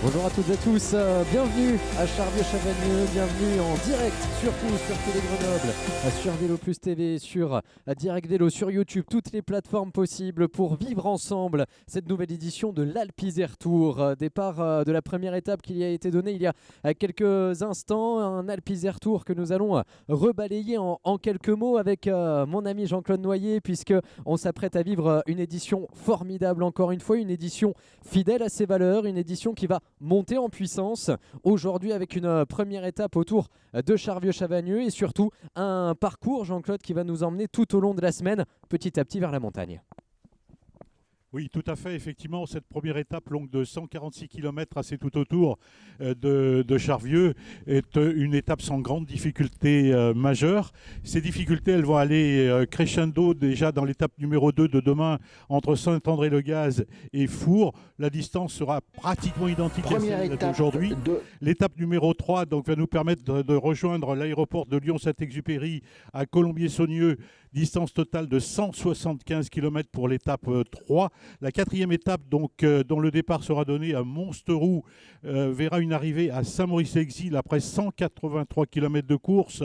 Bonjour à toutes et à tous, bienvenue à Charvieux-Chavagneux, bienvenue en direct surtout sur Télé Grenoble, sur Vélo Plus TV, sur Direct Vélo, sur YouTube, toutes les plateformes possibles pour vivre ensemble cette nouvelle édition de l'Alpe Isère Tour. Départ de la première étape qui a été donnée il y a quelques instants, un Alpe Isère Tour que nous allons rebalayer en quelques mots avec mon ami Jean-Claude Noyer, puisque on s'apprête à vivre une édition formidable encore une fois, une édition fidèle à ses valeurs, une édition qui va monter en puissance aujourd'hui avec une première étape autour de Charvieux-Chavagneux et surtout un parcours, Jean-Claude, qui va nous emmener tout au long de la semaine petit à petit vers la montagne. Oui, tout à fait. Effectivement, cette première étape longue de 146 km assez tout autour de Charvieux est une étape sans grande difficulté majeure. Ces difficultés, elles vont aller crescendo déjà dans l'étape numéro 2 de demain entre Saint-André-le-Gaz et Fours. La distance sera pratiquement identique à celle d'aujourd'hui. L'étape numéro 3 donc, va nous permettre de rejoindre l'aéroport de Lyon-Saint-Exupéry à Colombier-Saunieux. Distance totale de 175 km pour l'étape 3. La quatrième étape, donc, dont le départ sera donné à Monsteroux, verra une arrivée à Saint-Maurice-Exil après 183 km de course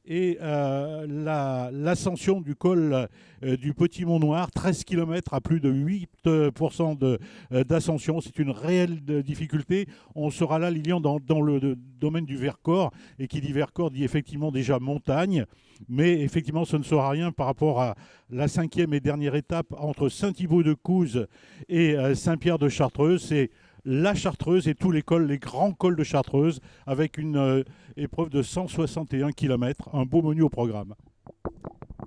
et l'ascension du col du Petit Mont-Noir, 13 km à plus de 8% d'ascension. C'est une réelle difficulté. On sera là, Lilian, dans le domaine du Vercors, et qui dit Vercors dit effectivement déjà montagne, mais effectivement ce ne sera rien par rapport à la cinquième et dernière étape entre Saint-Thibaut-de-Couze et Saint-Pierre-de-Chartreuse. C'est la Chartreuse et tous les cols, les grands cols de Chartreuse, avec une épreuve de 161 km, un beau menu au programme.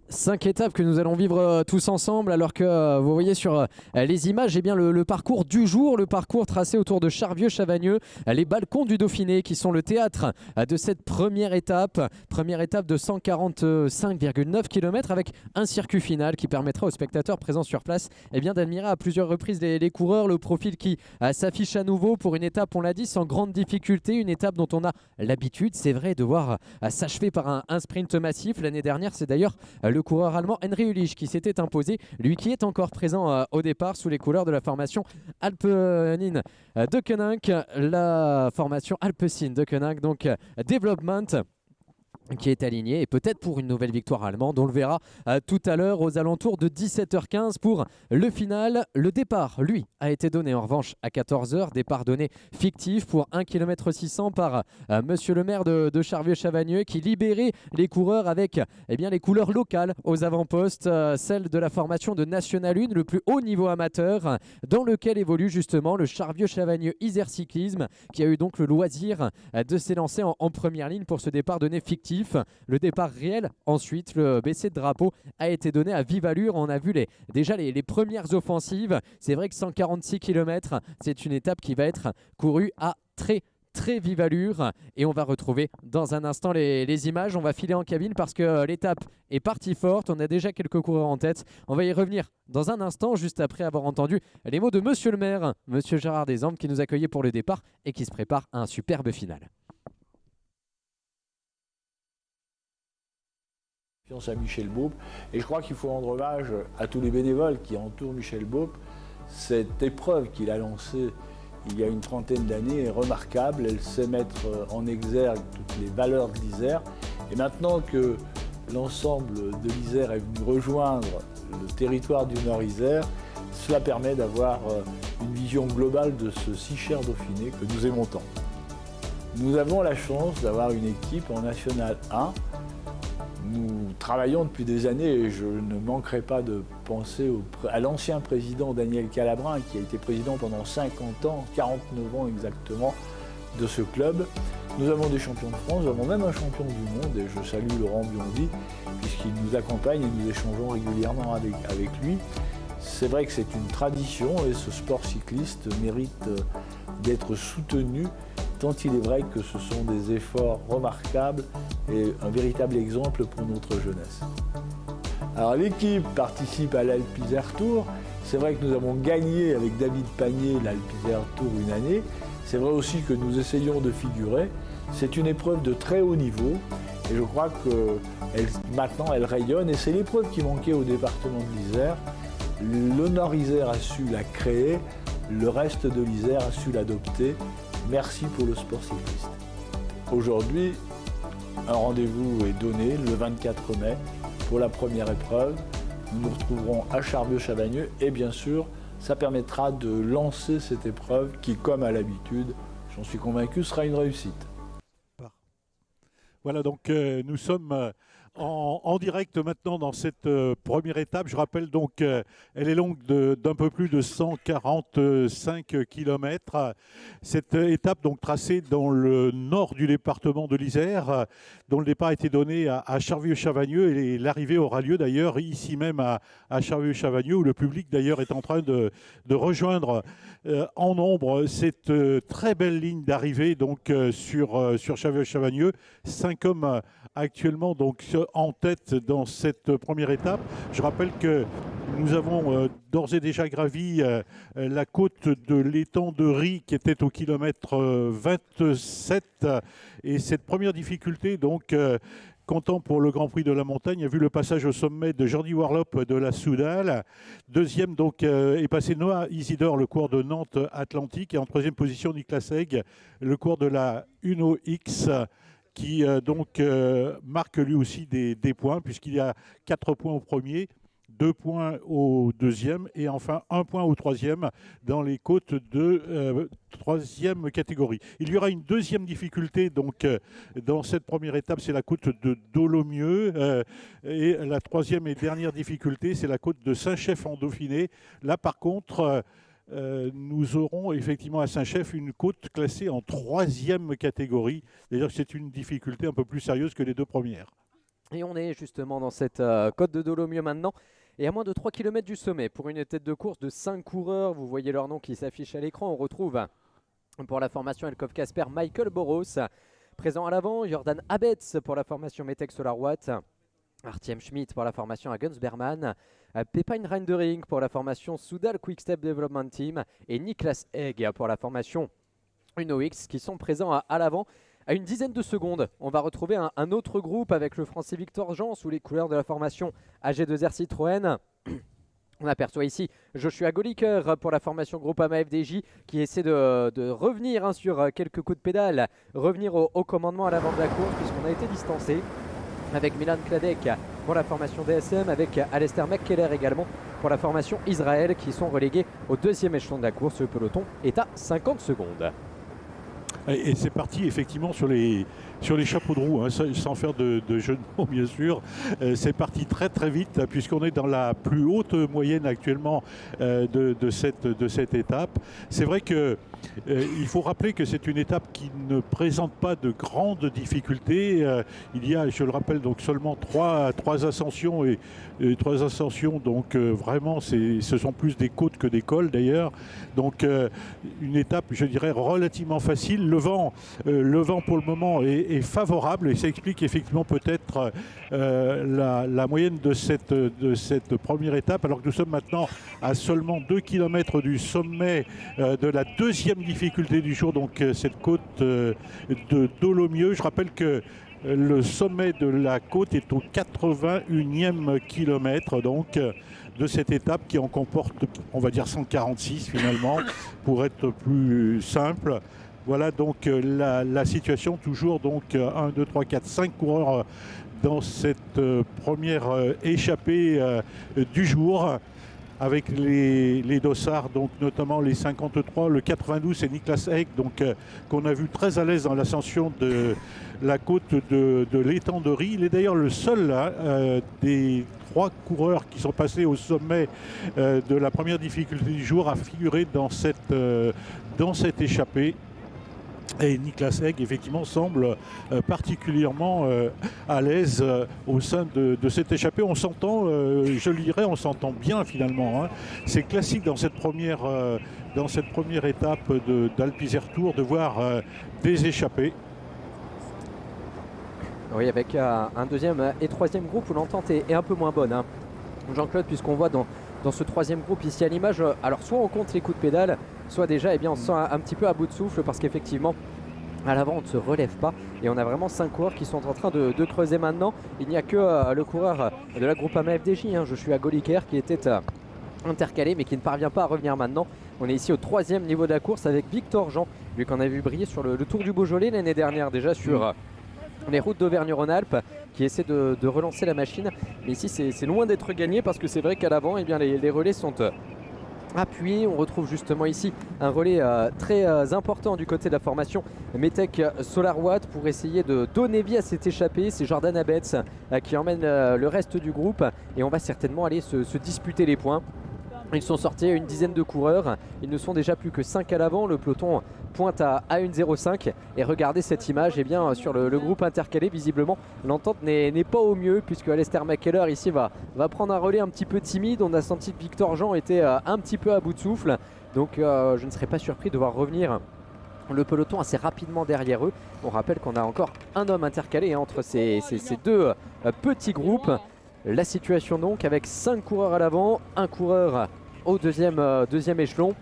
5 étapes que nous allons vivre tous ensemble, alors que vous voyez sur les images eh bien le parcours du jour, le parcours tracé autour de Charvieux-Chavagneux, les balcons du Dauphiné qui sont le théâtre de cette première étape de 145,9 km avec un circuit final qui permettra aux spectateurs présents sur place eh bien d'admirer à plusieurs reprises les coureurs, le profil qui s'affiche à nouveau pour une étape, on l'a dit, sans grande difficulté, une étape dont on a l'habitude, c'est vrai, de voir s'achever par un sprint massif. L'année dernière, c'est d'ailleurs le coureur allemand Henry Ulrich qui s'était imposé, lui qui est encore présent au départ sous les couleurs de la formation Alpecin Deceuninck, la formation Alpecin Deceuninck, donc Development, qui est aligné et peut-être pour une nouvelle victoire allemande. On le verra tout à l'heure aux alentours de 17h15 pour le final. Le départ, lui, a été donné en revanche à 14h. Départ donné fictif pour 1 km 600 par monsieur le maire de Charvieux-Chavagneux qui libérait les coureurs avec les couleurs locales aux avant-postes, celle de la formation de National 1, le plus haut niveau amateur, dans lequel évolue justement le Charvieux-Chavagneux Isère Cyclisme, qui a eu donc le loisir de s'élancer en première ligne pour ce départ donné fictif. Le départ réel, ensuite, le baisser de drapeau a été donné à vive allure. On a vu déjà les premières offensives. C'est vrai que 146 km, c'est une étape qui va être courue à très vive allure, et on va retrouver dans un instant les images. On va filer en cabine parce que l'étape est partie forte. On a déjà quelques coureurs en tête. On va y revenir dans un instant, juste après avoir entendu les mots de monsieur le maire, monsieur Gérard Desambes, qui nous accueillait pour le départ et qui se prépare à un superbe final. À Michel Baup, et je crois qu'il faut rendre hommage à tous les bénévoles qui entourent Michel Baup. Cette épreuve qu'il a lancée il y a une trentaine d'années est remarquable. Elle sait mettre en exergue toutes les valeurs de l'Isère, et maintenant que l'ensemble de l'Isère est venu rejoindre le territoire du Nord-Isère, cela permet d'avoir une vision globale de ce si cher Dauphiné que nous aimons tant. Nous avons la chance d'avoir une équipe en National 1. Nous travaillons depuis des années, et je ne manquerai pas de penser à l'ancien président Daniel Calabrin, qui a été président pendant 50 ans, 49 ans exactement, de ce club. Nous avons des champions de France, nous avons même un champion du monde, et je salue Laurent Biondi, puisqu'il nous accompagne et nous échangeons régulièrement avec lui. C'est vrai que c'est une tradition, et ce sport cycliste mérite d'être soutenu, tant il est vrai que ce sont des efforts remarquables et un véritable exemple pour notre jeunesse. Alors l'équipe participe à l'Alpe Isère Tour. C'est vrai que nous avons gagné avec David Pagné l'Alpe Isère Tour une année. C'est vrai aussi que nous essayons de figurer. C'est une épreuve de très haut niveau, et je crois que maintenant elle rayonne, et c'est l'épreuve qui manquait au département de l'Isère. Le Nord-Isère a su la créer, le reste de l'Isère a su l'adopter. merci pour le sport cycliste. Aujourd'hui, un rendez-vous est donné le 24 mai pour la première épreuve. Nous nous retrouverons à Charvieux-Chavagneux et bien sûr, ça permettra de lancer cette épreuve qui, comme à l'habitude, j'en suis convaincu, sera une réussite. Voilà, donc nous sommes en direct maintenant dans cette première étape. Je rappelle donc, elle est longue d'un peu plus de 145 km. Cette étape donc tracée dans le nord du département de l'Isère, dont le départ a été donné à Charvieux-Chavagneux et l'arrivée aura lieu d'ailleurs ici même à Charvieux-Chavagneux, où le public d'ailleurs est en train de rejoindre en nombre cette très belle ligne d'arrivée donc sur Charvieux-Chavagneux. 5 hommes actuellement donc en tête dans cette première étape. Je rappelle que nous avons d'ores et déjà gravi la côte de l'étang de Ries qui était au kilomètre 27 et cette première difficulté donc comptant pour le Grand Prix de la montagne a vu le passage au sommet de Jordi Warlop de la Soudal. Deuxième donc est passé Noah Isidore, le cours de Nantes Atlantique, et en troisième position Niklas Egg, le cours de la Uno X, qui donc marque lui aussi des points, puisqu'il y a 4 points au premier, 2 points au deuxième et enfin 1 point au troisième dans les côtes de troisième catégorie. Il y aura une deuxième difficulté donc dans cette première étape, c'est la côte de Dolomieu et la troisième et dernière difficulté, c'est la côte de Saint-Chef en Dauphiné. Là par contre, nous aurons effectivement à Saint-Chef une côte classée en troisième catégorie. D'ailleurs, c'est une difficulté un peu plus sérieuse que les 2 premières. Et on est justement dans cette côte de Dolomieu maintenant. Et à moins de 3 km du sommet, pour une tête de course de 5 coureurs, vous voyez leur nom qui s'affiche à l'écran. On retrouve pour la formation Elkov Casper Michael Boros. Présent à l'avant, Jordan Abetz pour la formation Metec Solarwatt. Artiem Schmidt pour la formation à Gunsberman, Pepijn Reindering pour la formation Soudal Quick Step Development Team et Niklas Egg pour la formation UnoX qui sont présents à l'avant. À une dizaine de secondes, on va retrouver un autre groupe avec le Français Victor Jean sous les couleurs de la formation AG2R Citroën. On aperçoit ici Joshua Goliker pour la formation Groupama FDJ qui essaie de revenir sur quelques coups de pédale, revenir au commandement à l'avant de la course puisqu'on a été distancé. Avec Milan Kladek pour la formation DSM, avec Alistair McKellar également pour la formation Israël qui sont relégués au deuxième échelon de la course. Le peloton est à 50 secondes. Et c'est parti effectivement sur les chapeaux de roue, hein, sans faire de jeu de mots bien sûr. C'est parti très très vite puisqu'on est dans la plus haute moyenne actuellement de cette étape. C'est vrai que il faut rappeler que c'est une étape qui ne présente pas de grandes difficultés. Il y a, je le rappelle, donc seulement trois ascensions et 3 ascensions. Donc vraiment, ce sont plus des côtes que des cols d'ailleurs. Donc une étape, je dirais, relativement facile. Le vent pour le moment est favorable et ça explique effectivement peut-être la moyenne de cette première étape, alors que nous sommes maintenant à seulement 2 km du sommet de la deuxième difficulté du jour, donc cette côte de Dolomieu. Je rappelle que le sommet de la côte est au 81e kilomètre donc de cette étape qui en comporte, on va dire 146 finalement, pour être plus simple. Voilà donc la situation, toujours donc 1, 2, 3, 4, 5 coureurs dans cette première échappée du jour, avec les dossards, donc notamment les 53, le 92, c'est Niklas Egg, donc qu'on a vu très à l'aise dans l'ascension de la côte de l'étang de Ries. Il est d'ailleurs le seul des 3 coureurs qui sont passés au sommet de la première difficulté du jour à figurer dans cette échappée. Et Niklas Egg, effectivement, semble particulièrement à l'aise au sein de cette échappée. On s'entend, je le dirais, on s'entend bien finalement, hein. C'est classique dans cette première étape d'Alpe-Isère Tour de voir des échappées. Oui, avec un deuxième et troisième groupe où l'entente est un peu moins bonne, hein. Jean-Claude, puisqu'on voit dans ce troisième groupe ici à l'image, alors soit on compte les coups de pédale, soit déjà on se sent un petit peu à bout de souffle parce qu'effectivement à l'avant on ne se relève pas et on a vraiment 5 coureurs qui sont en train de creuser maintenant. Il n'y a que le coureur de la Groupama FDJ, hein, Joshua Goliker, qui était intercalé mais qui ne parvient pas à revenir maintenant. On est ici au 3e niveau de la course avec Victor Jean, lui qu'on a vu briller sur le Tour du Beaujolais l'année dernière déjà sur les routes d'Auvergne-Rhône-Alpes, qui essaie de relancer la machine. Mais ici c'est loin d'être gagné parce que c'est vrai qu'à l'avant, eh bien, les relais sont appuyés. On retrouve justement ici un relais très important du côté de la formation Metec SolarWatt pour essayer de donner vie à cet échappé. C'est Jordan Abetz qui emmène le reste du groupe et on va certainement aller se disputer les points. Ils sont sortis à une dizaine de coureurs, ils ne sont déjà plus que 5 à l'avant, le peloton pointe à 1,05 et regardez cette image, eh bien, sur le groupe intercalé, visiblement l'entente n'est pas au mieux puisque Alistair McKellar ici va prendre un relais un petit peu timide. On a senti que Victor Jean était un petit peu à bout de souffle, donc je ne serais pas surpris de voir revenir le peloton assez rapidement derrière eux. On rappelle qu'on a encore un homme intercalé entre ces deux petits groupes. La situation donc avec 5 coureurs à l'avant, un coureur au deuxième échelon.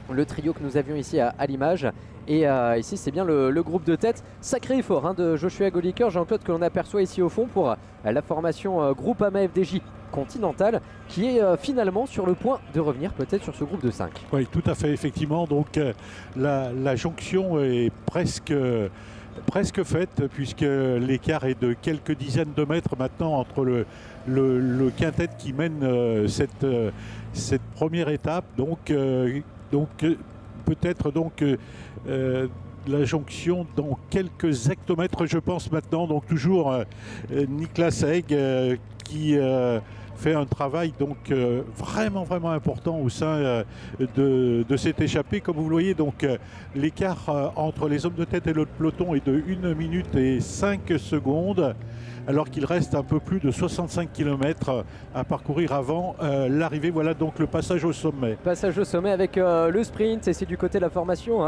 Le trio que nous avions ici à l'image. Et ici c'est bien le groupe de tête. Sacré effort de Joshua Goliker, Jean-Claude, que l'on aperçoit ici au fond pour la formation Groupama FDJ Continental, qui est finalement sur le point de revenir peut-être sur ce groupe de 5. Oui, tout à fait, effectivement. Donc la jonction est presque faite puisque l'écart est de quelques dizaines de mètres maintenant entre le quintet qui mène cette première étape. Donc peut-être la jonction dans quelques hectomètres, je pense maintenant. Donc toujours Niklas Egg qui fait un travail vraiment important au sein de cette échappée. Comme vous le voyez, donc l'écart entre les hommes de tête et le peloton est de 1 minute et 5 secondes, alors qu'il reste un peu plus de 65 km à parcourir avant l'arrivée. Voilà donc le passage au sommet. Passage au sommet avec le sprint, et c'est du côté de la formation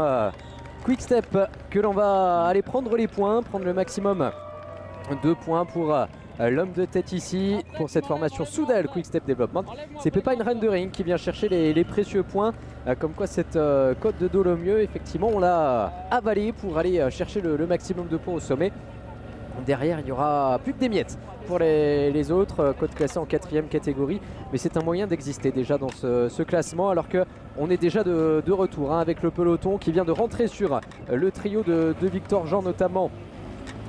Quick Step que l'on va aller prendre les points, prendre le maximum de points pour l'homme de tête ici, pour cette formation Soudal Quick Step Development. C'est Pepijn Rendering qui vient chercher les précieux points, comme quoi cette côte de Dolomieu, effectivement, on l'a avalée pour aller chercher le maximum de points au sommet. Derrière, il n'y aura plus que des miettes pour les autres, côte classée en 4e catégorie. Mais c'est un moyen d'exister déjà dans ce classement, alors qu'on est déjà de retour avec le peloton qui vient de rentrer sur le trio de Victor Jean, notamment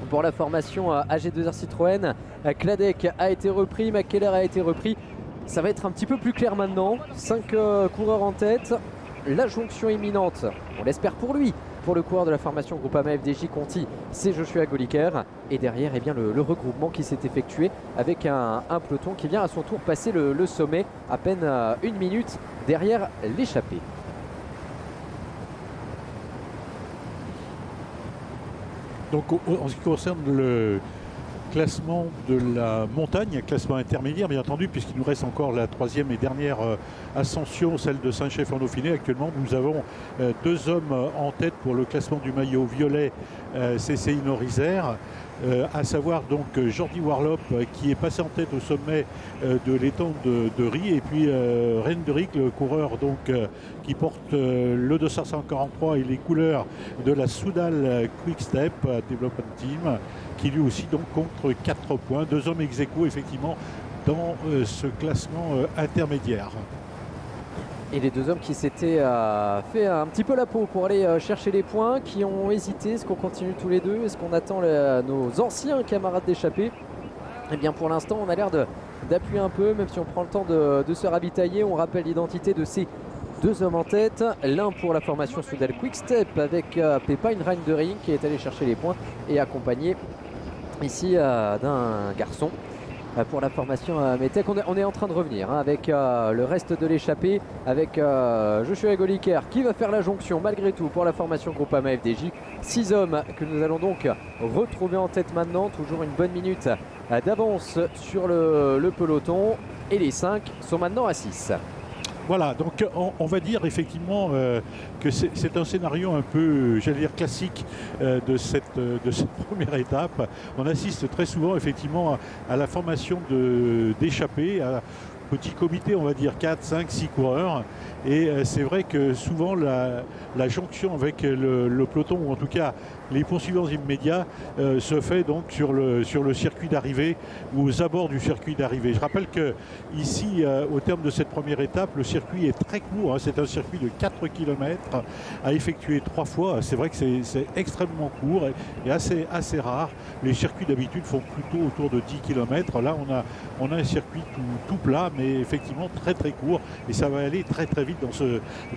pour la formation AG2R Citroën. Kladek a été repris, McKellar a été repris. Ça va être un petit peu plus clair maintenant. 5 coureurs en tête. La jonction imminente, on l'espère pour lui. Pour le coureur de la formation Groupama FDJ Conti, c'est Joshua Goliker. Et derrière, eh bien, le regroupement qui s'est effectué avec un peloton qui vient à son tour passer le sommet, à peine 1 minute derrière l'échappée. Donc en ce qui concerne le classement de la montagne, classement intermédiaire bien entendu, puisqu'il nous reste encore la 3e et dernière ascension, celle de Saint-Chef-en-Dauphiné. Actuellement, nous avons 2 hommes en tête pour le classement du maillot violet CCI Nord-Isère, à savoir donc Jordi Warlop qui est passé en tête au sommet de l'étang de Rie, et puis Renderick, le coureur qui porte le 243 et les couleurs de la Soudal Quick Step Development Team, qui lui aussi donc compte 4 points. 2 hommes ex aequo effectivement dans ce classement intermédiaire. Et les 2 hommes qui s'étaient fait un petit peu la peau pour aller chercher les points, qui ont hésité. Est-ce qu'on continue tous les deux? Est-ce qu'on attend nos anciens camarades d'échappée? Eh bien pour l'instant on a l'air d'appuyer un peu, même si on prend le temps de se ravitailler. On rappelle l'identité de ces 2 hommes en tête. L'un pour la formation Soudal Quick Step avec Pepijn Rendering qui est allé chercher les points, et accompagné ici d'un garçon pour la formation Metec. On est en train de revenir avec le reste de l'échappée, avec Joshua Goliker qui va faire la jonction malgré tout pour la formation Groupama FDJ. 6 hommes que nous allons donc retrouver en tête maintenant, toujours une bonne minute d'avance sur le peloton, et les 5 sont maintenant à 6. Voilà, donc on va dire effectivement que c'est un scénario un peu, j'allais dire, classique de cette première étape. On assiste très souvent effectivement à la formation d'échappées, petit comité, on va dire 4, 5, 6 coureurs. Et c'est vrai que souvent la jonction avec le peloton, ou en tout cas les poursuivants immédiats, se fait donc sur le circuit d'arrivée ou aux abords du circuit d'arrivée. Je rappelle que ici, au terme de cette première étape, le circuit est très court, hein, c'est un circuit de 4 km à effectuer 3 fois. C'est vrai que c'est extrêmement court et assez rare. Les circuits d'habitude font plutôt autour de 10 km. Là, on a un circuit tout plat, mais effectivement très très court, et ça va aller très très vite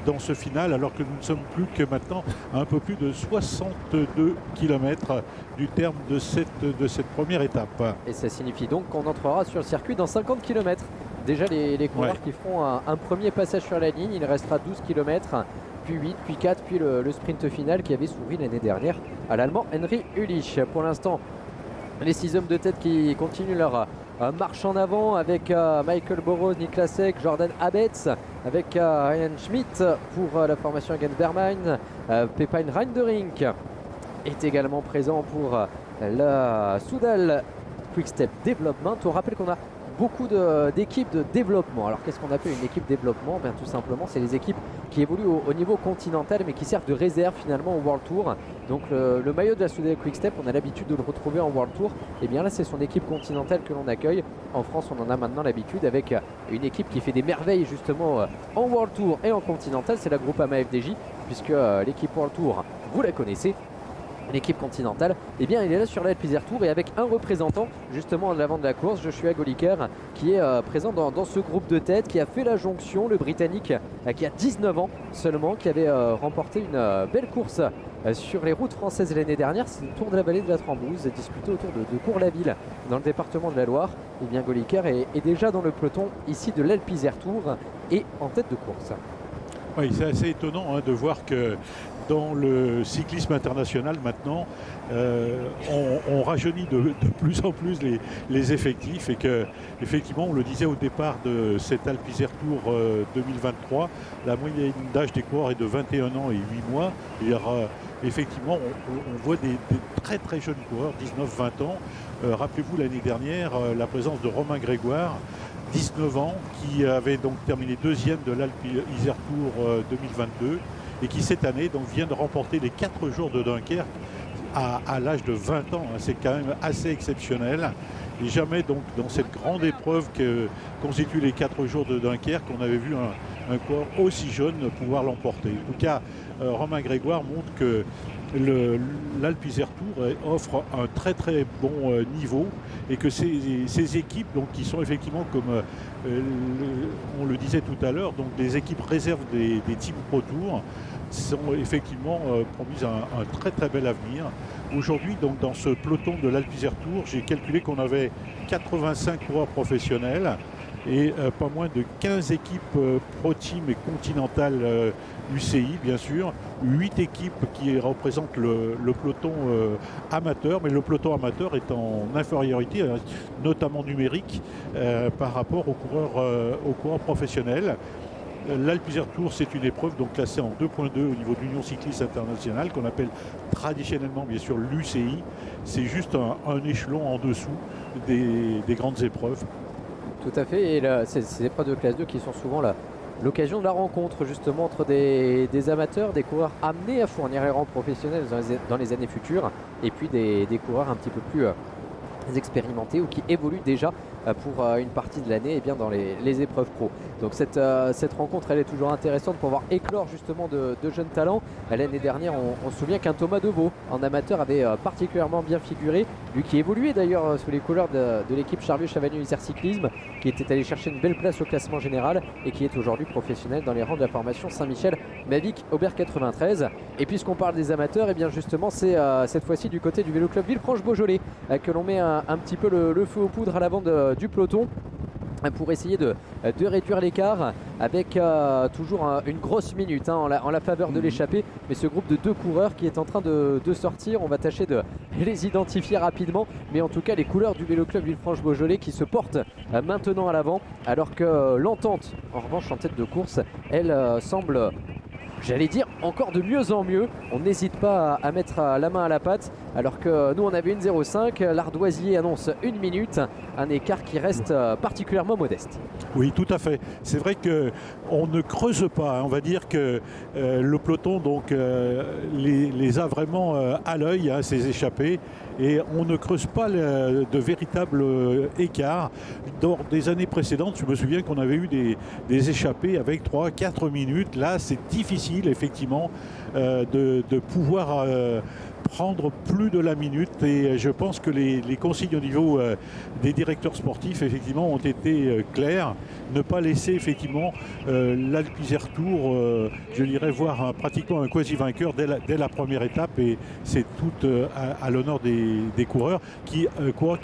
dans ce final, alors que nous ne sommes plus que maintenant à un peu plus de 62 km du terme de cette première étape. Et ça signifie donc qu'on entrera sur le circuit dans 50 km. Déjà les coureurs qui feront un premier passage sur la ligne, il restera 12 km, puis 8, puis 4, puis le sprint final qui avait souri l'année dernière à l'Allemand Henry Ullich. Pour l'instant, les 6 hommes de tête qui continuent leur marche en avant avec Michael Burrows, Niklas Ek, Jordan Abetz, avec Ryan Schmidt pour la formation Jens Bergman. Pepijn Reindering est également présent pour la Soudal Quick-Step Development. On rappelle qu'on a beaucoup d'équipes de développement. Alors qu'est-ce qu'on appelle une équipe développement? Bien, tout simplement, c'est les équipes qui évoluent au niveau continental mais qui servent de réserve finalement au World Tour. Donc le maillot de la Soudal Quick-Step, on a l'habitude de le retrouver en World Tour. Et bien là, c'est son équipe continentale que l'on accueille. En France, on en a maintenant l'habitude avec une équipe qui fait des merveilles justement en World Tour et en continental. C'est la Groupama FDJ, puisque l'équipe World Tour, vous la connaissez. L'équipe continentale, eh bien, il est là sur l'Alpe Isère Tour et avec un représentant justement en avant de la course, Joshua Goliker, qui est présent dans ce groupe de tête, qui a fait la jonction, le Britannique qui a 19 ans seulement, qui avait remporté une belle course sur les routes françaises l'année dernière. C'est le Tour de la Vallée de la Trambouze, disputé autour de Cours-la-Ville dans le département de la Loire. Et bien, Goliker est déjà dans le peloton ici de l'Alpe Isère Tour et en tête de course. Oui, c'est assez étonnant de voir que dans le cyclisme international maintenant, on rajeunit de plus en plus les effectifs, et que effectivement, on le disait au départ de cet Alpe Isère Tour 2023, la moyenne d'âge des coureurs est de 21 ans et 8 mois. Et effectivement, on voit des très très jeunes coureurs, 19-20 ans. Rappelez-vous l'année dernière, la présence de Romain Grégoire, 19 ans, qui avait donc terminé deuxième de l'Alpe Isère Tour 2022 et qui cette année donc vient de remporter les 4 jours de Dunkerque à l'âge de 20 ans. C'est quand même assez exceptionnel. Et jamais donc dans cette grande épreuve que constituent les 4 jours de Dunkerque, on avait vu un coureur aussi jeune pouvoir l'emporter. En tout cas, Romain Grégoire montre que l'Alpe Isère Tour offre un très très bon niveau, et que ces équipes donc, qui sont effectivement, comme on le disait tout à l'heure, donc des équipes réserves des Team Pro Tour, sont effectivement promises un très très bel avenir. Aujourd'hui, donc dans ce peloton de l'Alpe Isère Tour, j'ai calculé qu'on avait 85 coureurs professionnels et pas moins de 15 équipes Pro Team et continentales UCI, bien sûr, 8 équipes qui représentent le peloton amateur, mais le peloton amateur est en infériorité, notamment numérique, par rapport aux coureurs professionnels. L'Alpe Isère Tour, c'est une épreuve donc classée en 2.2 au niveau de l'Union cycliste internationale, qu'on appelle traditionnellement bien sûr l'UCI. C'est juste un échelon en dessous des grandes épreuves. Tout à fait, et ces épreuves de classe 2 qui sont souvent l'occasion de la rencontre justement entre des amateurs, des coureurs amenés à fournir les rangs professionnels dans les années futures, et puis des coureurs un petit peu plus expérimentés ou qui évoluent déjà pour une partie de l'année dans les épreuves pro. Donc cette rencontre, elle est toujours intéressante pour voir éclore justement de jeunes talents. L'année dernière, on se souvient qu'un Thomas Deveau en amateur avait particulièrement bien figuré, lui qui évoluait d'ailleurs sous les couleurs de l'équipe Charvieux-Chavagneux-Isère Cyclisme, qui était allé chercher une belle place au classement général et qui est aujourd'hui professionnel dans les rangs de la formation Saint-Michel Mavic Aubert 93. Et puisqu'on parle des amateurs, et bien justement c'est cette fois-ci du côté du Vélo Club Villefranche-Beaujolais que l'on met un petit peu le feu aux poudres à l'avant du peloton pour essayer de réduire l'écart avec toujours une grosse minute en la faveur de l'échappée. Mais ce groupe de 2 coureurs qui est en train de sortir, on va tâcher de les identifier rapidement. Mais en tout cas, les couleurs du Vélo Club Villefranche-Beaujolais qui se portent maintenant à l'avant, alors que l'Entente, en revanche en tête de course, elle semble j'allais dire encore de mieux en mieux. On n'hésite pas à mettre la main à la pâte, alors que nous on avait une 0,5. L'Ardoisier annonce 1 minute, un écart qui reste particulièrement modeste. Oui, tout à fait. C'est vrai qu'on ne creuse pas. On va dire que le peloton donc, les a vraiment à l'œil, hein, ces échappées. Et on ne creuse pas de véritables écarts. Dans des années précédentes, je me souviens qu'on avait eu des échappées avec 3-4 minutes. Là, c'est difficile, effectivement, de pouvoir prendre plus de la minute. Et je pense que les consignes au niveau des directeurs sportifs, effectivement, ont été claires. Ne pas laisser, effectivement, l'Alpe d'Isère Tour, je dirais, voir pratiquement un quasi-vainqueur dès la première étape. Et c'est tout à l'honneur des coureurs qui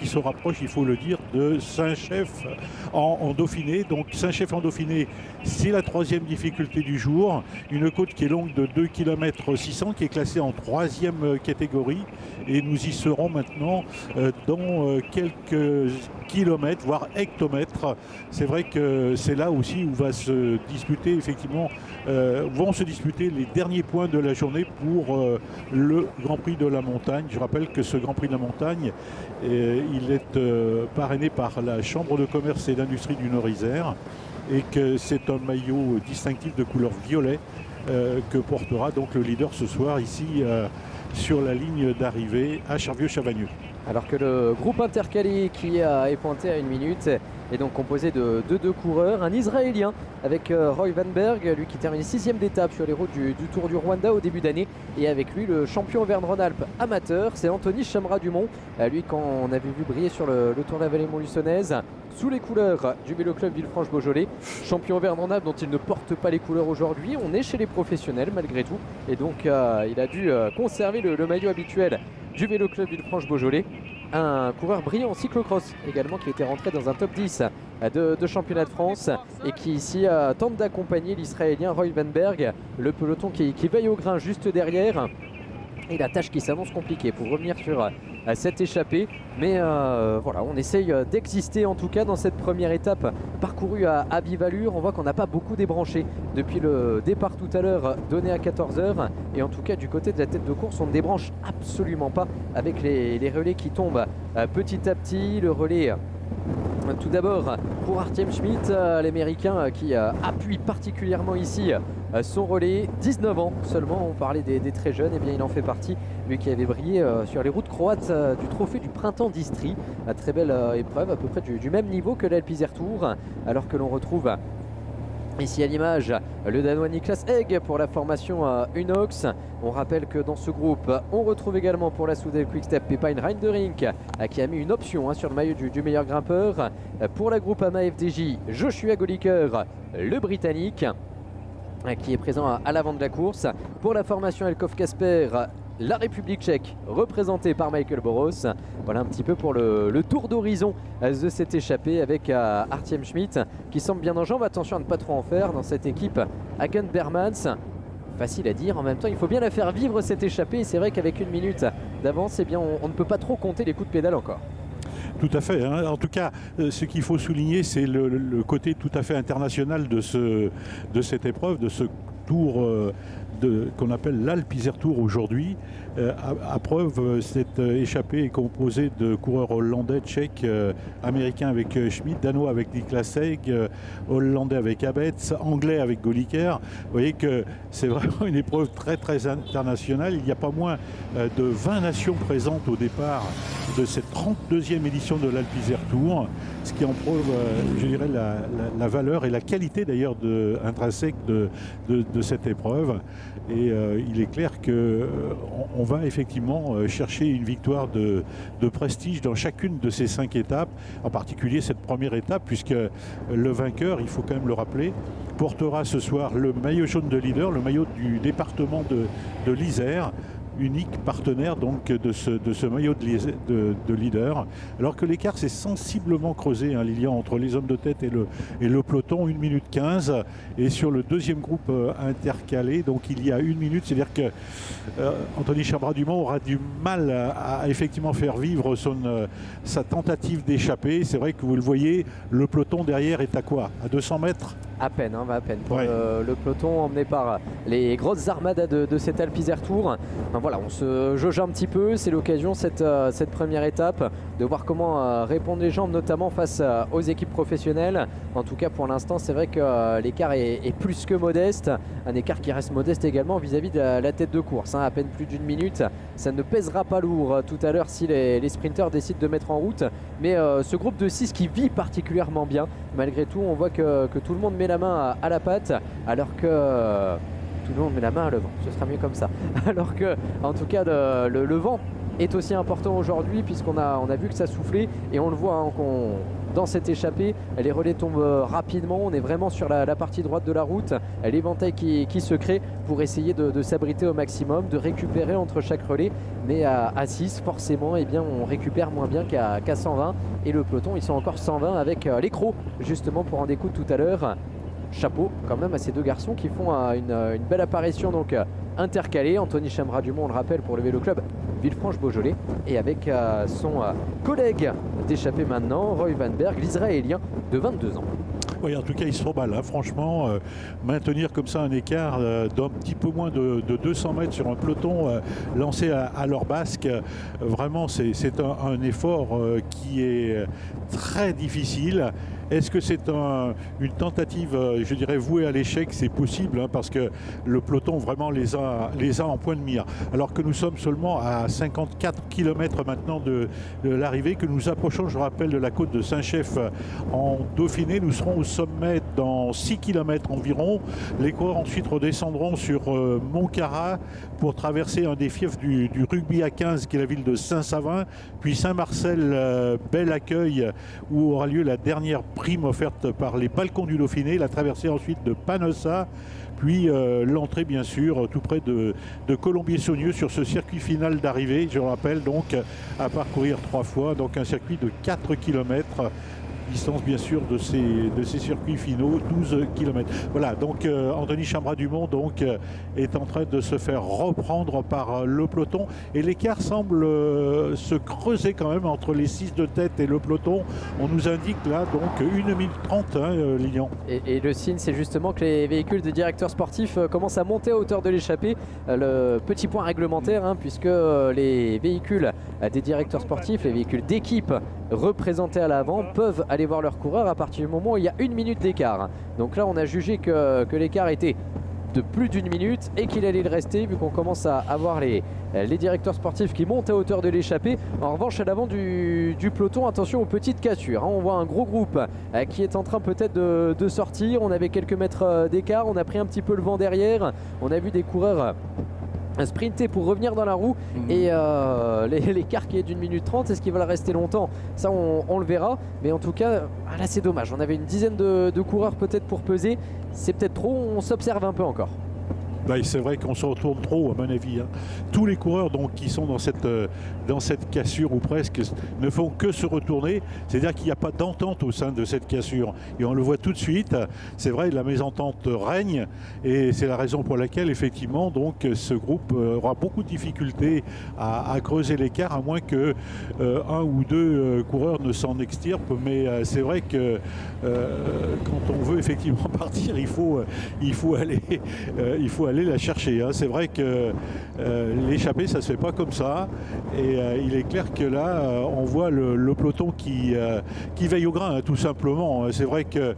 se rapprochent, il faut le dire, de Saint-Chef en Dauphiné. Donc Saint-Chef en Dauphiné, c'est la 3e difficulté du jour. Une côte qui est longue de 2 km 600, qui est classée en 3e catégorie. Et nous y serons maintenant dans quelques kilomètres, voire hectomètres. C'est vrai que c'est là aussi où vont se disputer les derniers points de la journée pour le Grand Prix de la Montagne. Je rappelle que ce Grand Prix de la Montagne, il est parrainé par la Chambre de commerce et d'industrie du Nord-Isère et que c'est un maillot distinctif de couleur violet que portera donc le leader ce soir ici sur la ligne d'arrivée à Charvieux-Chavagneux. Alors que le groupe intercalé qui est pointé à 1 minute est donc composé de 2 coureurs. Un Israélien avec Roy Van Berg, lui qui termine 6e d'étape sur les routes du Tour du Rwanda au début d'année. Et avec lui, le champion Auvergne-Rhône-Alpes amateur, c'est Anthony Chamra-Dumont. Lui qu'on avait vu briller sur le Tour de la Vallée Montluçonnaise sous les couleurs du Vélo Club Villefranche-Beaujolais. Champion Auvergne-Rhône-Alpes dont il ne porte pas les couleurs aujourd'hui. On est chez les professionnels malgré tout. Et donc il a dû conserver le maillot habituel du Vélo Club Villefranche-Beaujolais. Un coureur brillant en cyclocross également qui était rentré dans un top 10 de championnat de France et qui ici tente d'accompagner l'Israélien Roy Van Berg. Le peloton qui veille au grain juste derrière. Et la tâche qui s'annonce compliquée pour revenir sur cette échappée. Mais voilà, on essaye d'exister en tout cas dans cette première étape parcourue à vive allure. On voit qu'on n'a pas beaucoup débranché depuis le départ tout à l'heure donné à 14h. Et en tout cas du côté de la tête de course, on ne débranche absolument pas avec les relais qui tombent petit à petit. Le relais tout d'abord pour Artem Schmidt, l'américain qui appuie particulièrement ici son relais. 19 ans seulement, on parlait des très jeunes, et bien il en fait partie, lui qui avait brillé sur les routes croates du trophée du printemps d'Istrie. Très belle épreuve, à peu près du même niveau que l'Alpe d'Isère Tour, alors que l'on retrouve ici à l'image le Danois Niklas Egg pour la formation Unox. On rappelle que dans ce groupe, on retrouve également pour la Soudal Quick-Step Pepijn Reinderink qui a mis une option sur le maillot du meilleur grimpeur. Pour la Groupama FDJ, Joshua Goliker, le Britannique, qui est présent à l'avant de la course. Pour la formation Elkov Kasper, la République tchèque représentée par Michael Boros. Voilà un petit peu pour le tour d'horizon de cette échappée avec Artem Schmidt qui semble bien en jambes. Attention à ne pas trop en faire dans cette équipe Hagen Bermans. Facile à dire, en même temps il faut bien la faire vivre cette échappée. Et c'est vrai qu'avec 1 minute d'avance, eh bien, on ne peut pas trop compter les coups de pédale encore. Tout à fait. Hein. En tout cas, ce qu'il faut souligner, c'est le côté tout à fait international de cette épreuve, de ce tour qu'on appelle l'Alpe d'Isère Tour aujourd'hui. À preuve, cette échappée est composée de coureurs hollandais, tchèques, américains avec Schmidt, danois avec Niklas Egg, hollandais avec Abetz, anglais avec Goliker. Vous voyez que c'est vraiment une épreuve très très internationale. Il n'y a pas moins de 20 nations présentes au départ de cette 32e édition de l'Alpe d'Isère Tour, ce qui en prouve, je dirais, la valeur et la qualité d'ailleurs intrinsèque de cette épreuve. Et il est clair qu'on va effectivement chercher une victoire de prestige dans chacune de ces 5 étapes, en particulier cette première étape, puisque le vainqueur, il faut quand même le rappeler, portera ce soir le maillot jaune de leader, le maillot du département de l'Isère, unique partenaire donc de ce maillot de leader, alors que l'écart s'est sensiblement creusé, hein, Lilian, entre les hommes de tête et le peloton, 1 minute 15, et sur le deuxième groupe intercalé, donc il y a 1 minute, c'est-à-dire que Anthony Chamra-Dumont aura du mal à effectivement faire vivre sa tentative d'échapper. C'est vrai que vous le voyez, le peloton derrière est à quoi? À 200 mètres? À peine, hein, à peine pour Ouais. le peloton emmené par les grosses armadas de cet Alpizar Tour. Enfin, voilà, on se jauge un petit peu, c'est l'occasion cette première étape de voir comment répondent les jambes, notamment face aux équipes professionnelles. En tout cas pour l'instant c'est vrai que l'écart est plus que modeste, un écart qui reste modeste également vis-à-vis de la tête de course, hein. À peine plus d'une minute, ça ne pèsera pas lourd tout à l'heure si les sprinteurs décident de mettre en route. Mais ce groupe de 6 qui vit particulièrement bien, malgré tout on voit que tout le monde met la main à la patte, alors que tout le monde met la main à le vent, ce sera mieux comme ça. Alors que en tout cas le vent est aussi important aujourd'hui, puisqu'on a vu que ça soufflait et on le voit, hein, dans cette échappée les relais tombent rapidement, on est vraiment sur la partie droite de la route, l'éventail qui se crée pour essayer de s'abriter au maximum, de récupérer entre chaque relais. Mais à 6 forcément eh bien, on récupère moins bien qu'à 120, et le peloton ils sont encore 120 avec les crocs justement pour en découdre tout à l'heure. Chapeau quand même à ces deux garçons qui font une belle apparition donc intercalée. Anthony Chamra-Dumont, on le rappelle, pour le Vélo Club Villefranche-Beaujolais, et avec son collègue d'échappée maintenant, Roy Van Berg, l'Israélien de 22 ans. Oui, en tout cas, ils sont mal, hein. Franchement, maintenir comme ça un écart d'un petit peu moins de 200 mètres sur un peloton lancé à leur basque, vraiment, c'est un effort qui est très difficile. Est-ce que c'est une tentative, je dirais, vouée à l'échec? C'est possible, hein, parce que le peloton vraiment les a en point de mire. Alors que nous sommes seulement à 54 km maintenant de l'arrivée, que nous approchons, je rappelle, de la côte de Saint-Chef en Dauphiné. Nous serons au sommet dans 6 km environ. Les coureurs ensuite redescendront sur Montcarrat pour traverser un des fiefs du rugby à 15, qui est la ville de Saint-Savin, puis Saint-Marcel, bel accueil, où aura lieu la dernière prime offerte par les Balcons du Dauphiné, la traversée ensuite de Panossa, puis l'entrée bien sûr tout près de Colombier-Saunieux sur ce circuit final d'arrivée, je rappelle, donc à parcourir 3 fois, donc un circuit de 4 km. Distance bien sûr de ces circuits finaux, 12 km. Voilà, donc Anthony Chamra-Dumont donc, est en train de se faire reprendre par le peloton, et l'écart semble se creuser quand même entre les 6 de tête et le peloton. On nous indique là donc 1 minute 30, hein, Lilian. Et le signe, c'est justement que les véhicules de directeurs sportifs commencent à monter à hauteur de l'échappée. Le petit point réglementaire, hein, puisque les véhicules des directeurs sportifs, les véhicules d'équipe représentés à l'avant, peuvent aller voir leurs coureurs à partir du moment où il y a 1 minute d'écart. Donc là on a jugé que l'écart était de plus d'1 minute et qu'il allait le rester, vu qu'on commence à avoir les directeurs sportifs qui montent à hauteur de l'échappée. En revanche, à l'avant du peloton, attention aux petites cassures, hein. On voit un gros groupe qui est en train peut-être de sortir. On avait quelques mètres d'écart, on a pris un petit peu le vent derrière, on a vu des coureurs sprinter pour revenir dans la roue, et l'écart qui est d'1 minute 30, est-ce qu'il va rester longtemps? Ça on le verra, mais en tout cas là c'est dommage, on avait une dizaine de coureurs peut-être pour peser, c'est peut-être trop, on s'observe un peu encore. C'est vrai qu'on se retourne trop, à mon avis, hein. Tous les coureurs donc, qui sont dans cette cassure, ou presque, ne font que se retourner. C'est-à-dire qu'il n'y a pas d'entente au sein de cette cassure. Et on le voit tout de suite. C'est vrai, la mésentente règne. Et c'est la raison pour laquelle, effectivement, donc, ce groupe aura beaucoup de difficultés à creuser l'écart, à moins que un ou deux coureurs ne s'en extirpent. Mais c'est vrai que quand on veut effectivement partir, il faut aller la chercher, hein. C'est vrai que l'échappée, ça se fait pas comme ça, et il est clair que là on voit le peloton qui veille au grain, hein, tout simplement. C'est vrai que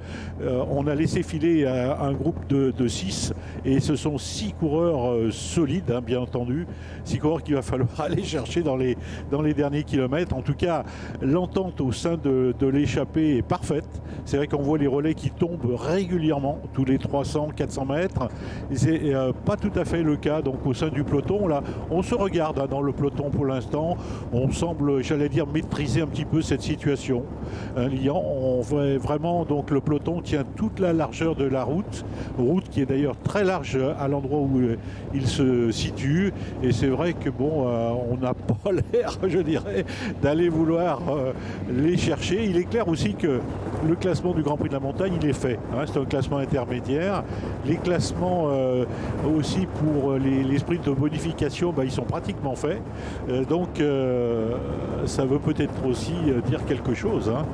on a laissé filer un groupe de 6, et ce sont 6 coureurs solides, hein, bien entendu, 6 coureurs qu'il va falloir aller chercher dans les derniers kilomètres. En tout cas, l'entente au sein de l'échappée est parfaite. C'est vrai qu'on voit les relais qui tombent régulièrement tous les 300-400 mètres. C'est pas tout à fait le cas donc au sein du peloton. Là, on se regarde, hein, dans le peloton pour l'instant. On semble, j'allais dire, maîtriser un petit peu cette situation. On voit vraiment donc le peloton tient toute la largeur de la route qui est d'ailleurs très large à l'endroit où il se situe. Et c'est vrai que bon, on n'a pas l'air, je dirais, d'aller vouloir les chercher. Il est clair aussi que le classement du Grand Prix de la Montagne, il est fait, hein, c'est un classement intermédiaire. Les classements aussi pour les sprints de bonification, ils sont pratiquement faits. Donc ça veut peut-être aussi dire quelque chose, hein.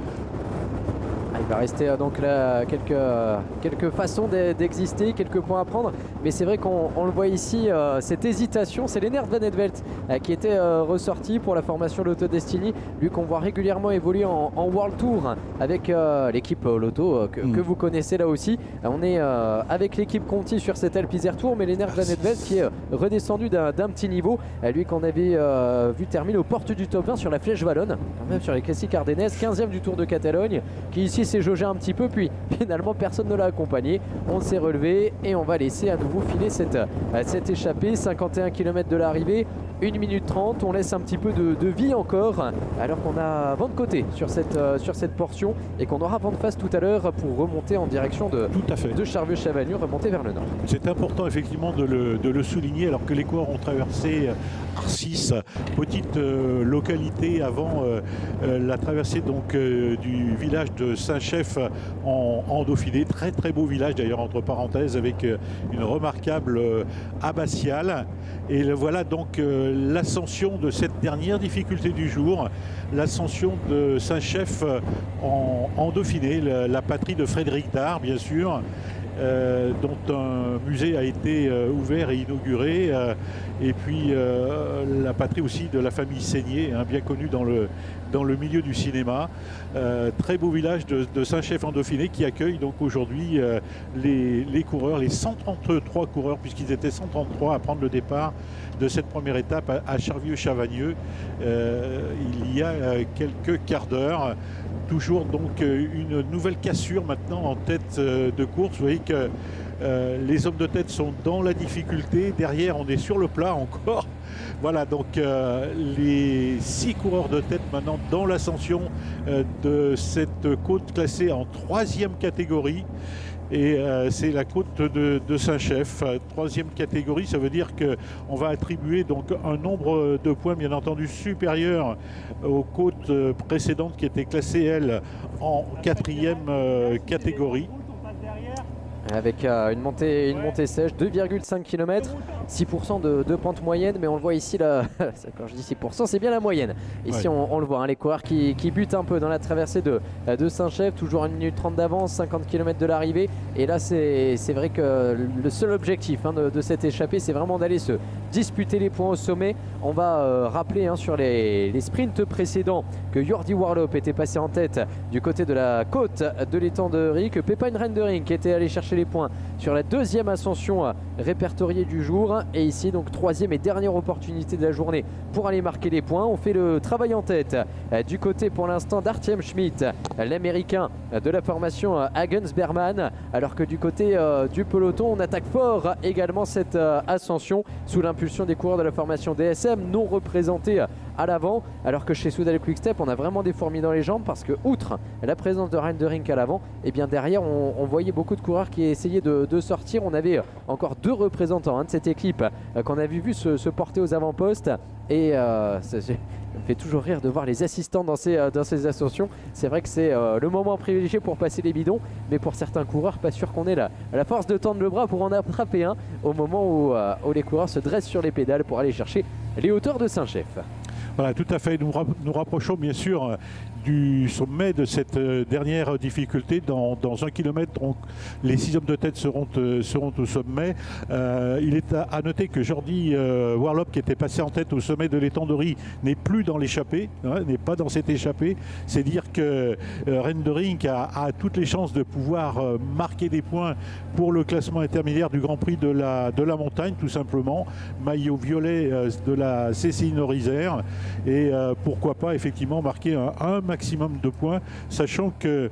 Il va rester donc là quelques façons d'exister, quelques points à prendre. Mais c'est vrai qu'on le voit ici, cette hésitation, c'est Lennart Van Edvelt qui était ressorti pour la formation Lotto Destiny. Lui qu'on voit régulièrement évoluer en World Tour avec l'équipe Lotto que vous connaissez là aussi. On est avec l'équipe Conti sur cette Alpe Isère Tour, mais Lennart Van Edvelt qui est redescendu d'un petit niveau. Lui qu'on avait vu terminer aux portes du top 20 sur la Flèche Wallonne, même sur les classiques ardennaises, 15e du Tour de Catalogne, qui ici s'est jaugé un petit peu, puis finalement personne ne l'a accompagné. On s'est relevé et on va laisser à nouveau filer cette échappée. 51 km de l'arrivée, 1 minute 30, on laisse un petit peu de vie encore, alors qu'on a vent de côté sur cette portion et qu'on aura vent de face tout à l'heure pour remonter en direction de Charvieux-Chavagneux, remonter vers le nord. C'est important effectivement de le souligner, alors que les coureurs ont traversé Arcis, petite localité avant la traversée donc du village de Saint-Chef en Dauphiné. Très très beau village d'ailleurs, entre parenthèses, avec une remarquable abbatiale. Et voilà donc l'ascension de cette dernière difficulté du jour, l'ascension de Saint-Chef en Dauphiné, la patrie de Frédéric Dard bien sûr. Dont un musée a été ouvert et inauguré, et puis la patrie aussi de la famille Seigné, bien connue dans le milieu du cinéma. Très beau village de Saint-Chef en Dauphiné qui accueille donc aujourd'hui les coureurs, les 133 coureurs, puisqu'ils étaient 133 à prendre le départ de cette première étape à Charvieux-Chavagneux il y a quelques quarts d'heure. Toujours donc une nouvelle cassure maintenant en tête de course. Vous voyez que les hommes de tête sont dans la difficulté. Derrière, on est sur le plat encore. Voilà, donc les 6 coureurs de tête maintenant dans l'ascension de cette côte classée en 3e catégorie. Et c'est la côte de Saint-Chef, 3e catégorie. Ça veut dire qu'on va attribuer donc un nombre de points bien entendu supérieur aux côtes précédentes qui étaient classées elles en 4e catégorie. Avec une montée sèche, 2,5 km, 6% de pente moyenne, mais on le voit ici, là, quand je dis 6%, c'est bien la moyenne. Ici, on le voit, les coureurs qui butent un peu dans la traversée de Saint-Chef, toujours 1 minute 30 d'avance, 50 km de l'arrivée. Et là, c'est vrai que le seul objectif de cette échappée, c'est vraiment d'aller se disputer les points au sommet. On va rappeler sur les sprints précédents que Jordi Warloop était passé en tête du côté de la côte de l'étang de Rie, que Pepijn Rendering qui était allé chercher les points sur la 2e ascension répertoriée du jour, et ici donc 3e et dernière opportunité de la journée pour aller marquer les points. On fait le travail en tête du côté pour l'instant d'Artem Schmidt, l'américain de la formation Hagens Berman, alors que du côté du peloton on attaque fort également cette ascension sous l'impulsion des coureurs de la formation DSM non représentés à l'avant, alors que chez Soudal Quick-Step on a vraiment des fourmis dans les jambes, parce que outre la présence de Rendering à l'avant, et bien derrière on voyait beaucoup de coureurs qui essayaient de sortir. On avait encore 2 représentants de cette équipe qu'on avait vu se porter aux avant-postes, et ça me fait toujours rire de voir les assistants dans ces ascensions. C'est vrai que c'est le moment privilégié pour passer les bidons, mais pour certains coureurs, pas sûr qu'on ait la force de tendre le bras pour en attraper un au moment où les coureurs se dressent sur les pédales pour aller chercher les hauteurs de Saint-Chef. Voilà, tout à fait. Nous rapprochons bien sûr du sommet de cette dernière difficulté. Dans 1 kilomètre, donc, les 6 hommes de tête seront au sommet. Il est à noter que Jordi Warloop, qui était passé en tête au sommet de l'étang de Rie, n'est plus dans l'échappée, n'est pas dans cette échappée. C'est dire que Rendering a toutes les chances de pouvoir marquer des points pour le classement intermédiaire du Grand Prix de la montagne, tout simplement. Maillot violet de la CCI Nord-Isère. Et pourquoi pas effectivement marquer un maximum de points, sachant que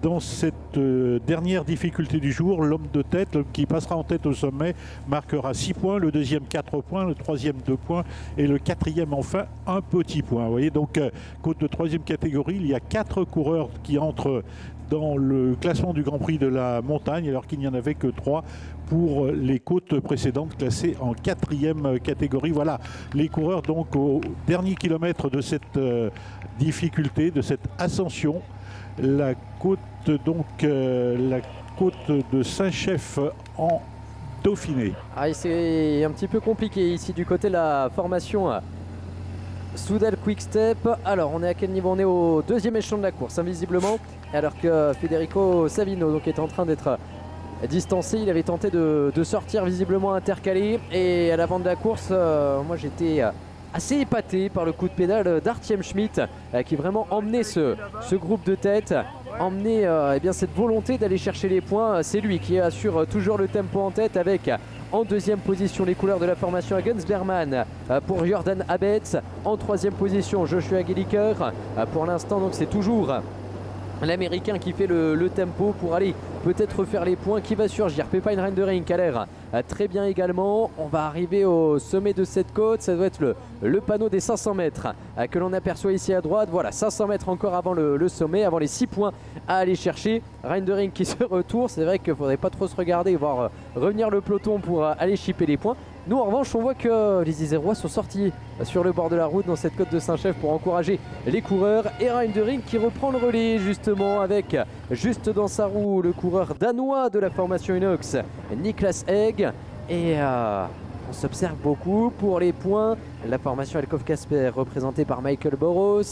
dans cette dernière difficulté du jour, l'homme de tête qui passera en tête au sommet marquera 6 points, le deuxième 4 points, le troisième 2 points et le quatrième enfin un petit point. Vous voyez, donc côte de 3e catégorie, il y a 4 coureurs qui entrent dans le classement du Grand Prix de la montagne, alors qu'il n'y en avait que 3 pour les côtes précédentes classées en 4e catégorie. Voilà les coureurs donc au dernier kilomètre de cette difficulté, de cette ascension. La côte de Saint-Chef en Dauphiné. C'est un petit peu compliqué ici du côté de la formation Soudal Quick-Step. Alors, on est à quel niveau? On est au deuxième échelon de la course, invisiblement. Alors que Federico Savino donc, est en train d'être distancé. Il avait tenté de sortir, visiblement intercalé. Et à l'avant de la course, moi j'étais assez épaté par le coup de pédale d'Artiem Schmidt qui vraiment emmenait ce groupe de tête, emmenait eh bien, cette volonté d'aller chercher les points. C'est lui qui assure toujours le tempo en tête avec en deuxième position les couleurs de la formation à Gunsberman pour Jordan Abetz. En troisième position Joshua Gelliker. Pour l'instant donc c'est toujours l'Américain qui fait le tempo pour aller peut-être refaire les points. Qui va surgir? Pepijn Rendering qui a l'air très bien également. On va arriver au sommet de cette côte. Ça doit être le panneau des 500 mètres que l'on aperçoit ici à droite. Voilà, 500 mètres encore avant le sommet, avant les 6 points à aller chercher. Rendering qui se retourne. C'est vrai qu'il ne faudrait pas trop se regarder, voir revenir le peloton pour aller chipper les points. Nous en revanche on voit que les Isérois sont sortis sur le bord de la route dans cette côte de Saint-Chef pour encourager les coureurs. Et Rendering qui reprend le relais justement avec juste dans sa roue le coureur danois de la formation Inox, Niklas Egg. Et on s'observe beaucoup pour les points. La formation Elkov Kasper représentée par Michael Boros.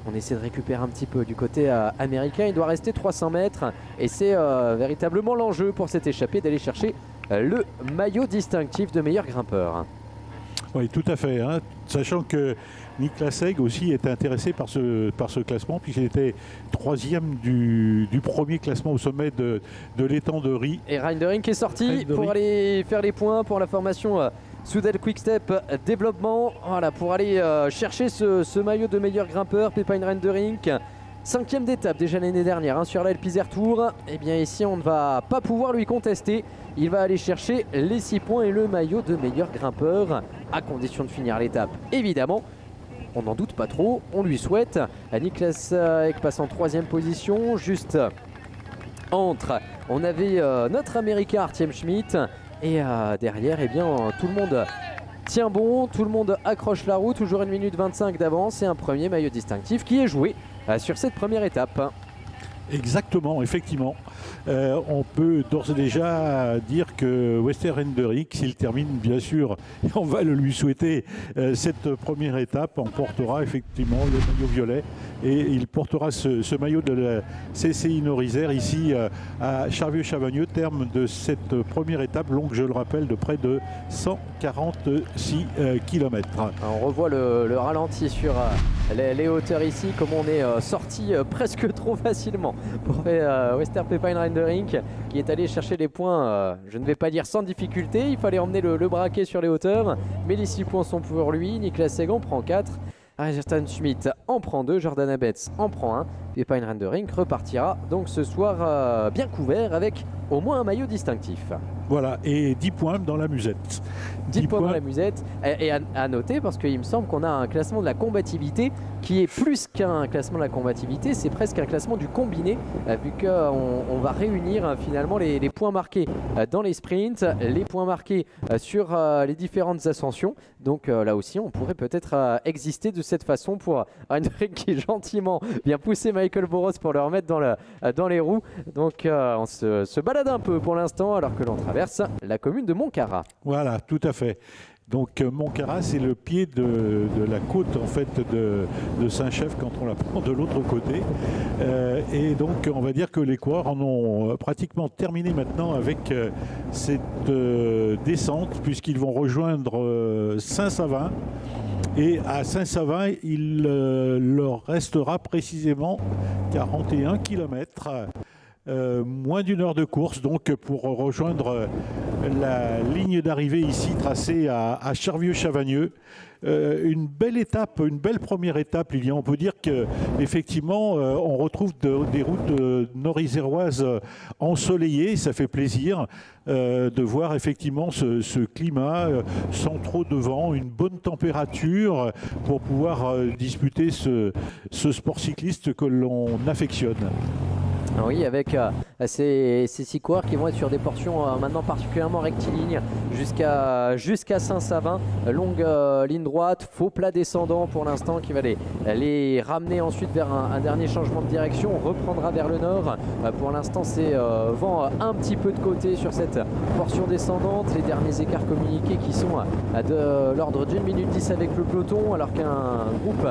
On essaie de récupérer un petit peu du côté américain. Il doit rester 300 mètres et c'est véritablement l'enjeu pour cette échappée d'aller chercher le maillot distinctif de meilleur grimpeur. Oui, tout à fait. Hein. Sachant que Niklas Egg aussi est intéressé par ce classement, puisqu'il était troisième du premier classement au sommet de l'étang de Rie. Et Rendering qui est sorti pour aller faire les points pour la formation Soudal Quick-Step développement. Voilà, pour aller chercher ce maillot de meilleur grimpeur. Pepijn Rendering. 5e d'étape déjà l'année dernière sur l'Alpizer Tour. Et bien ici on ne va pas pouvoir lui contester. Il va aller chercher les 6 points et le maillot de meilleur grimpeur à condition de finir l'étape évidemment. On n'en doute pas trop, on lui souhaite. Niklas Egg passe en 3e position. Juste entre, on avait notre Américain Artiem Schmidt. Et derrière eh bien, tout le monde tient bon, tout le monde accroche la roue. Toujours 1 minute 25 d'avance et un premier maillot distinctif qui est joué sur cette première étape. Exactement, effectivement. On peut d'ores et déjà dire que Wester Rendering, s'il termine bien sûr, on va le lui souhaiter, cette première étape, emportera effectivement le maillot violet et il portera ce maillot de la CCI Norizère ici à Charvieux-Chavagneux, terme de cette première étape longue, je le rappelle, de près de 146 km. On revoit le ralenti sur les hauteurs ici, comme on est sorti presque trop facilement pour Wester Pepijn Rendering qui est allé chercher les points, je ne vais pas dire sans difficulté, il fallait emmener le braquet sur les hauteurs, mais les 6 points sont pour lui. Niklas Egg en prend 4, Artiem Schmidt en prend 2, Jordan Abetz en prend 1, Pepijn Rendering repartira donc ce soir bien couvert avec au moins un maillot distinctif. Voilà, et 10 points dans la musette. 10 points dans la musette. Et à noter, parce qu'il me semble qu'on a un classement de la combativité qui est plus qu'un classement de la combativité, c'est presque un classement du combiné, vu qu'on va réunir finalement les points marqués dans les sprints, les points marqués sur les différentes ascensions. Donc là aussi, on pourrait peut-être exister de cette façon pour Rendering qui gentiment vient pousser Michael Boros pour le remettre dans les roues. Donc on se balade un peu pour l'instant alors que l'on traverse la commune de Montcarrat. Voilà, tout à fait. Donc Montcarrat, c'est le pied de la côte en fait de Saint-Chef quand on la prend de l'autre côté. Et donc on va dire que les coureurs en ont pratiquement terminé maintenant avec cette descente, puisqu'ils vont rejoindre Saint-Savin. Et à Saint-Savin, il leur restera précisément 41 km. Moins d'une heure de course donc pour rejoindre la ligne d'arrivée ici tracée à Charvieux-Chavagneux. Une belle étape, une belle première étape, Lilian. On peut dire qu'effectivement on retrouve des routes nord-iséroises ensoleillées. Ça fait plaisir de voir effectivement ce climat sans trop de vent, une bonne température pour pouvoir disputer ce sport cycliste que l'on affectionne. Oui, avec ces 6 coureurs qui vont être sur des portions maintenant particulièrement rectilignes jusqu'à Saint-Savin. Longue ligne droite, faux plat descendant pour l'instant qui va les ramener ensuite vers un dernier changement de direction. On reprendra vers le nord. Pour l'instant, c'est vent un petit peu de côté sur cette portion descendante. Les derniers écarts communiqués qui sont de l'ordre d'1 minute 10 avec le peloton, alors qu'un groupe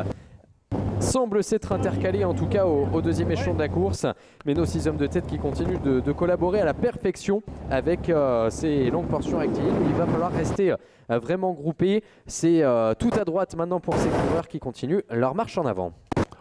semble s'être intercalé en tout cas au deuxième échelon de la course, mais nos 6 hommes de tête qui continuent de collaborer à la perfection avec ces longues portions rectilignes. Il va falloir rester vraiment groupés. C'est tout à droite maintenant pour ces coureurs qui continuent leur marche en avant.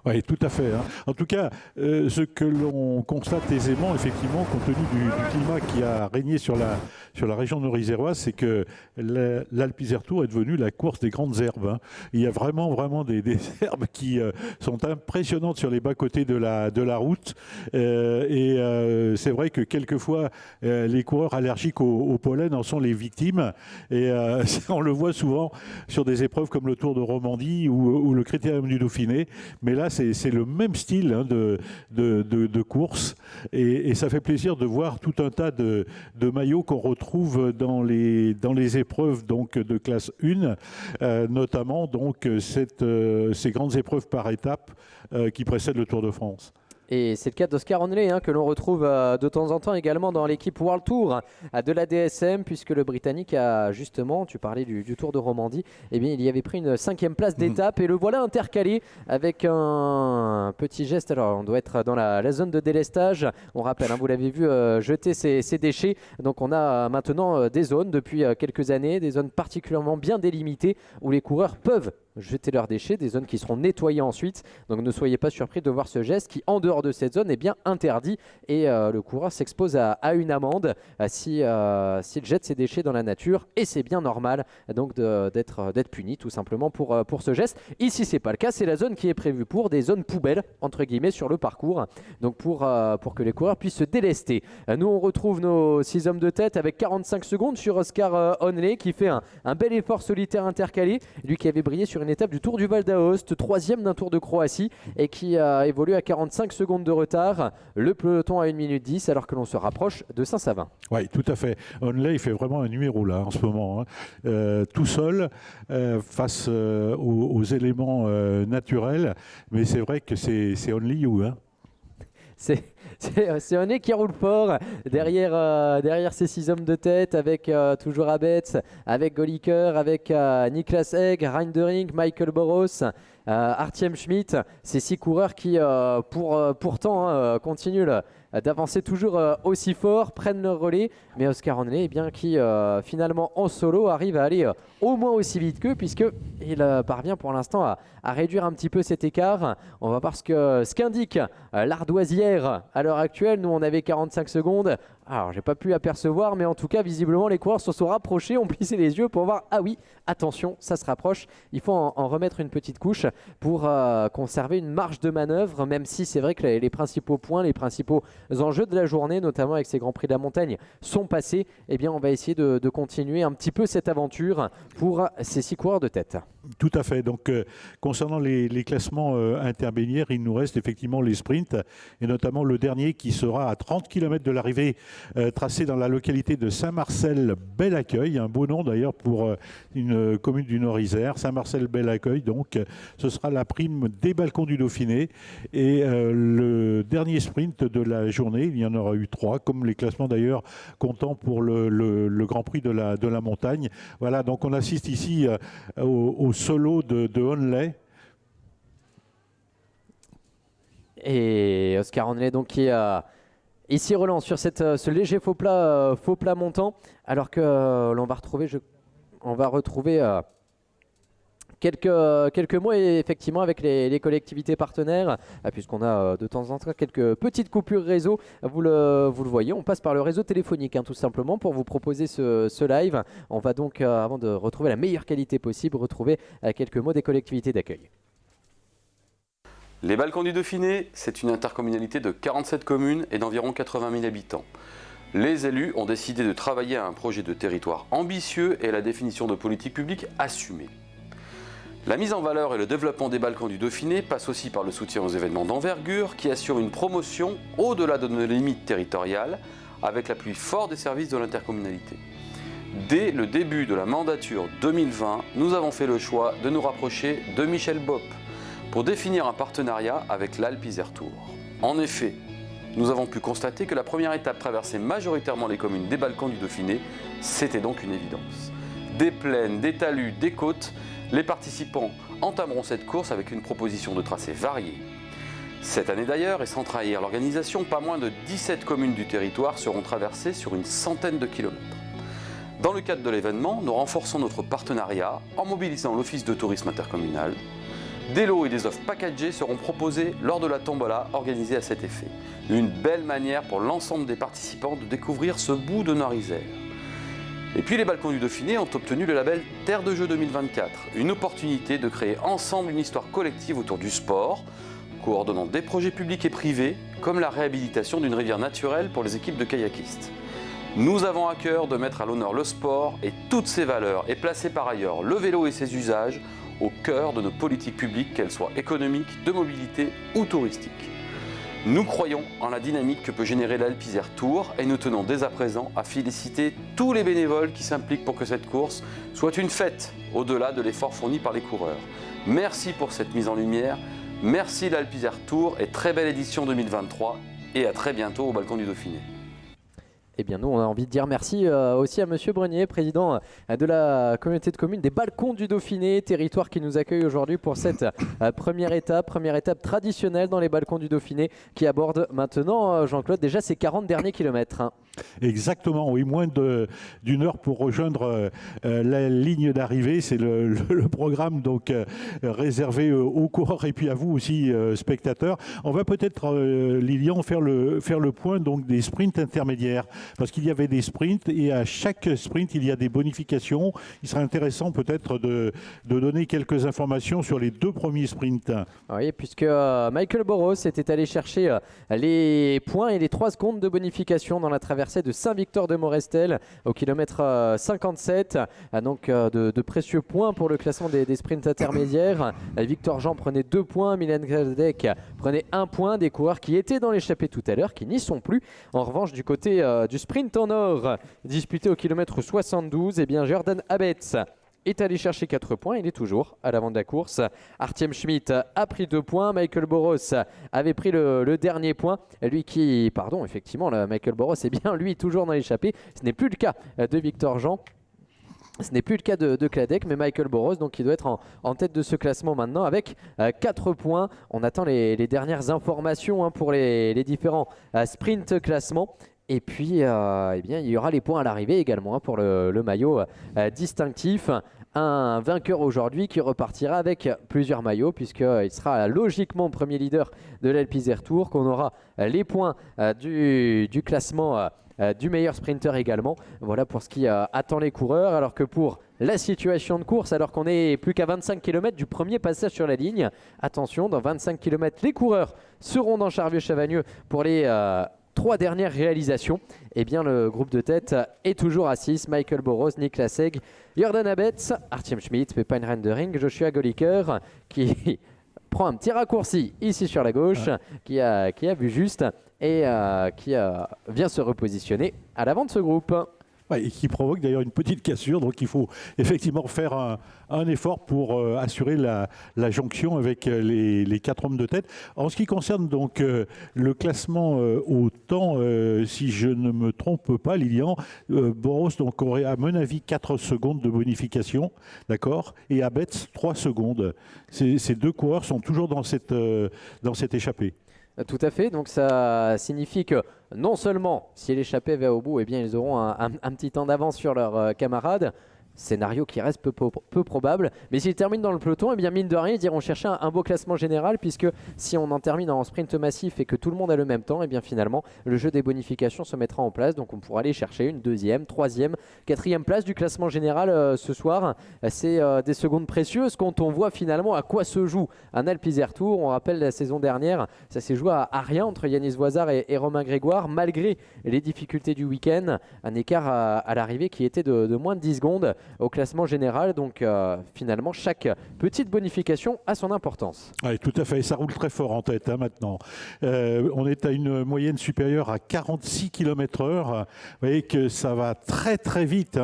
Oui, tout à fait. En tout cas, ce que l'on constate aisément, effectivement, compte tenu du climat qui a régné sur la région nord-iséroise, c'est que l'Alpe Isère Tour est devenue la course des grandes herbes. Il y a vraiment des herbes qui sont impressionnantes sur les bas-côtés de la route. C'est vrai que quelquefois, les coureurs allergiques au pollen en sont les victimes. Et on le voit souvent sur des épreuves comme le Tour de Romandie ou le Critérium du Dauphiné. Mais là, c'est le même style de course et ça fait plaisir de voir tout un tas de maillots qu'on retrouve dans les épreuves donc, de classe 1, notamment donc, ces grandes épreuves par étapes qui précèdent le Tour de France. Et c'est le cas d'Oscar Onley que l'on retrouve de temps en temps également dans l'équipe World Tour de la DSM, puisque le Britannique a justement, tu parlais du Tour de Romandie, eh bien, il y avait pris une 5e place d'étape et le voilà intercalé avec un petit geste. Alors on doit être dans la zone de délestage, on rappelle, vous l'avez vu jeter ses déchets, donc on a maintenant des zones depuis quelques années, des zones particulièrement bien délimitées où les coureurs peuvent jeter leurs déchets, des zones qui seront nettoyées ensuite. Donc ne soyez pas surpris de voir ce geste qui, en dehors de cette zone, est bien interdit et le coureur s'expose à une amende s'il jette ses déchets dans la nature, et c'est bien normal donc d'être puni tout simplement pour ce geste. Ici c'est pas le cas, c'est la zone qui est prévue pour des zones poubelles entre guillemets sur le parcours, donc pour que les coureurs puissent se délester. Nous on retrouve nos 6 hommes de tête avec 45 secondes sur Oscar Onley qui fait un bel effort solitaire intercalé, lui qui avait brillé sur une étape du Tour du Val d'Aoste, 3e d'un Tour de Croatie et qui a évolué à 45 secondes de retard. Le peloton à 1 minute 10 alors que l'on se rapproche de Saint-Savin. Oui, tout à fait. Onley il fait vraiment un numéro là en ce moment, tout seul face aux éléments naturels, mais c'est vrai que c'est Only You. C'est Onley qui roule fort derrière ces 6 hommes de tête avec toujours Abetz, avec Goliker, avec Niklas Egg, Reindering, Michael Boros, Artiem Schmidt. Ces 6 coureurs qui pourtant continuent d'avancer toujours aussi fort, prennent leur relais, mais Oscar Onley qui finalement en solo arrive à aller au moins aussi vite qu'eux, puisqu'il parvient pour l'instant à réduire un petit peu cet écart. On va voir ce qu'indique l'ardoisière à l'heure actuelle. Nous on avait 45 secondes, alors j'ai pas pu apercevoir, mais en tout cas visiblement les coureurs se sont rapprochés, ont plissé les yeux pour voir, ah oui, attention, ça se rapproche, il faut en remettre une petite couche pour conserver une marge de manœuvre, même si c'est vrai que les principaux points, les principaux enjeux de la journée, notamment avec ces Grands Prix de la Montagne, sont passés. Eh bien on va essayer de continuer un petit peu cette aventure pour ces 6 coureurs de tête. Tout à fait. Donc, concernant les classements intermédiaires, il nous reste effectivement les sprints, et notamment le dernier qui sera à 30 km de l'arrivée, tracé dans la localité de Saint-Marcel-Bel-Accueil, un beau nom d'ailleurs pour une commune du Nord-Isère, Saint-Marcel-Bel-Accueil. Donc, ce sera la prime des balcons du Dauphiné. Et le dernier sprint de la journée, il y en aura eu 3, comme les classements d'ailleurs comptant pour le Grand Prix de la montagne. Voilà, donc on assiste ici au solo de Onley. Et Oscar Onley donc qui ici relance sur ce léger faux plat montant, alors que l'on va retrouver quelques mots effectivement avec les collectivités partenaires, puisqu'on a de temps en temps quelques petites coupures réseau. Vous le voyez, on passe par le réseau téléphonique tout simplement pour vous proposer ce live. On va donc, avant de retrouver la meilleure qualité possible, retrouver quelques mots des collectivités d'accueil. Les Balcons du Dauphiné, c'est une intercommunalité de 47 communes et d'environ 80 000 habitants. Les élus ont décidé de travailler à un projet de territoire ambitieux et à la définition de politiques publiques assumées. La mise en valeur et le développement des Balkans du Dauphiné passe aussi par le soutien aux événements d'envergure qui assurent une promotion au-delà de nos limites territoriales avec l'appui fort des services de l'intercommunalité. Dès le début de la mandature 2020, nous avons fait le choix de nous rapprocher de Michel Bopp pour définir un partenariat avec l'Alpe Isère Tour. En effet, nous avons pu constater que la première étape traversait majoritairement les communes des Balkans du Dauphiné, c'était donc une évidence. Des plaines, des talus, des côtes, les participants entameront cette course avec une proposition de tracé variée. Cette année d'ailleurs, et sans trahir l'organisation, pas moins de 17 communes du territoire seront traversées sur une centaine de kilomètres. Dans le cadre de l'événement, nous renforçons notre partenariat en mobilisant l'Office de tourisme intercommunal. Des lots et des offres packagées seront proposés lors de la tombola organisée à cet effet. Une belle manière pour l'ensemble des participants de découvrir ce bout de Nord-Isère. Et puis les Balkans du Dauphiné ont obtenu le label Terre de Jeux 2024, une opportunité de créer ensemble une histoire collective autour du sport, coordonnant des projets publics et privés, comme la réhabilitation d'une rivière naturelle pour les équipes de kayakistes. Nous avons à cœur de mettre à l'honneur le sport et toutes ses valeurs et placer par ailleurs le vélo et ses usages au cœur de nos politiques publiques, qu'elles soient économiques, de mobilité ou touristiques. Nous croyons en la dynamique que peut générer l'Alpe Isère Tour et nous tenons dès à présent à féliciter tous les bénévoles qui s'impliquent pour que cette course soit une fête au-delà de l'effort fourni par les coureurs. Merci pour cette mise en lumière, merci l'Alpe Isère Tour et très belle édition 2023 et à très bientôt au Balkans du Dauphiné. Eh bien nous on a envie de dire merci aussi à Monsieur Brenier, président de la communauté de communes des Balkans du Dauphiné, territoire qui nous accueille aujourd'hui pour cette première étape traditionnelle dans les Balkans du Dauphiné qui aborde maintenant, Jean-Claude, déjà ces 40 derniers kilomètres. Hein. Exactement, oui, moins d'une heure pour rejoindre la ligne d'arrivée. C'est le programme donc réservé aux coureurs et puis à vous aussi, spectateurs. On va peut-être, Lilian, faire le point donc des sprints intermédiaires. Parce qu'il y avait des sprints et à chaque sprint, il y a des bonifications. Il serait intéressant peut-être de donner quelques informations sur les 2 premiers sprints. Oui, puisque Michael Boros était allé chercher les points et les 3 secondes de bonification dans la traversée de Saint-Victor-de-Morestel au kilomètre 57. Donc de précieux points pour le classement des sprints intermédiaires. Victor Jean prenait 2 points, Milan Gradek prenait 1 point. Des coureurs qui étaient dans l'échappée tout à l'heure, qui n'y sont plus. En revanche, du côté du sprint en or disputé au kilomètre 72, eh bien Jordan Abetz est allé chercher 4 points, il est toujours à l'avant de la course. Artem Schmidt a pris 2 points, Michael Boros avait pris le dernier point. Effectivement, Michael Boros est bien lui toujours dans l'échappée. Ce n'est plus le cas de Victor Jean. Ce n'est plus le cas de Kladek, mais Michael Boros, donc, qui doit être en tête de ce classement maintenant avec 4 points. On attend les dernières informations pour les différents sprint classements. Et puis, il y aura les points à l'arrivée également pour le maillot distinctif. Un vainqueur aujourd'hui qui repartira avec plusieurs maillots puisqu'il sera logiquement premier leader de l'Alpe Isère Tour, qu'on aura les points du classement du meilleur sprinter également. Voilà pour ce qui attend les coureurs, alors que pour la situation de course, alors qu'on est plus qu'à 25 km du premier passage sur la ligne, attention, dans 25 km, les coureurs seront dans Charvieux-Chavagneux pour les 3 dernières réalisations. Eh bien, le groupe de tête est toujours à 6. Michael Boros, Niklas Segg, Jordan Abetz, Artem Schmidt, Pepijn Rendering, Joshua Goliker qui prend un petit raccourci ici sur la gauche, qui a vu juste et qui vient se repositionner à l'avant de ce groupe. Ouais, et qui provoque d'ailleurs une petite cassure, donc il faut effectivement faire un effort pour assurer la jonction avec les 4 hommes de tête. En ce qui concerne donc le classement au temps, si je ne me trompe pas, Lilian, Boros donc aurait à mon avis 4 secondes de bonification, d'accord, et Abetz 3 secondes. Ces 2 coureurs sont toujours dans cette échappée. Tout à fait, donc ça signifie que non seulement si l'échappée va au bout, eh bien ils auront un petit temps d'avance sur leurs camarades, scénario qui reste peu probable, mais s'ils terminent dans le peloton, eh bien mine de rien ils iront chercher un beau classement général, puisque si on en termine en sprint massif et que tout le monde a le même temps, eh bien finalement le jeu des bonifications se mettra en place, donc on pourra aller chercher une 2e, 3e, 4e place du classement général ce soir. C'est des secondes précieuses quand on voit finalement à quoi se joue un Alpe Isère Tour. On rappelle la saison dernière, ça s'est joué à rien entre Yanis Voisard et Romain Grégoire, malgré les difficultés du week-end, un écart à l'arrivée qui était de moins de 10 secondes. au classement général. Donc finalement, chaque petite bonification a son importance. Oui, tout à fait. Et ça roule très fort en tête maintenant. On est à une moyenne supérieure à 46 km/h. Vous voyez que ça va très très vite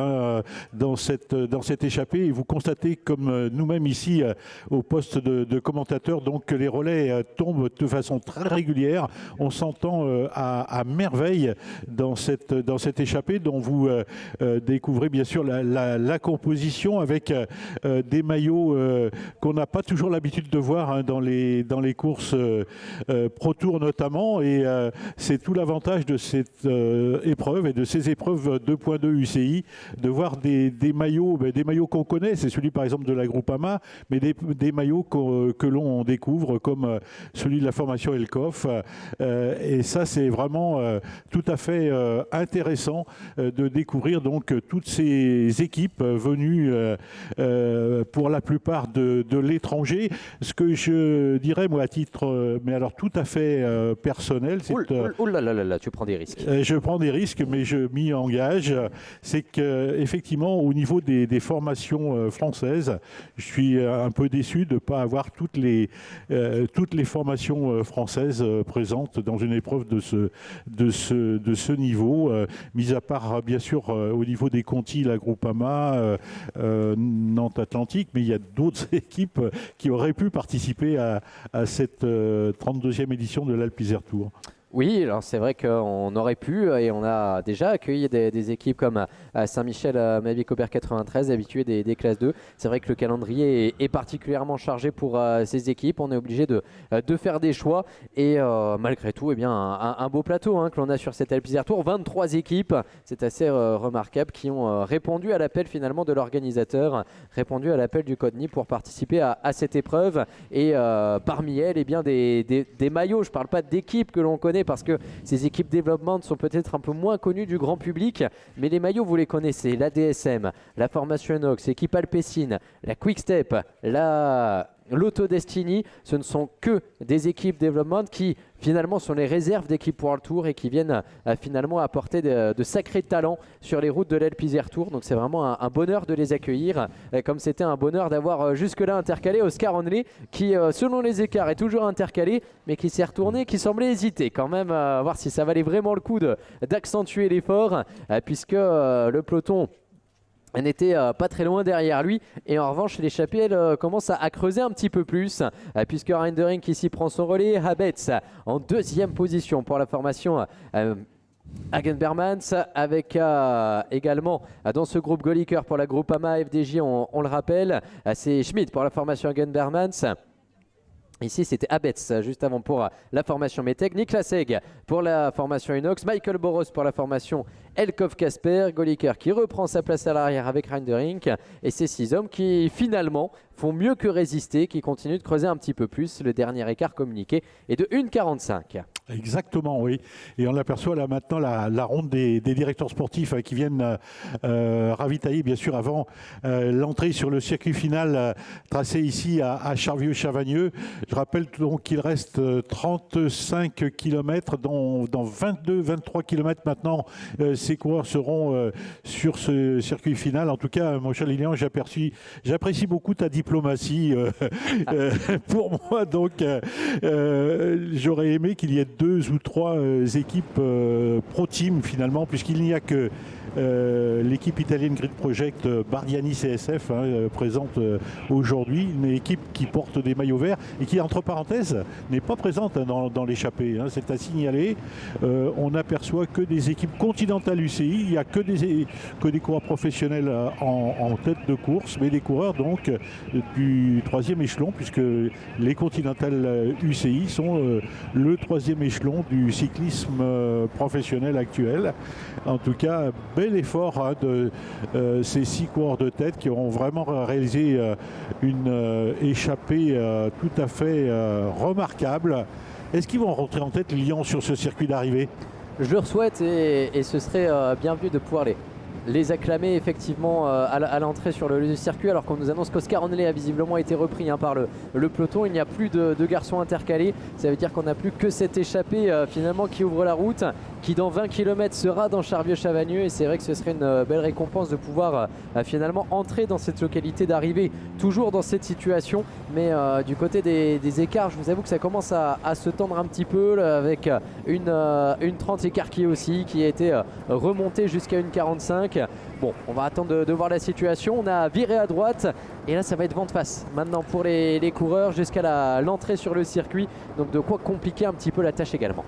dans cette échappée. Et vous constatez, comme nous-mêmes ici au poste de commentateur, donc que les relais tombent de façon très régulière. On s'entend à merveille dans cette échappée dont vous découvrez bien sûr la composition avec des maillots qu'on n'a pas toujours l'habitude de voir dans les courses Pro Tour notamment. Et c'est tout l'avantage de cette épreuve et de ces épreuves 2.2 UCI de voir des maillots qu'on connaît. C'est celui par exemple de la Groupama, mais des maillots que l'on découvre comme celui de la formation Elkoff. Et ça, c'est vraiment tout à fait intéressant de découvrir donc toutes ces équipes venues pour la plupart de l'étranger. Ce que je dirais, moi, à titre, mais alors tout à fait personnel, c'est... Oh là là là là, tu prends des risques. Je prends des risques, mais je m'y engage. C'est qu'effectivement, au niveau des formations françaises, je suis un peu déçu de ne pas avoir toutes les formations françaises présentes dans une épreuve de ce niveau, mis à part bien sûr au niveau des Conti, la Groupama, Nantes Atlantique, mais il y a d'autres équipes qui auraient pu participer à cette 32e édition de l'Alpe Isère Tour. Oui, alors c'est vrai qu'on aurait pu et on a déjà accueilli des équipes comme Saint-Michel, Mavic Aubert 93, habitués des classes 2. C'est vrai que le calendrier est particulièrement chargé pour ces équipes. On est obligé de faire des choix et malgré tout, eh bien, un beau plateau que l'on a sur cette Alpe Isère Tour. 23 équipes, c'est assez remarquable, qui ont répondu à l'appel finalement de l'organisateur, répondu à l'appel du Codni pour participer à cette épreuve. Et parmi elles, eh bien, des maillots. Je ne parle pas d'équipes que l'on connaît, parce que ces équipes développement sont peut-être un peu moins connues du grand public, mais les maillots vous les connaissez, la DSM, la formation Inox, l'équipe Alpecin, la Quick-Step, l'Auto Destiny, ce ne sont que des équipes développement qui finalement sont les réserves d'équipes World Tour et qui viennent finalement apporter de sacrés talents sur les routes de l'Alpe Isère Tour. Donc c'est vraiment un bonheur de les accueillir, comme c'était un bonheur d'avoir jusque-là intercalé Oscar Onley qui selon les écarts est toujours intercalé, mais qui s'est retourné, qui semblait hésiter quand même à voir si ça valait vraiment le coup d'accentuer l'effort, puisque le peloton n'était pas très loin derrière lui. Et en revanche, l'échappée, elle commence à creuser un petit peu plus, puisque Reindering ici prend son relais. Habetz en deuxième position pour la formation Hagenbermans, avec également dans ce groupe Goliker pour la Groupama FDJ, on le rappelle. C'est Schmidt pour la formation Hagenbermans. Ici, c'était Abetz juste avant pour la formation Metec, Niklas Egg pour la formation Inox, Michael Boros pour la formation Elkoff Casper, Goliker qui reprend sa place à l'arrière avec Reindering, et ces 6 hommes qui finalement font mieux que résister, qui continuent de creuser un petit peu plus. Le dernier écart communiqué est de 1,45. Exactement, oui. Et on aperçoit là maintenant la ronde des directeurs sportifs qui viennent ravitailler, bien sûr, avant l'entrée sur le circuit final tracé ici à Charvieux-Chavagneux. Je rappelle donc qu'il reste 35 km, dans 22-23 km maintenant, ces coureurs seront sur ce circuit final. En tout cas, mon cher Lilian, j'apprécie beaucoup ta diplomatie pour moi. Donc, j'aurais aimé qu'il y ait 2 ou 3 équipes pro team finalement, puisqu'il n'y a que l'équipe italienne Grid Project Bardiani CSF présente aujourd'hui, une équipe qui porte des maillots verts et qui, entre parenthèses, n'est pas présente dans l'échappée. C'est à signaler. On n'aperçoit que des équipes continentales UCI. Il n'y a que des coureurs professionnels en tête de course, mais des coureurs donc du 3e échelon, puisque les continentales UCI sont le 3e échelon du cyclisme professionnel actuel. En tout cas, bel effort de ces 6 coureurs de tête qui auront vraiment réalisé une échappée tout à fait remarquable. Est-ce qu'ils vont rentrer en tête Lyon sur ce circuit d'arrivée? Je leur souhaite, et ce serait bienvenu de pouvoir les acclamer effectivement à l'entrée sur le circuit, alors qu'on nous annonce qu'Oscar Onley a visiblement été repris par le peloton. Il n'y a plus de garçons intercalés, ça veut dire qu'on n'a plus que cette échappée finalement qui ouvre la route. qui dans 20 km sera dans Charvieux-Chavagneux, et c'est vrai que ce serait une belle récompense de pouvoir finalement entrer dans cette localité d'arrivée, toujours dans cette situation, mais du côté des écarts, je vous avoue que ça commence à se tendre un petit peu là, avec une 30 écart qui a été remontée jusqu'à une 45. Bon, on va attendre de voir la situation. On a viré à droite et là ça va être vent de face maintenant pour les coureurs jusqu'à l'entrée sur le circuit, donc de quoi compliquer un petit peu la tâche également.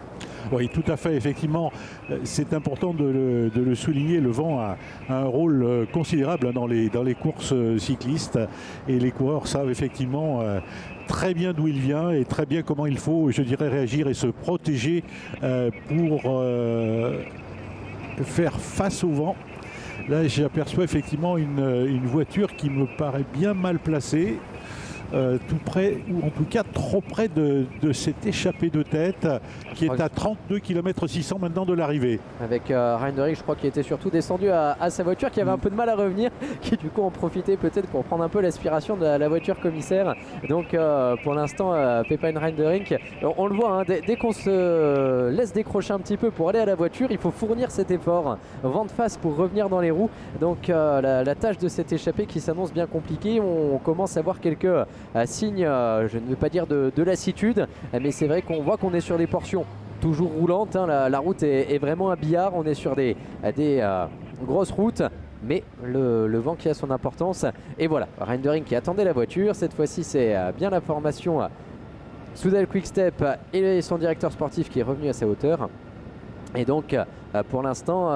Oui, tout à fait, effectivement, c'est important de le souligner, le vent a un rôle considérable dans les courses cyclistes, et les coureurs savent effectivement très bien d'où il vient et très bien comment il faut, je dirais, réagir et se protéger pour faire face au vent. Là, j'aperçois effectivement une voiture qui me paraît bien mal placée, tout près, ou en tout cas trop près de cette échappée de tête qui est à 32 km 600 maintenant de l'arrivée. Avec Reindering, je crois qu'il était surtout descendu à sa voiture, qui avait un peu de mal à revenir, qui du coup en profitait peut-être pour prendre un peu l'aspiration de la voiture commissaire. Donc pour l'instant, Pepijn Reindering, on le voit, hein, dès qu'on se laisse décrocher un petit peu pour aller à la voiture, il faut fournir cet effort, vent de face pour revenir dans les roues. Donc la tâche de cette échappée qui s'annonce bien compliquée, on commence à voir quelques signes, je ne veux pas dire de lassitude, mais c'est vrai qu'on voit qu'on est sur des portions toujours roulantes, hein. La route est vraiment un billard, on est sur des grosses routes, mais le vent qui a son importance. Et voilà, Reindering qui attendait la voiture, cette fois-ci c'est bien la formation Soudal Quick-Step et son directeur sportif qui est revenu à sa hauteur. Et donc pour l'instant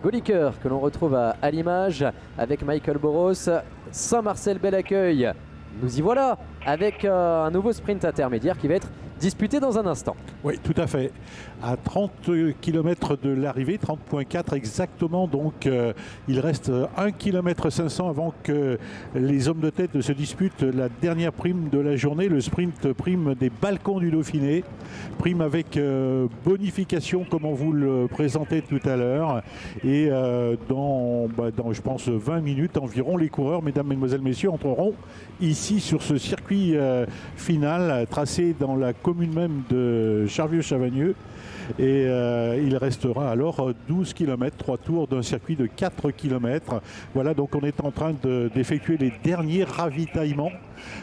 Goliker que l'on retrouve à l'image avec Michael Boros, Saint-Marcel Bel Accueil. Nous y voilà avec un nouveau sprint intermédiaire qui va être disputé dans un instant. Oui, tout à fait. À 30 km de l'arrivée, 30,4 exactement, donc il reste 1 km 500 avant que les hommes de tête se disputent la dernière prime de la journée, le sprint prime des balcons du Dauphiné, prime avec bonification comme on vous le présentait tout à l'heure, et dans je pense 20 minutes environ, les coureurs, mesdames, mesdemoiselles, messieurs, entreront ici sur ce circuit final tracé dans la commune même de Charvieux-Chavagneux. Et il restera alors 12 km, 3 tours d'un circuit de 4 km. Voilà, donc on est en train d'effectuer les derniers ravitaillements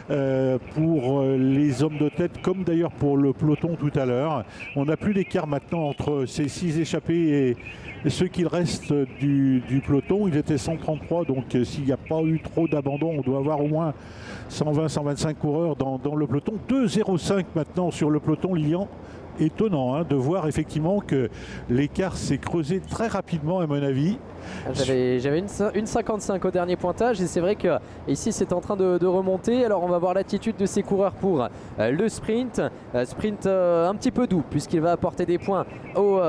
pour les hommes de tête, comme d'ailleurs pour le peloton tout à l'heure. On n'a plus d'écart maintenant entre ces 6 échappés et ceux qu'il reste du peloton. Ils étaient 133, donc s'il n'y a pas eu trop d'abandon, on doit avoir au moins 120-125 coureurs dans le peloton. 2,05 maintenant sur le peloton, Lilian. Étonnant hein, de voir effectivement que l'écart s'est creusé très rapidement à mon avis. J'avais une 55 au dernier pointage, et c'est vrai que ici c'est en train de remonter. Alors on va voir l'attitude de ces coureurs pour le sprint. Sprint un petit peu doux puisqu'il va apporter des points au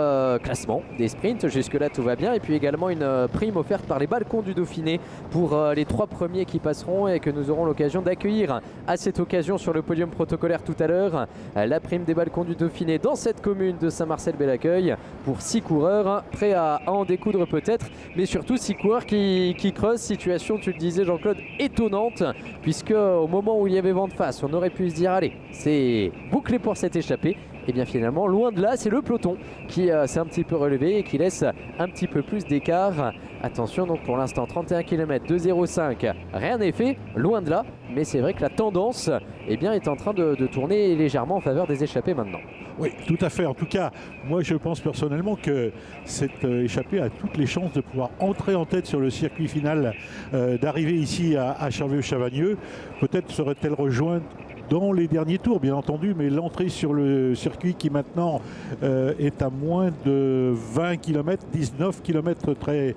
classement des sprints. Jusque là tout va bien, et puis également une prime offerte par les balcons du Dauphiné pour les 3 premiers qui passeront et que nous aurons l'occasion d'accueillir à cette occasion sur le podium protocolaire tout à l'heure. La prime des balcons du Dauphiné dans cette commune de Saint-Marcel-Bel-Accueil pour 6 coureurs prêts à en découdre peut-être, mais surtout 6 coureurs qui creusent. Situation, tu le disais Jean-Claude, étonnante, puisque au moment où il y avait vent de face, on aurait pu se dire allez, c'est bouclé pour cette échappée. Et bien finalement, loin de là, c'est le peloton qui s'est un petit peu relevé et qui laisse un petit peu plus d'écart. Attention, donc pour l'instant 31 km, 2,05, rien n'est fait, loin de là, mais c'est vrai que la tendance est en train de tourner légèrement en faveur des échappées maintenant. Oui, tout à fait. En tout cas, moi je pense personnellement que cette échappée a toutes les chances de pouvoir entrer en tête sur le circuit final, d'arriver ici à Charvieux-Chavagneux. Peut-être serait-elle rejointe dans les derniers tours, bien entendu, mais l'entrée sur le circuit qui maintenant est à moins de 20 km, 19 km très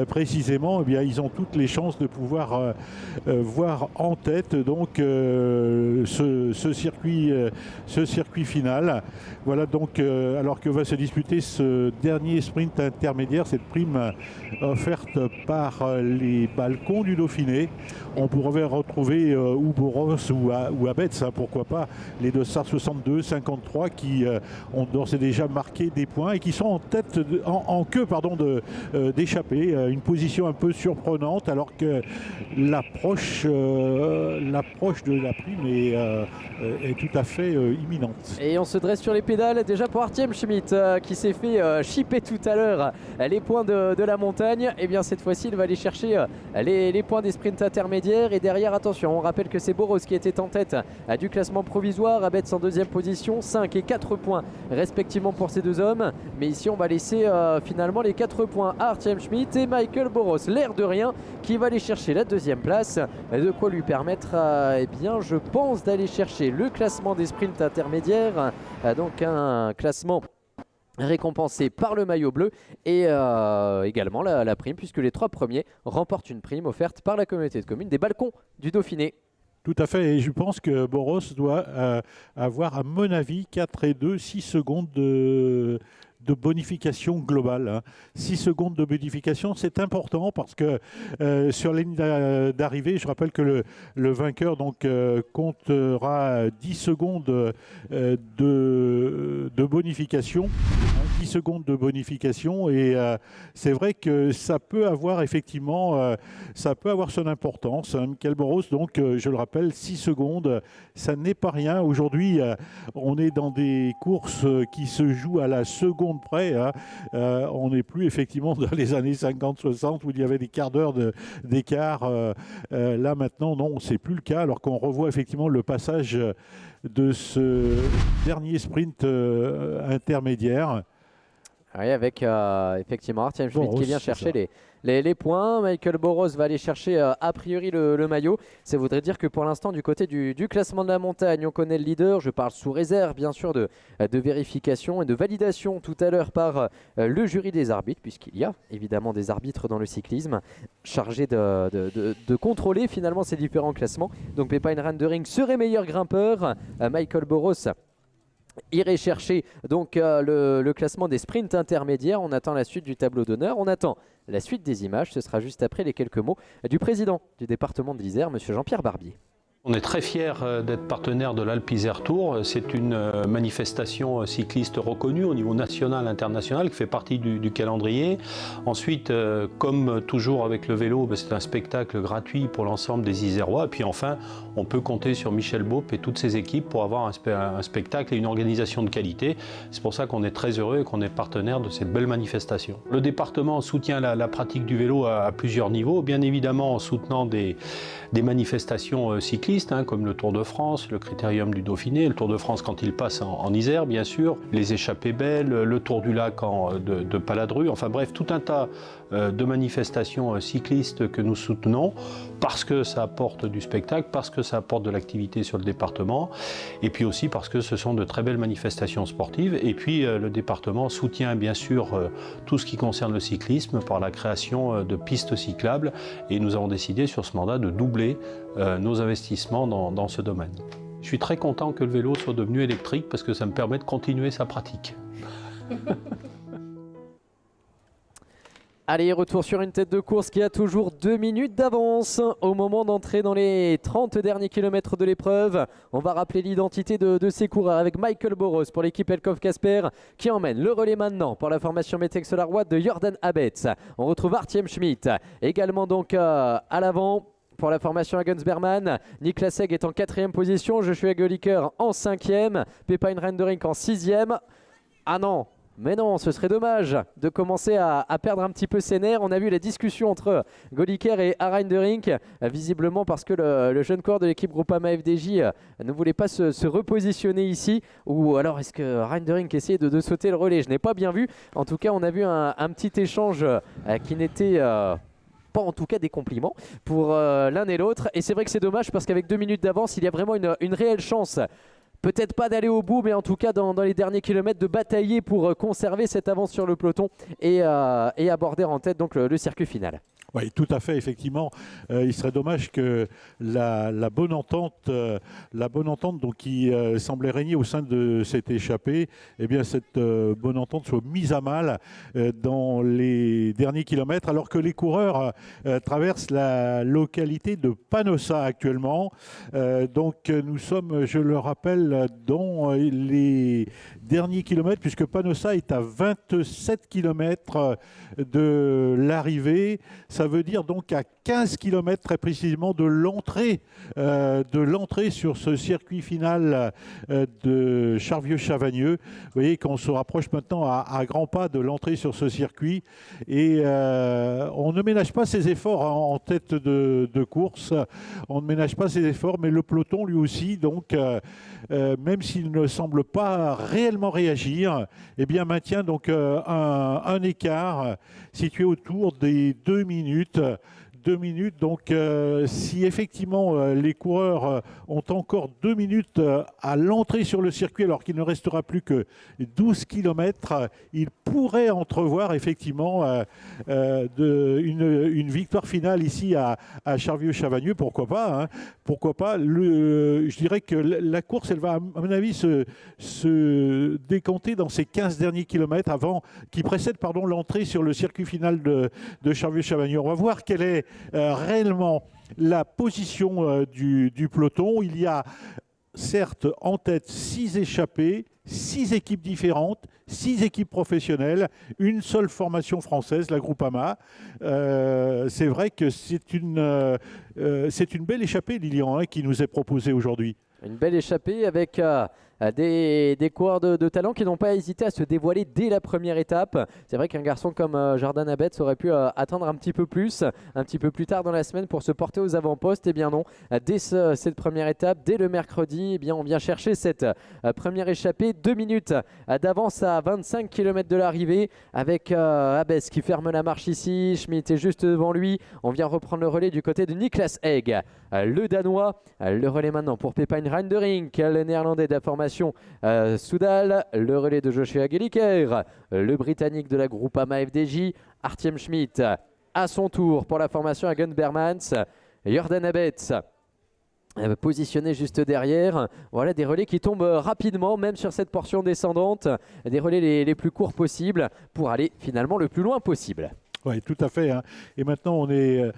précisément, eh bien, ils ont toutes les chances de pouvoir voir en tête donc ce circuit final. Voilà donc, alors que va se disputer ce dernier sprint intermédiaire, cette prime offerte par les balcons du Dauphiné. On pourrait retrouver ou Boros ou Abetz hein, pourquoi pas, les Dossard 62, 53 qui ont d'ores et déjà marqué des points et qui sont en tête, en queue pardon, d'échapper. Une position un peu surprenante alors que l'approche de la prime est tout à fait imminente. Et on se dresse sur les pédales déjà pour Artem Schmidt qui s'est fait chipper tout à l'heure les points de la montagne. Et bien cette fois-ci il va aller chercher les points des sprints intermédiaires. Et derrière, attention, on rappelle que c'est Boros qui était en tête du classement provisoire. Abetz en deuxième position, 5 et 4 points respectivement pour ces deux hommes. Mais ici on va laisser finalement les 4 points à Artem Schmidt et Michael Boros, l'air de rien, qui va aller chercher la deuxième place. De quoi lui permettre eh bien je pense d'aller chercher le classement des sprints intermédiaires. Donc un classement récompensé par le maillot bleu et également la prime, puisque les 3 premiers remportent une prime offerte par la communauté de communes des Balcons du Dauphiné. Tout à fait, et je pense que Boros doit avoir, à mon avis, 4 et 2, 6 secondes de bonification globale. Hein. 6 secondes de bonification, c'est important parce que sur la ligne d'arrivée, je rappelle que le vainqueur donc, comptera 10 secondes de bonification. 10 secondes de bonification et c'est vrai que ça peut avoir effectivement ça peut avoir son importance. Hein. Michael Boros, donc je le rappelle, 6 secondes, ça n'est pas rien. Aujourd'hui, on est dans des courses qui se jouent à la seconde près. Hein. On n'est plus effectivement dans les années 50-60 où il y avait des quarts d'heure d'écart. Là maintenant, non, c'est plus le cas, alors qu'on revoit effectivement le passage de ce dernier sprint intermédiaire. Oui, avec effectivement Artem Schmidt qui vient chercher les points. Michael Boros va aller chercher a priori le maillot. Ça voudrait dire que pour l'instant du côté du classement de la montagne, on connaît le leader. Je parle sous réserve bien sûr de vérification et de validation tout à l'heure par le jury des arbitres, puisqu'il y a évidemment des arbitres dans le cyclisme chargés de contrôler finalement ces différents classements. Donc Pepijn Rendering serait meilleur grimpeur. Michael Boros irait chercher donc le classement des sprints intermédiaires. On attend la suite du tableau d'honneur, on attend la suite des images. Ce sera juste après les quelques mots du président du département de l'Isère, monsieur Jean-Pierre Barbier. On est très fiers d'être partenaire de l'Alpe Isère Tour. C'est une manifestation cycliste reconnue au niveau national et international qui fait partie du calendrier. Ensuite, comme toujours avec le vélo, c'est un spectacle gratuit pour l'ensemble des Isérois. Et puis enfin, on peut compter sur Michel Baup et toutes ses équipes pour avoir un spectacle et une organisation de qualité. C'est pour ça qu'on est très heureux et qu'on est partenaire de cette belle manifestation. Le département soutient la pratique du vélo à plusieurs niveaux, bien évidemment en soutenant des manifestations cyclistes, comme le Tour de France, le Critérium du Dauphiné, le Tour de France quand il passe en Isère, bien sûr, les échappées belles, le Tour du Lac de Paladru, enfin bref, tout un tas de manifestations cyclistes que nous soutenons parce que ça apporte du spectacle, parce que ça apporte de l'activité sur le département, et puis aussi parce que ce sont de très belles manifestations sportives. Et puis le département soutient bien sûr tout ce qui concerne le cyclisme par la création de pistes cyclables, et nous avons décidé sur ce mandat de doubler nos investissements dans ce domaine. Je suis très content que le vélo soit devenu électrique parce que ça me permet de continuer sa pratique. Allez, retour sur une tête de course qui a toujours 2 minutes d'avance au moment d'entrer dans les 30 derniers kilomètres de l'épreuve. On va rappeler l'identité de ces coureurs avec Michael Boros pour l'équipe Elkhoff Casper qui emmène le relais maintenant pour la formation Metex Solarwatt de Jordan Abetz. On retrouve Artem Schmidt également donc à l'avant. Pour la formation Agensberman, Niklas Egg est en 4e position, Joshua Goliker en 5e, Pepijn Rendering en 6e. Ah non, mais non, ce serait dommage de commencer à perdre un petit peu ses nerfs. On a vu la discussion entre Goliker et Rendering, visiblement parce que le jeune coureur de l'équipe Groupama FDJ ne voulait pas se repositionner ici. Ou alors est-ce que Rendering essayait de sauter le relais? Je n'ai pas bien vu. En tout cas, on a vu un petit échange qui n'était pas en tout cas des compliments pour l'un et l'autre. Et c'est vrai que c'est dommage parce qu'avec 2 minutes d'avance, il y a vraiment une réelle chance. Peut-être pas d'aller au bout, mais en tout cas dans les derniers kilomètres de batailler pour conserver cette avance sur le peloton et aborder en tête donc le circuit final. Oui, tout à fait, effectivement. Il serait dommage que la bonne entente donc, qui semblait régner au sein de cette échappée, eh bien, cette bonne entente soit mise à mal dans les derniers kilomètres, alors que les coureurs traversent la localité de Panossa actuellement. Donc nous sommes, je le rappelle, dans les derniers kilomètres, puisque Panossa est à 27 kilomètres de l'arrivée. Ça veut dire donc à 15 km très précisément de l'entrée sur ce circuit final de Charvieux-Chavagneux. Vous voyez qu'on se rapproche maintenant à grands pas de l'entrée sur ce circuit et on ne ménage pas ses efforts en tête de course. On ne ménage pas ses efforts, mais le peloton lui aussi, donc même s'il ne semble pas réellement réagir, eh bien maintient donc un écart situé autour des 2 minutes. 2 minutes, donc si effectivement les coureurs ont encore 2 minutes à l'entrée sur le circuit alors qu'il ne restera plus que 12 km, ils pourraient entrevoir effectivement une victoire finale ici à Charvieux-Chavagneux, pourquoi pas, hein, pourquoi pas. Je dirais que la course, elle va à mon avis se décanter dans ces 15 derniers kilomètres qui précèdent l'entrée sur le circuit final de Charvieux-Chavagneux. On va voir quelle est réellement la position du peloton. Il y a certes en tête 6 échappés, 6 équipes différentes, 6 équipes professionnelles, une seule formation française, la Groupama. C'est vrai que c'est une belle échappée, Lilian, hein, qui nous est proposée aujourd'hui. Une belle échappée avec des coureurs de talent qui n'ont pas hésité à se dévoiler dès la première étape. C'est vrai qu'un garçon comme Jordan Abetz aurait pu attendre un petit peu plus tard dans la semaine pour se porter aux avant-postes. Eh bien non, dès cette première étape, dès le mercredi, eh bien on vient chercher cette première échappée. 2 minutes d'avance à 25 km de l'arrivée avec Abetz qui ferme la marche ici. Schmitt est juste devant lui. On vient reprendre le relais du côté de Niklas Egg, le Danois. Le relais maintenant pour Pepijn Reindering, le Néerlandais de la formation Soudal, le relais de Joshua Gelliker, le Britannique de la Groupama FDJ, Artjem Schmitt à son tour pour la formation Hagen Bermans, Jordan Abetz positionné juste derrière. Voilà des relais qui tombent rapidement, même sur cette portion descendante, des relais les plus courts possibles pour aller finalement le plus loin possible. Oui, tout à fait, hein. Et maintenant, on est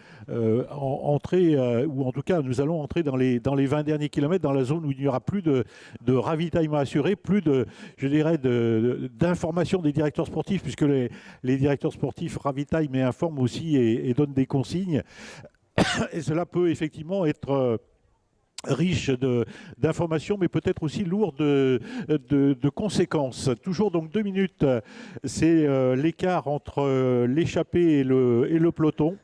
entré, ou en tout cas, nous allons entrer dans les 20 derniers kilomètres, dans la zone où il n'y aura plus de ravitaillement assuré, plus d'informations des directeurs sportifs, puisque les directeurs sportifs ravitaillent, mais informent aussi et donnent des consignes. Et cela peut effectivement être riche d'informations, mais peut-être aussi lourd de conséquences. Toujours donc 2 minutes, c'est l'écart entre l'échappée et le peloton.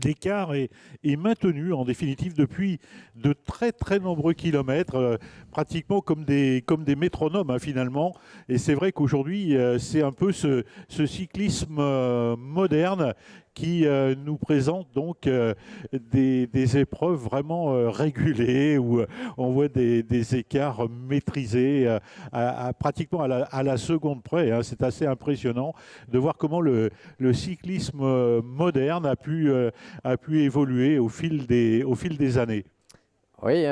L'écart est maintenu en définitive depuis de très très nombreux kilomètres, pratiquement comme des métronomes, hein, finalement. Et c'est vrai qu'aujourd'hui, c'est un peu ce cyclisme moderne qui nous présente donc des épreuves vraiment régulées, où on voit des écarts maîtrisés pratiquement à la seconde près, hein. C'est assez impressionnant de voir comment le cyclisme moderne a pu évoluer au fil des années. Oui,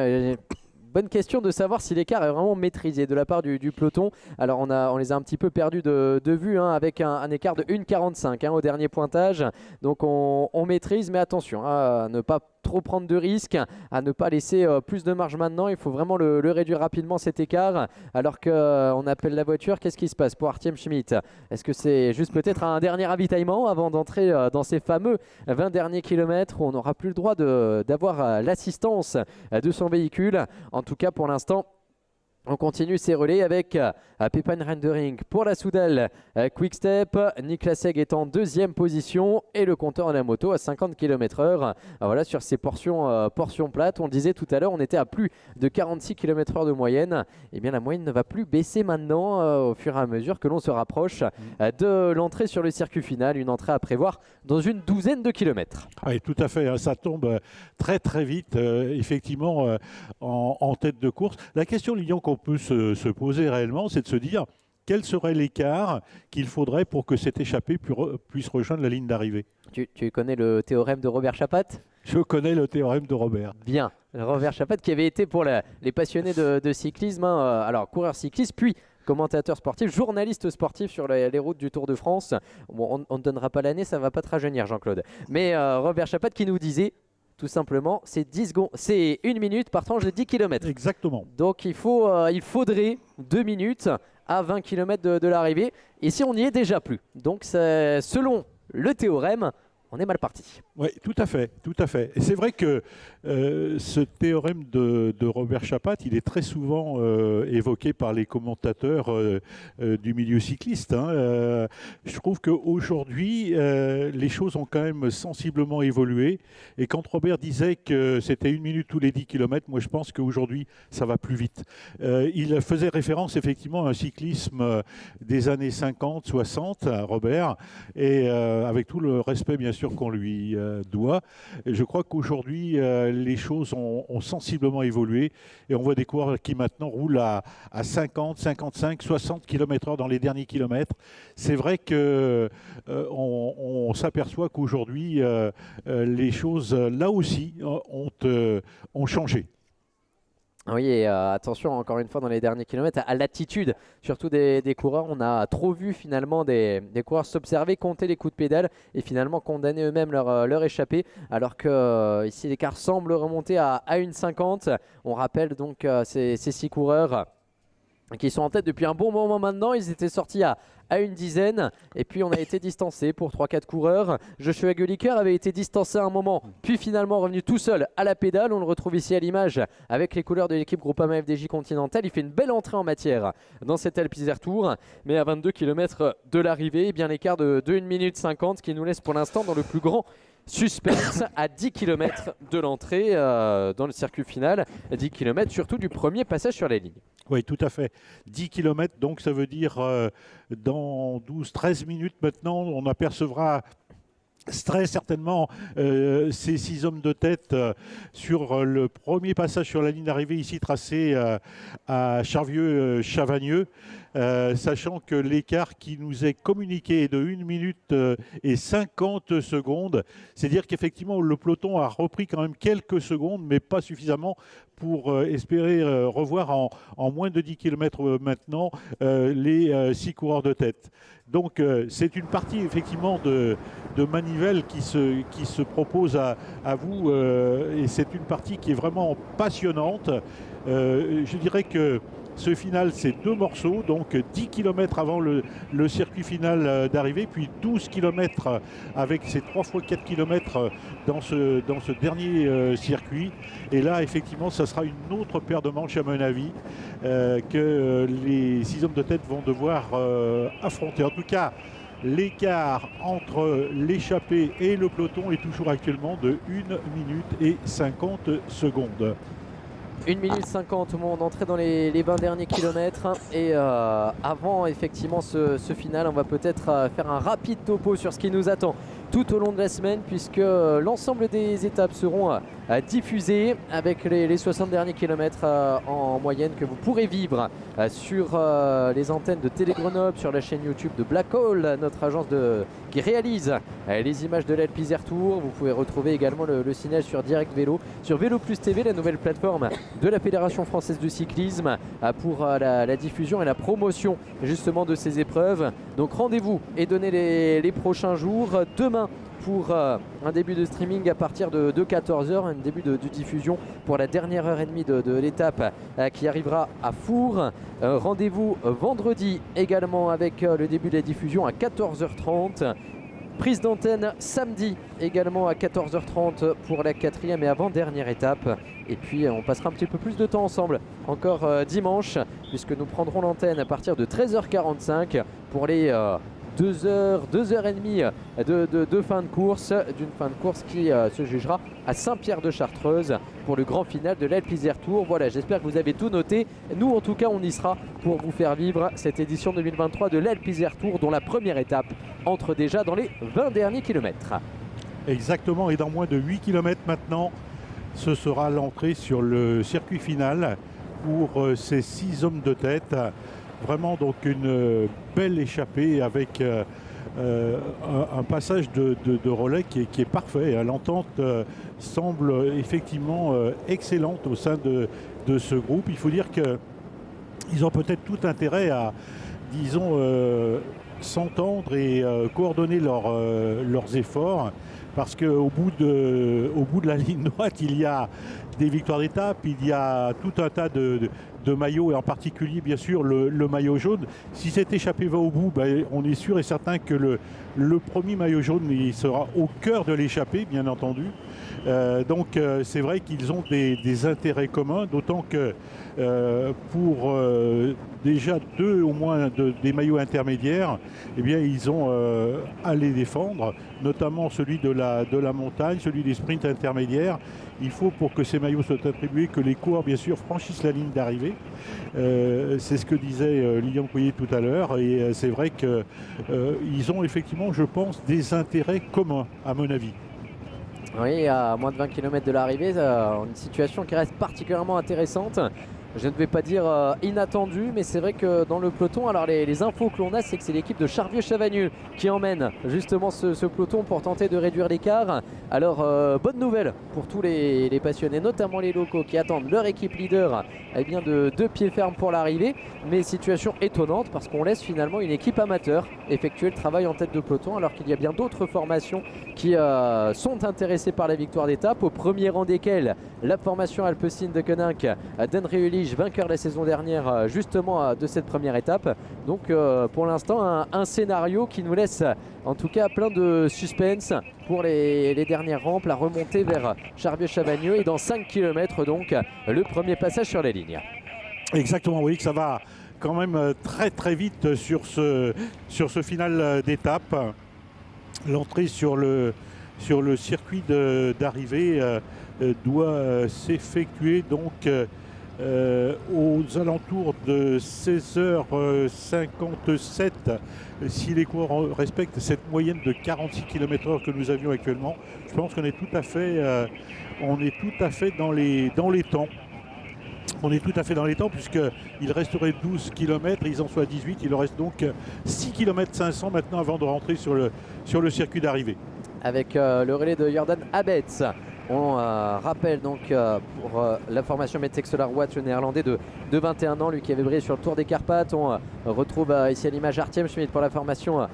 bonne question de savoir si l'écart est vraiment maîtrisé de la part du peloton. Alors on les a un petit peu perdus de vue, hein, avec un écart de 1,45 hein, au dernier pointage. Donc on maîtrise, mais attention à ne pas trop prendre de risques, à ne pas laisser plus de marge maintenant. Il faut vraiment le réduire rapidement, cet écart, alors qu'on appelle la voiture. Qu'est-ce qui se passe pour Artjem Schmitt? Est-ce que c'est juste peut-être un dernier ravitaillement avant d'entrer dans ces fameux 20 derniers kilomètres où on n'aura plus le droit d'avoir l'assistance de son véhicule? En tout cas, pour l'instant, on continue ces relais avec Pepijn Reindering pour la Soudal Quick-Step. Niklas Egg est en 2e position et le compteur de la moto à 50 km/h. Voilà, sur ces portions plates. On le disait tout à l'heure, on était à plus de 46 km/h de moyenne. Et bien la moyenne ne va plus baisser maintenant au fur et à mesure que l'on se rapproche de l'entrée sur le circuit final. Une entrée à prévoir dans une 12aine de kilomètres. Oui, tout à fait. Ça tombe très très vite, effectivement, en tête de course. La question, Lilian, qu'on peut se poser réellement, c'est de se dire, quel serait l'écart qu'il faudrait pour que cette échappée puisse rejoindre la ligne d'arrivée. Tu connais le théorème de Robert Chapat? Je connais le théorème de Robert. Bien, Robert Chapat qui avait été pour les passionnés de cyclisme, alors coureur cycliste, puis commentateur sportif, journaliste sportif sur les routes du Tour de France. Bon, on ne donnera pas l'année, ça ne va pas te rajeunir Jean-Claude. Mais Robert Chapat qui nous disait, tout simplement, c'est 10 secondes, c'est 1 minute par tranche de 10 km. Exactement. Donc il faudrait 2 minutes à 20 km de l'arrivée. Et si on n'y est déjà plus. Donc selon le théorème, on est mal parti. Oui, tout à fait, tout à fait. Et c'est vrai que ce théorème de Robert Chapat, il est très souvent évoqué par les commentateurs du milieu cycliste. Hein. Je trouve qu'aujourd'hui, les choses ont quand même sensiblement évolué. Et quand Robert disait que c'était 1 minute tous les 10 km, moi je pense qu'aujourd'hui, ça va plus vite. Il faisait référence effectivement à un cyclisme des années 50, 60, Robert, et avec tout le respect bien sûr qu'on lui doit. Et je crois qu'aujourd'hui, les choses ont sensiblement évolué et on voit des coureurs qui maintenant roulent à 50, 55, 60 km/h dans les derniers kilomètres. C'est vrai qu'on s'aperçoit qu'aujourd'hui, les choses, là aussi, ont changé. Oui, et attention, encore une fois, dans les derniers kilomètres, à l'attitude, surtout des coureurs. On a trop vu finalement des coureurs s'observer, compter les coups de pédale et finalement condamner eux-mêmes leur échappée. Alors que ici, l'écart semble remonter à 1,50. On rappelle donc ces 6 coureurs qui sont en tête depuis un bon moment maintenant. Ils étaient sortis à une dizaine et puis on a été distancé pour 3-4 coureurs. Joshua Gulliker avait été distancé à un moment puis finalement revenu tout seul à la pédale. On le retrouve ici à l'image avec les couleurs de l'équipe Groupama FDJ Continental. Il fait une belle entrée en matière dans cet Alpe-Isère Tour, mais à 22 km de l'arrivée, bien l'écart de 1 minute 50 qui nous laisse pour l'instant dans le plus grand suspense à 10 km de l'entrée dans le circuit final, 10 km surtout du premier passage sur les lignes. Oui, tout à fait. 10 km, donc ça veut dire dans 12-13 minutes maintenant, on apercevra très certainement ces 6 hommes de tête sur le premier passage sur la ligne d'arrivée ici tracé à Charvieux-Chavagneux, sachant que l'écart qui nous est communiqué est de 1 minute et 50 secondes. C'est-à-dire qu'effectivement le peloton a repris quand même quelques secondes, mais pas suffisamment pour espérer revoir en moins de 10 km maintenant les 6 coureurs de tête. Donc c'est une partie effectivement de manivelle qui se propose à vous et c'est une partie qui est vraiment passionnante. Je dirais que ce final, c'est 2 morceaux, donc 10 km avant le circuit final d'arrivée, puis 12 km avec ces 3 fois 4 km dans ce dernier circuit. Et là, effectivement, ça sera une autre paire de manches, à mon avis, que les 6 hommes de tête vont devoir affronter. En tout cas, l'écart entre l'échappée et le peloton est toujours actuellement de 1 minute et 50 secondes. 1 minute 50 au moment d'entrer dans les 20 derniers kilomètres. Et avant effectivement ce final, on va peut-être faire un rapide topo sur ce qui nous attend tout au long de la semaine, puisque l'ensemble des étapes seront diffusées avec les 60 derniers kilomètres en moyenne que vous pourrez vivre sur les antennes de Télé Grenoble, sur la chaîne YouTube de Black Hole, notre agence qui réalise les images de l'Alpe-Isère Tour. Vous pouvez retrouver également le signal sur Direct Vélo, sur Vélo Plus TV, la nouvelle plateforme de la Fédération Française de Cyclisme pour la diffusion et la promotion justement de ces épreuves. Donc rendez-vous et donnez les prochains jours. Demain pour un début de streaming à partir de 14h, un début de diffusion pour la dernière heure et demie de l'étape qui arrivera à Four. Rendez-vous vendredi également avec le début de la diffusion à 14h30. Prise d'antenne samedi également à 14h30 pour la 4e et avant-dernière étape. Et puis on passera un petit peu plus de temps ensemble encore dimanche, puisque nous prendrons l'antenne à partir de 13h45 pour les 2h30 de fin de course, d'une fin de course qui se jugera à Saint-Pierre-de-Chartreuse pour le grand final de l'Alpe-Isère Tour. Voilà, j'espère que vous avez tout noté. Nous, en tout cas, on y sera pour vous faire vivre cette édition 2023 de l'Alpe-Isère Tour, dont la première étape entre déjà dans les 20 derniers kilomètres. Exactement, et dans moins de 8 km maintenant, ce sera l'entrée sur le circuit final pour ces 6 hommes de tête. Vraiment donc une belle échappée avec un passage de relais qui est parfait. L'entente semble effectivement excellente au sein de ce groupe. Il faut dire qu'ils ont peut-être tout intérêt à, disons, s'entendre et coordonner leurs efforts, parce qu'au bout de la ligne droite, il y a des victoires d'étape, il y a tout un tas de maillots, et en particulier bien sûr le maillot jaune. Si cette échappée va au bout, ben, on est sûr et certain que le premier maillot jaune il sera au cœur de l'échappée, bien entendu. Donc c'est vrai qu'ils ont des intérêts communs, d'autant que pour déjà deux au moins des maillots intermédiaires, eh bien, ils ont à les défendre, notamment celui de la montagne, celui des sprints intermédiaires. Il faut, pour que ces maillots soient attribués, que les coureurs, bien sûr, franchissent la ligne d'arrivée. C'est ce que disait Lilian Pouillet tout à l'heure. Et c'est vrai qu'ils ont effectivement, je pense, des intérêts communs, à mon avis. Oui, à moins de 20 km de l'arrivée, une situation qui reste particulièrement intéressante. Je ne vais pas dire inattendu, mais c'est vrai que dans le peloton, alors les infos que l'on a, c'est que c'est l'équipe de Charvieux-Chavagneux qui emmène justement ce peloton pour tenter de réduire l'écart. Alors bonne nouvelle pour tous les passionnés, notamment les locaux qui attendent leur équipe leader de 2 pieds fermes pour l'arrivée. Mais situation étonnante parce qu'on laisse finalement une équipe amateur effectuer le travail en tête de peloton, alors qu'il y a bien d'autres formations qui sont intéressées par la victoire d'étape, au premier rang desquelles la formation Alpecin de Koninck, d'Henry Ulich, vainqueur la saison dernière justement de cette première étape. Donc pour l'instant un scénario qui nous laisse en tout cas plein de suspense pour les dernières rampes, la remontée vers Charvieux-Chavagneux, et dans 5 km donc le premier passage sur les lignes. Exactement, oui, que ça va quand même très très vite sur ce final d'étape. L'entrée sur le circuit d'arrivée doit s'effectuer donc aux alentours de 16h57, si les coureurs respectent cette moyenne de 46 km/h que nous avions actuellement. Je pense qu'on est tout à fait dans les temps. On est tout à fait dans les temps, puisqu'il resterait 12 km, ils en sont à 18, il leur reste donc 6 km 500 maintenant avant de rentrer sur le circuit d'arrivée. Avec le relais de Jordan Abetz. On rappelle donc pour la formation Mettek Solar Watch, le néerlandais de 21 ans, lui qui avait brillé sur le Tour des Carpates. On retrouve ici à l'image Artiem Schmidt pour la formation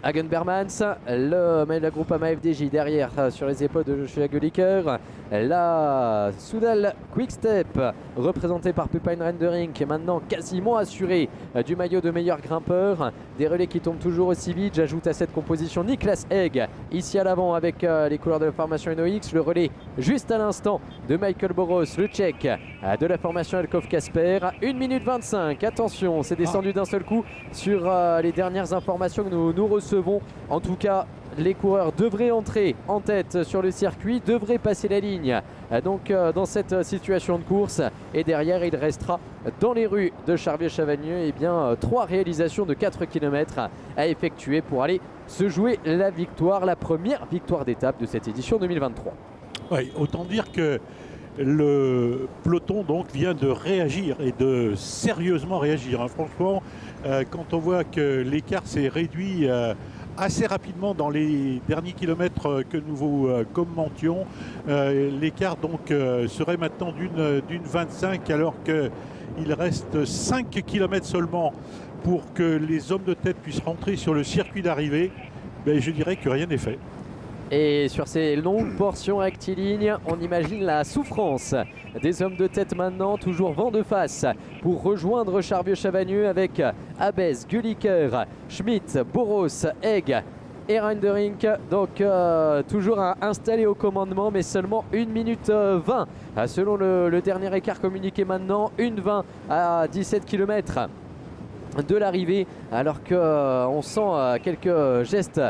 Hagen Bermans, le groupe AMA FDJ derrière sur les épaules de Joshua Gulliker. La Soudal Quickstep représentée par Pupine Rendering, qui est maintenant quasiment assuré du maillot de meilleur grimpeur. Des relais qui tombent toujours aussi vite. J'ajoute à cette composition Niklas Egg ici à l'avant avec les couleurs de la formation NOX. Le relais juste à l'instant de Michael Boros, le tchèque de la formation Elkov Kasper. 1 minute 25. Attention, c'est descendu d'un seul coup sur les dernières informations que nous recevons. En tout cas, les coureurs devraient entrer en tête sur le circuit, devraient passer la ligne donc dans cette situation de course, et derrière il restera dans les rues de Charvieux-Chavagneux 3 réalisations de 4 km à effectuer pour aller se jouer la victoire, la première victoire d'étape de cette édition 2023. Oui, autant dire que le peloton donc vient de réagir, et de sérieusement réagir, hein. Franchement, quand on voit que l'écart s'est réduit assez rapidement dans les derniers kilomètres que nous vous commentions, l'écart donc serait maintenant d'une 25, alors qu'il reste 5 km seulement pour que les hommes de tête puissent rentrer sur le circuit d'arrivée. Je dirais que rien n'est fait. Et sur ces longues portions rectilignes, on imagine la souffrance des hommes de tête maintenant, toujours vent de face pour rejoindre Charvieux-Chavagneux avec Abetz, Gulliker, Schmidt, Boros, Egg et Rendering. Donc toujours installé au commandement, mais seulement 1 minute 20 selon le dernier écart communiqué maintenant. 1:20 à 17 km de l'arrivée, alors qu'on sent quelques gestes.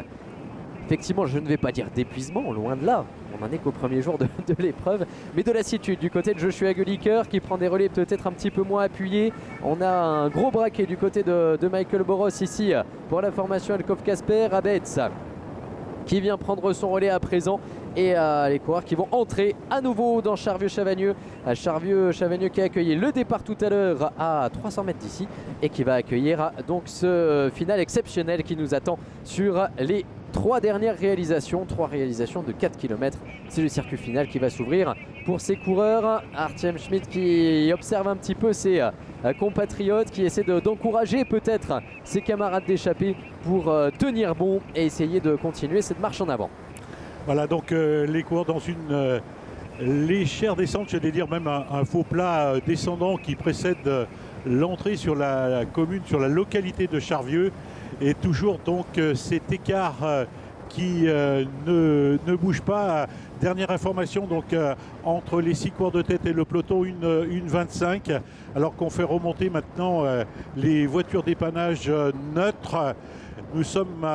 Effectivement, je ne vais pas dire d'épuisement, loin de là. On n'en est qu'au premier jour de l'épreuve, mais de lassitude du côté de Joshua Gulliker, qui prend des relais peut-être un petit peu moins appuyés. On a un gros braquet du côté de Michael Boros ici pour la formation Elkov Kasper. Abetz qui vient prendre son relais à présent, et les coureurs qui vont entrer à nouveau dans Charvieux-Chavagneux. Charvieux-Chavagneux qui a accueilli le départ tout à l'heure à 300 mètres d'ici et qui va accueillir donc ce final exceptionnel qui nous attend sur les 3 dernières réalisations, 3 réalisations de 4 km. C'est le circuit final qui va s'ouvrir pour ces coureurs. Artem Schmidt qui observe un petit peu ses compatriotes, qui essaie d'encourager peut-être ses camarades d'échappée pour tenir bon et essayer de continuer cette marche en avant. Voilà donc les coureurs dans une légère descente, j'allais dire même un faux plat descendant qui précède l'entrée sur la commune, sur la localité de Charvieux. Et toujours donc cet écart qui ne bouge pas. Dernière information donc entre les 6 coureurs de tête et le peloton, une 25, alors qu'on fait remonter maintenant les voitures dépannage neutres. Nous sommes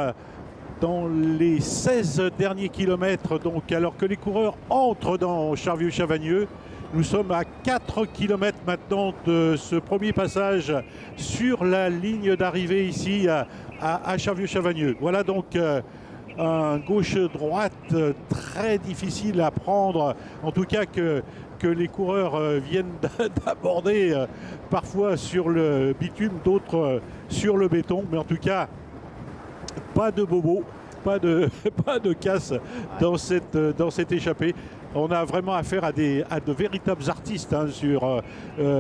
dans les 16 derniers kilomètres, donc alors que les coureurs entrent dans Charvieux-Chavagneux. Nous sommes à 4 km maintenant de ce premier passage sur la ligne d'arrivée ici à Charvieux-Chavagneux. Voilà donc un gauche-droite très difficile à prendre, en tout cas que les coureurs viennent d'aborder parfois sur le bitume, d'autres sur le béton, mais en tout cas pas de bobo, pas de casse dans cette échappée. On a vraiment affaire à de véritables artistes hein,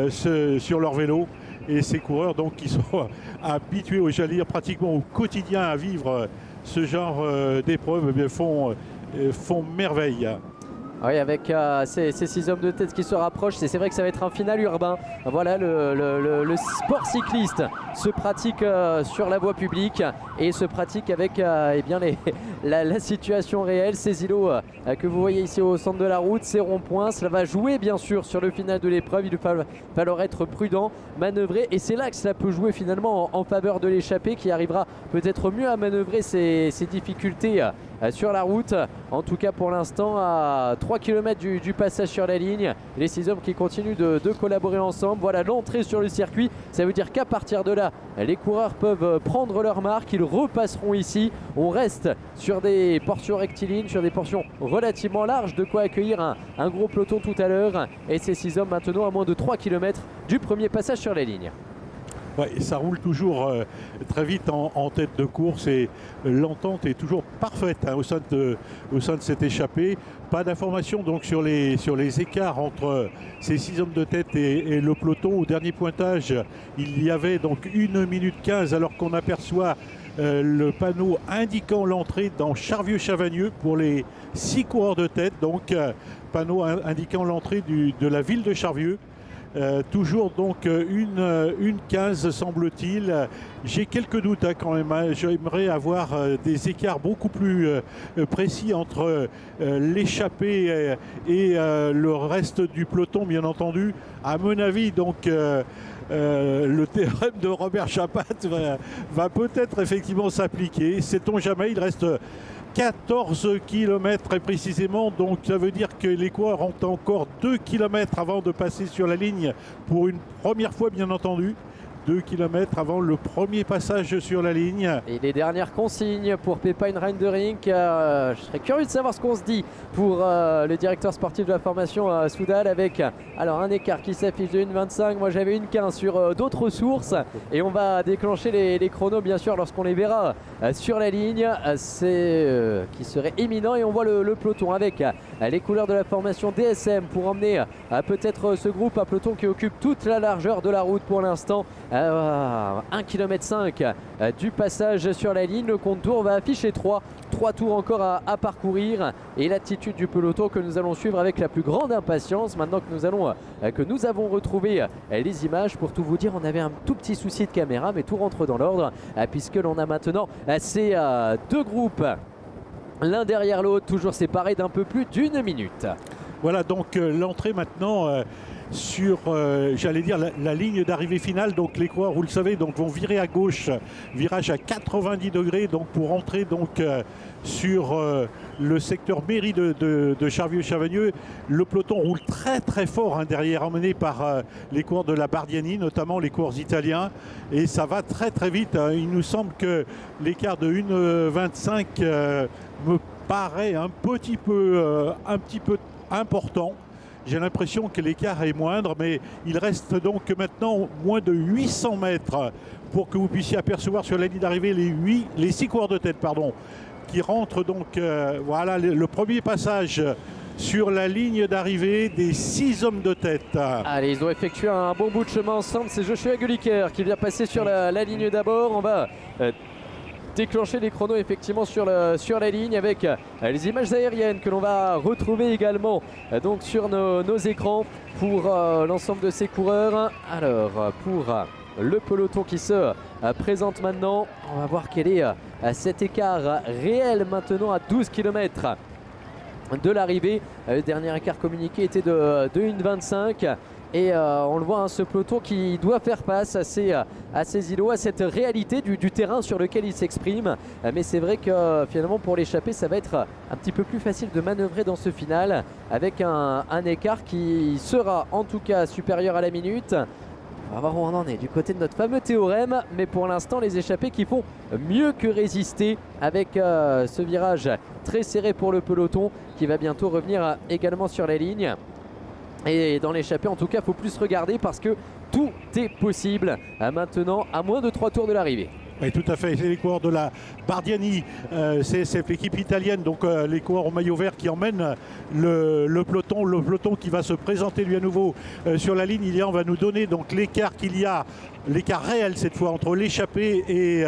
sur leur vélo. Et ces coureurs donc, qui sont habitués, j'allais dire, pratiquement au quotidien à vivre ce genre d'épreuves, font merveille. Oui, avec ces 6 hommes de tête qui se rapprochent, c'est vrai que ça va être un final urbain. Voilà, le sport cycliste se pratique sur la voie publique et se pratique avec eh bien la situation réelle. Ces îlots que vous voyez ici au centre de la route, ces ronds-points, cela va jouer bien sûr sur le final de l'épreuve. Il va falloir être prudent, manœuvrer, et c'est là que cela peut jouer finalement en faveur de l'échappée qui arrivera peut-être mieux à manœuvrer ces difficultés sur la route. En tout cas pour l'instant à 3 km du passage sur la ligne, les 6 hommes qui continuent de collaborer ensemble. Voilà l'entrée sur le circuit, ça veut dire qu'à partir de là les coureurs peuvent prendre leur marque, ils repasseront ici. On reste sur des portions rectilignes, sur des portions relativement larges, de quoi accueillir un gros peloton tout à l'heure, et ces 6 hommes maintenant à moins de 3 km du premier passage sur la ligne. Ouais, ça roule toujours très vite en tête de course et l'entente est toujours parfaite hein, au sein de cette échappée. Pas d'informations donc sur les écarts entre ces 6 hommes de tête et le peloton. Au dernier pointage, il y avait donc 1 minute 15 alors qu'on aperçoit le panneau indiquant l'entrée dans Charvieux-Chavagneux pour les 6 coureurs de tête. Donc panneau indiquant l'entrée de la ville de Charvieux. Toujours donc une 15 semble-t-il. J'ai quelques doutes hein, quand même. Hein. J'aimerais avoir des écarts beaucoup plus précis entre l'échappée et le reste du peloton, bien entendu. À mon avis, donc le théorème de Robert Chapat va peut-être effectivement s'appliquer. Sait-on jamais, il reste 14 km très précisément, donc ça veut dire que les coureurs ont encore 2 km avant de passer sur la ligne pour une première fois bien entendu. 2 km avant le premier passage sur la ligne. Et les dernières consignes pour Pepijn Reinderink. Je serais curieux de savoir ce qu'on se dit pour le directeur sportif de la formation Soudal, avec alors un écart qui s'affiche de 1,25. Moi j'avais 1,15 sur d'autres sources, et on va déclencher les chronos bien sûr lorsqu'on les verra sur la ligne. C'est qui serait éminent, et on voit le peloton avec les couleurs de la formation DSM pour emmener peut-être ce groupe, un peloton qui occupe toute la largeur de la route pour l'instant. 1,5 km du passage sur la ligne. Le compte tour va afficher 3 tours encore à parcourir, et l'attitude du peloton que nous allons suivre avec la plus grande impatience maintenant que nous avons retrouvé les images. Pour tout vous dire, on avait un tout petit souci de caméra, mais tout rentre dans l'ordre puisque l'on a maintenant ces 2 groupes l'un derrière l'autre, toujours séparés d'un peu plus d'1 minute. Voilà donc l'entrée maintenant sur, j'allais dire, la ligne d'arrivée finale. Donc les coureurs, vous le savez, donc, vont virer à gauche, virage à 90 degrés, donc pour entrer donc, sur le secteur mairie de Charvieux-Chavagneux. Le peloton roule très très fort hein, derrière, emmené par les coureurs de la Bardiani, notamment les coureurs italiens, et ça va très très vite. Hein. Il nous semble que l'écart de 1,25 me paraît un petit peu important. J'ai l'impression que l'écart est moindre, mais il reste donc maintenant moins de 800 mètres pour que vous puissiez apercevoir sur la ligne d'arrivée les 6 coureurs de tête, qui rentrent donc, voilà le premier passage sur la ligne d'arrivée des 6 hommes de tête. Allez, ils ont effectué un bon bout de chemin ensemble. C'est Joshua Gulliker qui vient passer sur la ligne d'abord. On va déclencher les chronos effectivement sur la ligne avec les images aériennes que l'on va retrouver également donc sur nos écrans pour l'ensemble de ces coureurs. Alors pour le peloton qui se présente maintenant, on va voir quel est cet écart réel maintenant à 12 km de l'arrivée. Le dernier écart communiqué était de 1,25. Et on le voit, hein, ce peloton qui doit faire face à ces îlots, à cette réalité du terrain sur lequel il s'exprime. Mais c'est vrai que finalement pour l'échappée, ça va être un petit peu plus facile de manœuvrer dans ce final avec un écart qui sera en tout cas supérieur à la minute. On va voir où on en est du côté de notre fameux théorème. Mais pour l'instant, les échappés qui font mieux que résister avec ce virage très serré pour le peloton qui va bientôt revenir également sur la ligne. Et dans l'échappée, en tout cas, il faut plus regarder parce que tout est possible maintenant à moins de 3 tours de l'arrivée. Oui, tout à fait. C'est les coureurs de la Bardiani, c'est l'équipe italienne, donc les coureurs au maillot vert qui emmènent le peloton qui va se présenter lui à nouveau sur la ligne. On va nous donner donc l'écart qu'il y a, l'écart réel cette fois entre l'échappée et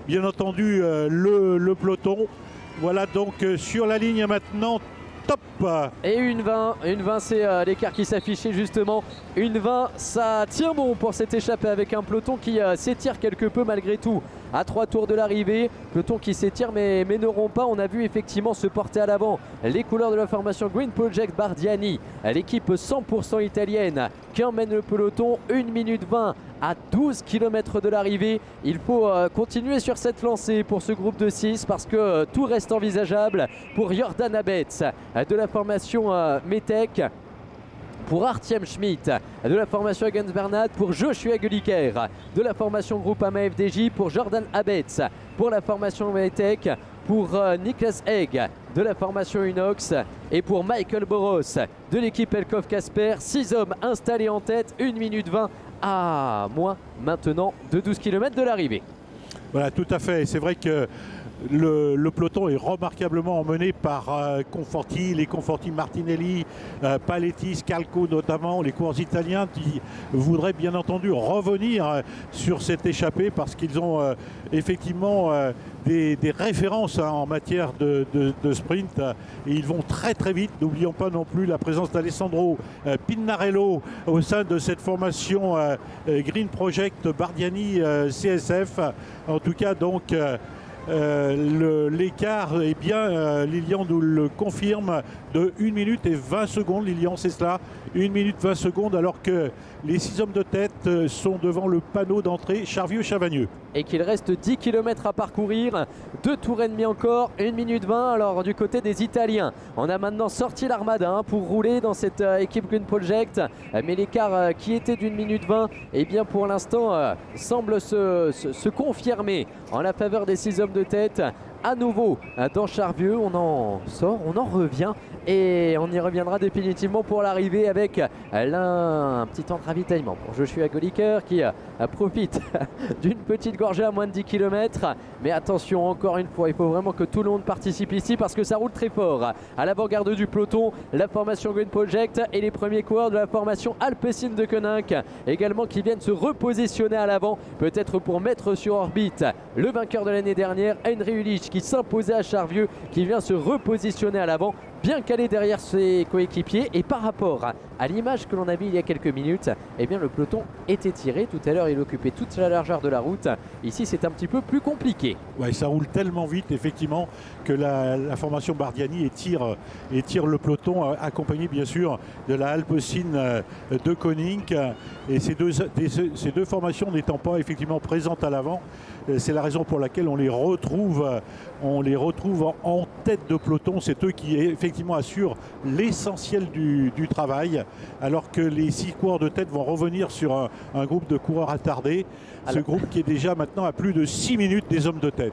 bien entendu le peloton. Voilà donc sur la ligne maintenant. Top. Et 1,20 c'est l'écart qui s'affichait justement. 1,20 ça tient bon pour cette échappée avec un peloton qui s'étire quelque peu malgré tout à 3 tours de l'arrivée. Peloton qui s'étire mais ne rompt pas. On a vu effectivement se porter à l'avant les couleurs de la formation Green Project Bardiani, l'équipe 100% italienne qui emmène le peloton. 1 minute 20 à 12 km de l'arrivée. Il faut continuer sur cette lancée pour ce groupe de 6 parce que tout reste envisageable pour Jordan Abetz de la formation Metec, pour Artyom Schmidt de la formation Against Bernat, pour Joshua Gulliker de la formation Groupama FDJ, pour Jordan Abetz pour la formation Metec, pour Niklas Egg de la formation Unox et pour Michael Boros de l'équipe Elkov Casper. 6 hommes installés en tête, 1 minute 20 à moins maintenant de 12 km de l'arrivée. Voilà, tout à fait. C'est vrai que le peloton est remarquablement emmené par Conforti, les Conforti Martinelli, Paletti, Scalco notamment, les coureurs italiens qui voudraient bien entendu revenir sur cette échappée parce qu'ils ont effectivement des références en matière de sprint et ils vont très très vite. N'oublions pas non plus la présence d'Alessandro Pinnarello au sein de cette formation Green Project Bardiani CSF. En tout cas donc l'écart est bien, Lilian nous le confirme, de 1 minute et 20 secondes. Lilian, c'est cela, 1 minute 20 secondes alors que les 6 hommes de tête sont devant le panneau d'entrée Charvieux-Chavagneux. Et qu'il reste 10 km à parcourir, 2 tours et demi encore, 1 minute 20. Alors du côté des Italiens, on a maintenant sorti l'armada pour rouler dans cette équipe Green Project. Mais l'écart qui était d'1 minute 20, eh bien pour l'instant semble se confirmer en la faveur des 6 hommes de tête. À nouveau dans Charvieux, on en sort, on en revient et on y reviendra définitivement pour l'arrivée avec un petit temps de ravitaillement pour Joshua Gulliker qui profite d'une petite gorgée à moins de 10 km. Mais attention, encore une fois, il faut vraiment que tout le monde participe ici parce que ça roule très fort. À l'avant-garde du peloton, la formation Green Project et les premiers coureurs de la formation Alpecin de Koninck également qui viennent se repositionner à l'avant, peut-être pour mettre sur orbite le vainqueur de l'année dernière, Henry Ulich, qui s'imposait à Charvieux, qui vient se repositionner à l'avant, bien calé derrière ses coéquipiers. Et par rapport à l'image que l'on a vue il y a quelques minutes, eh bien le peloton était tiré. Tout à l'heure, il occupait toute la largeur de la route. Ici, c'est un petit peu plus compliqué. Ouais, ça roule tellement vite, effectivement, que la formation Bardiani étire le peloton, accompagné bien sûr de la Alpecin de Koninck. Et ces deux formations n'étant pas effectivement présentes à l'avant, c'est la raison pour laquelle on les retrouve en têtes de peloton, c'est eux qui effectivement assurent l'essentiel du travail, alors que les 6 coureurs de tête vont revenir sur un groupe de coureurs attardés. Ce groupe qui est déjà maintenant à plus de 6 minutes des hommes de tête.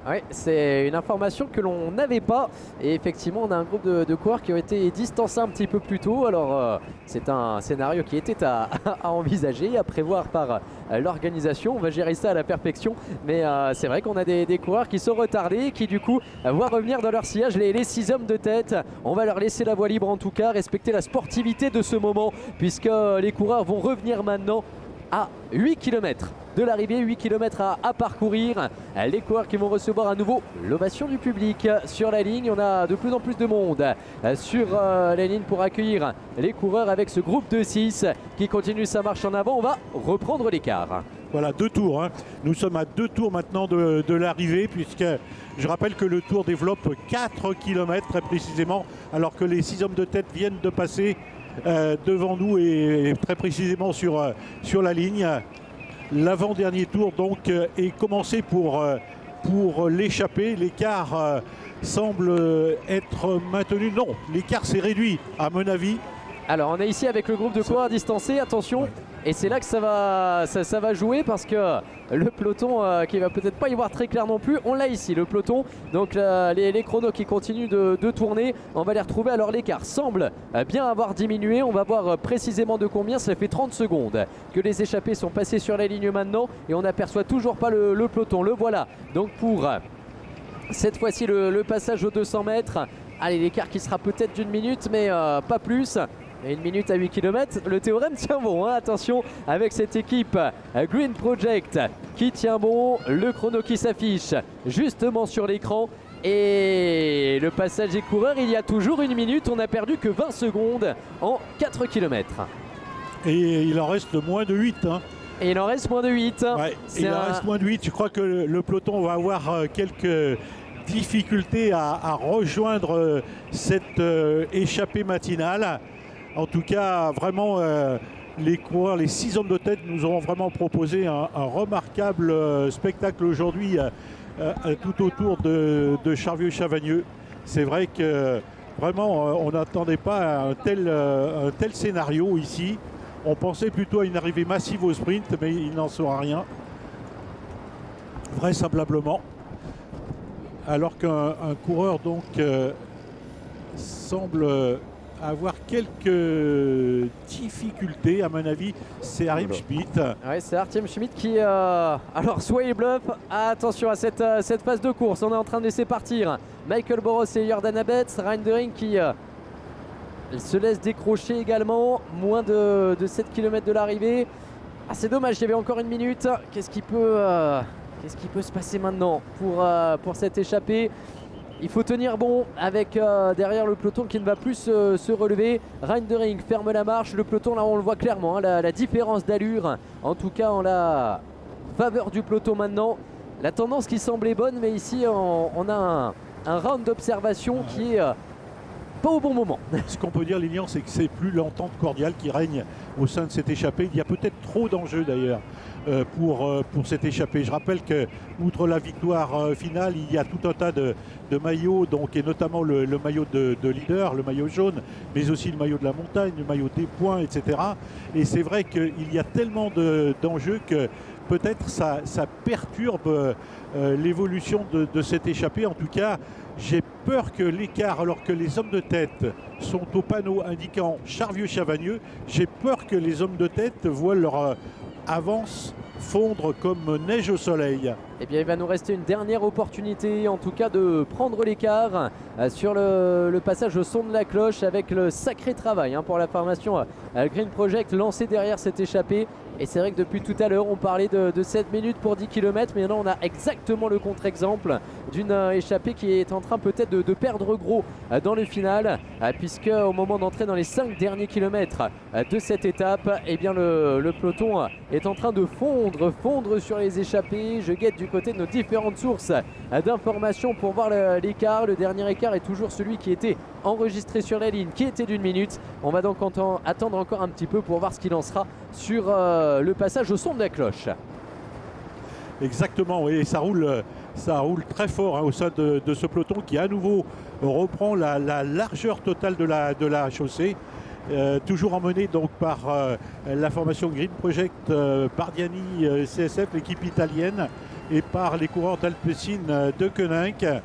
Oui, c'est une information que l'on n'avait pas. Et effectivement, on a un groupe de coureurs qui ont été distancés un petit peu plus tôt. Alors, c'est un scénario qui était à envisager, à prévoir par l'organisation. On va gérer ça à la perfection. Mais c'est vrai qu'on a des coureurs qui sont retardés, qui du coup voient revenir dans leur sillage les 6 hommes de tête. On va leur laisser la voie libre en tout cas, respecter la sportivité de ce moment, puisque les coureurs vont revenir maintenant à 8 km de l'arrivée, 8 km à parcourir. Les coureurs qui vont recevoir à nouveau l'ovation du public sur la ligne. On a de plus en plus de monde sur la ligne pour accueillir les coureurs avec ce groupe de 6 qui continue sa marche en avant. On va reprendre l'écart. Voilà, 2 tours. Nous sommes à 2 tours maintenant de l'arrivée, puisque je rappelle que le tour développe 4 km très précisément, alors que les 6 hommes de tête viennent de passer devant nous et très précisément sur la ligne. L'avant-dernier tour donc est commencé pour l'échappée. L'écart semble être maintenu. Non, l'écart s'est réduit à mon avis. Alors on est ici avec le groupe de coureurs distancés, attention. Ouais. Et c'est là que ça va jouer, parce que le peloton qui va peut-être pas y voir très clair non plus, on l'a ici le peloton. Donc les chronos qui continuent de tourner, on va les retrouver. Alors l'écart semble bien avoir diminué. On va voir précisément de combien. Ça fait 30 secondes que les échappés sont passés sur la ligne maintenant, et on n'aperçoit toujours pas le peloton. Le voilà donc pour cette fois-ci le passage aux 200 mètres. Allez, l'écart qui sera peut-être d'1 minute, mais pas plus. Et 1 minute à 8 km, le théorème tient bon, hein. Attention avec cette équipe Green Project qui tient bon, le chrono qui s'affiche justement sur l'écran. Et le passage des coureurs, il y a toujours 1 minute, on n'a perdu que 20 secondes en 4 km. Et il en reste moins de 8. Et il en reste moins de 8. Ouais, il en reste moins de 8, je crois que le peloton va avoir quelques difficultés à rejoindre cette échappée matinale. En tout cas, vraiment, les coureurs, les 6 hommes de tête nous auront vraiment proposé un remarquable spectacle aujourd'hui tout autour de Charvieux-Chavagneux. C'est vrai que vraiment, on n'attendait pas un tel scénario ici. On pensait plutôt à une arrivée massive au sprint, mais il n'en sera rien, vraisemblablement. Alors qu'un coureur donc semble avoir quelques difficultés, à mon avis, c'est Harim Schmidt. Oui, c'est Harim Schmidt qui... Alors, soyez bluff, attention à cette phase de course. On est en train de laisser partir Michael Boros et Jordan Abetz. Reindering qui se laisse décrocher également. Moins de 7 km de l'arrivée. Ah, c'est dommage, il y avait encore 1 minute. Qu'est-ce qui peut se passer maintenant pour cette échappée? Il faut tenir bon avec derrière le peloton qui ne va plus se relever. Reindering ferme la marche. Le peloton, là, on le voit clairement, hein, la différence d'allure. En tout cas, en la faveur du peloton maintenant. La tendance qui semblait bonne, mais ici, on a un round d'observation qui est pas au bon moment. Ce qu'on peut dire, Lilian, c'est que c'est plus l'entente cordiale qui règne au sein de cette échappée. Il y a peut-être trop d'enjeux d'ailleurs pour cette échappée. Je rappelle que, outre la victoire finale, il y a tout un tas de maillots, donc, et notamment le maillot de leader, le maillot jaune, mais aussi le maillot de la montagne, le maillot des points, etc. Et c'est vrai qu'il y a tellement d'enjeux que peut-être ça perturbe l'évolution de cette échappée. En tout cas, j'ai peur que l'écart, alors que les hommes de tête sont au panneau indiquant Charvieux-Chavagneux, j'ai peur que les hommes de tête voient leur avance fondre comme neige au soleil. Eh bien, il va nous rester une dernière opportunité, en tout cas, de prendre l'écart sur le passage au son de la cloche, avec le sacré travail pour la formation Green Project lancée derrière cette échappée. Et c'est vrai que depuis tout à l'heure, on parlait de 7 minutes pour 10 km, mais maintenant on a exactement le contre-exemple d'une échappée qui est en train peut-être de perdre gros dans le final, puisque au moment d'entrer dans les 5 derniers kilomètres de cette étape, eh bien le peloton est en train de fondre sur les échappées. Je guette du côté de nos différentes sources d'informations pour voir l'écart. Le dernier écart est toujours celui qui était enregistré sur la ligne, qui était d'1 minute. On va donc attendre encore un petit peu pour voir ce qu'il en sera sur le passage au son de la cloche. Exactement, oui, ça roule Ça roule très fort au sein de ce peloton qui à nouveau reprend la largeur totale de la chaussée. Toujours emmené donc par la formation Green Project Bardiani CSF, l'équipe italienne, et par les coureurs d'Alpecin de Koenig.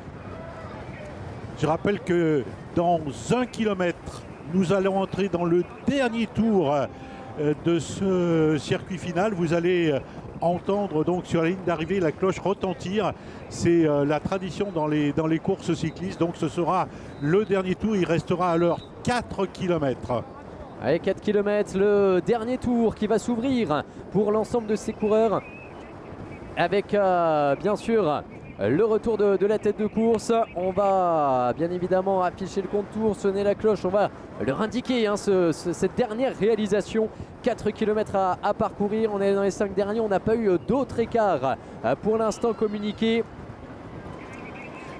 Je rappelle que dans 1 kilomètre, nous allons entrer dans le dernier tour de ce circuit final. Vous allez entendre donc sur la ligne d'arrivée la cloche retentir. C'est la tradition dans les courses cyclistes. Donc ce sera le dernier tour. Il restera alors 4 km. Allez, 4 km, le dernier tour qui va s'ouvrir pour l'ensemble de ces coureurs. Avec bien sûr le retour de la tête de course. On va bien évidemment afficher le contour, sonner la cloche. On va leur indiquer cette dernière réalisation. 4 km à parcourir. On est dans les 5 derniers. On n'a pas eu d'autres écarts pour l'instant communiqués.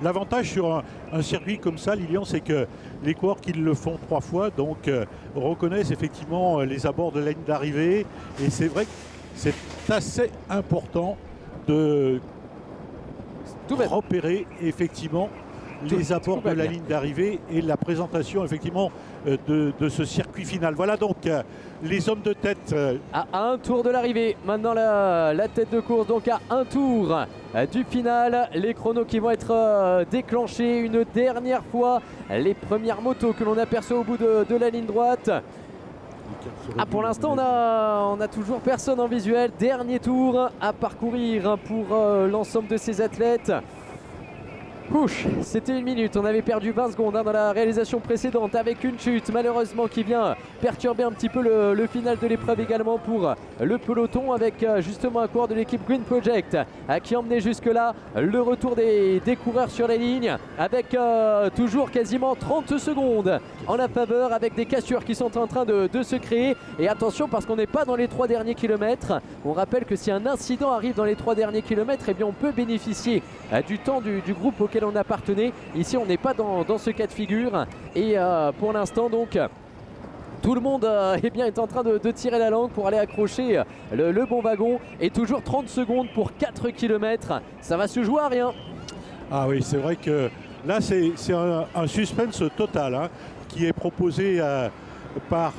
L'avantage sur un circuit comme ça, Lilian, c'est que les coureurs qui le font 3 fois donc, reconnaissent effectivement les abords de la ligne d'arrivée. Et c'est vrai que c'est assez important de repérer effectivement les abords de la ligne d'arrivée et la présentation effectivement de ce circuit final. Voilà donc les hommes de tête. À un tour de l'arrivée, maintenant la tête de course, donc à un tour du final. Les chronos qui vont être déclenchés une dernière fois. Les premières motos que l'on aperçoit au bout de la ligne droite. Pour l'instant, on a toujours personne en visuel. Dernier tour à parcourir pour l'ensemble de ces athlètes. C'était 1 minute, on avait perdu 20 secondes dans la réalisation précédente avec une chute malheureusement qui vient perturber un petit peu le final de l'épreuve également pour le peloton, avec justement un coureur de l'équipe Green Project qui emmenait jusque là le retour des coureurs sur la ligne, avec toujours quasiment 30 secondes en la faveur, avec des cassures qui sont en train de se créer. Et attention, parce qu'on n'est pas dans les 3 derniers kilomètres. On rappelle que si un incident arrive dans les 3 derniers kilomètres, eh bien on peut bénéficier du temps du groupe auquel on appartenait. Ici on n'est pas dans ce cas de figure, et pour l'instant donc tout le monde est en train de tirer la langue pour aller accrocher le bon wagon, et toujours 30 secondes pour 4 km. Ça va se jouer à rien. Ah oui, c'est vrai que là c'est un suspense total qui est proposé par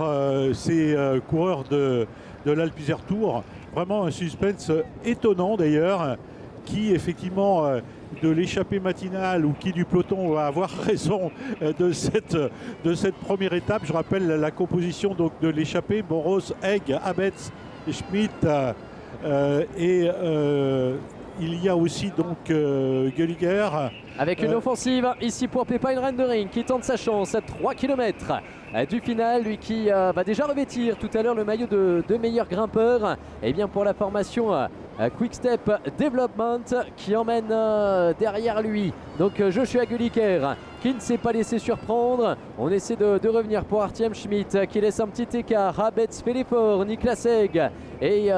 ces coureurs de l'Alpecin Tour. Vraiment un suspense étonnant d'ailleurs, qui effectivement de l'échappée matinale ou qui du peloton va avoir raison de cette première étape. Je rappelle la composition donc de l'échappée: Boros, Egg, Abetz, Schmidt et il y a aussi donc Gulliger. Avec une offensive ici pour Pepijn Rendering qui tente sa chance à 3 km du final, lui qui va déjà revêtir tout à l'heure le maillot de meilleur grimpeur. Et bien pour la formation Quick Step Development qui emmène derrière lui donc Joshua Gulliker, qui ne s'est pas laissé surprendre. On essaie de revenir pour Artem Schmidt qui laisse un petit écart. Abetz fait l'effort, Niklas Egg et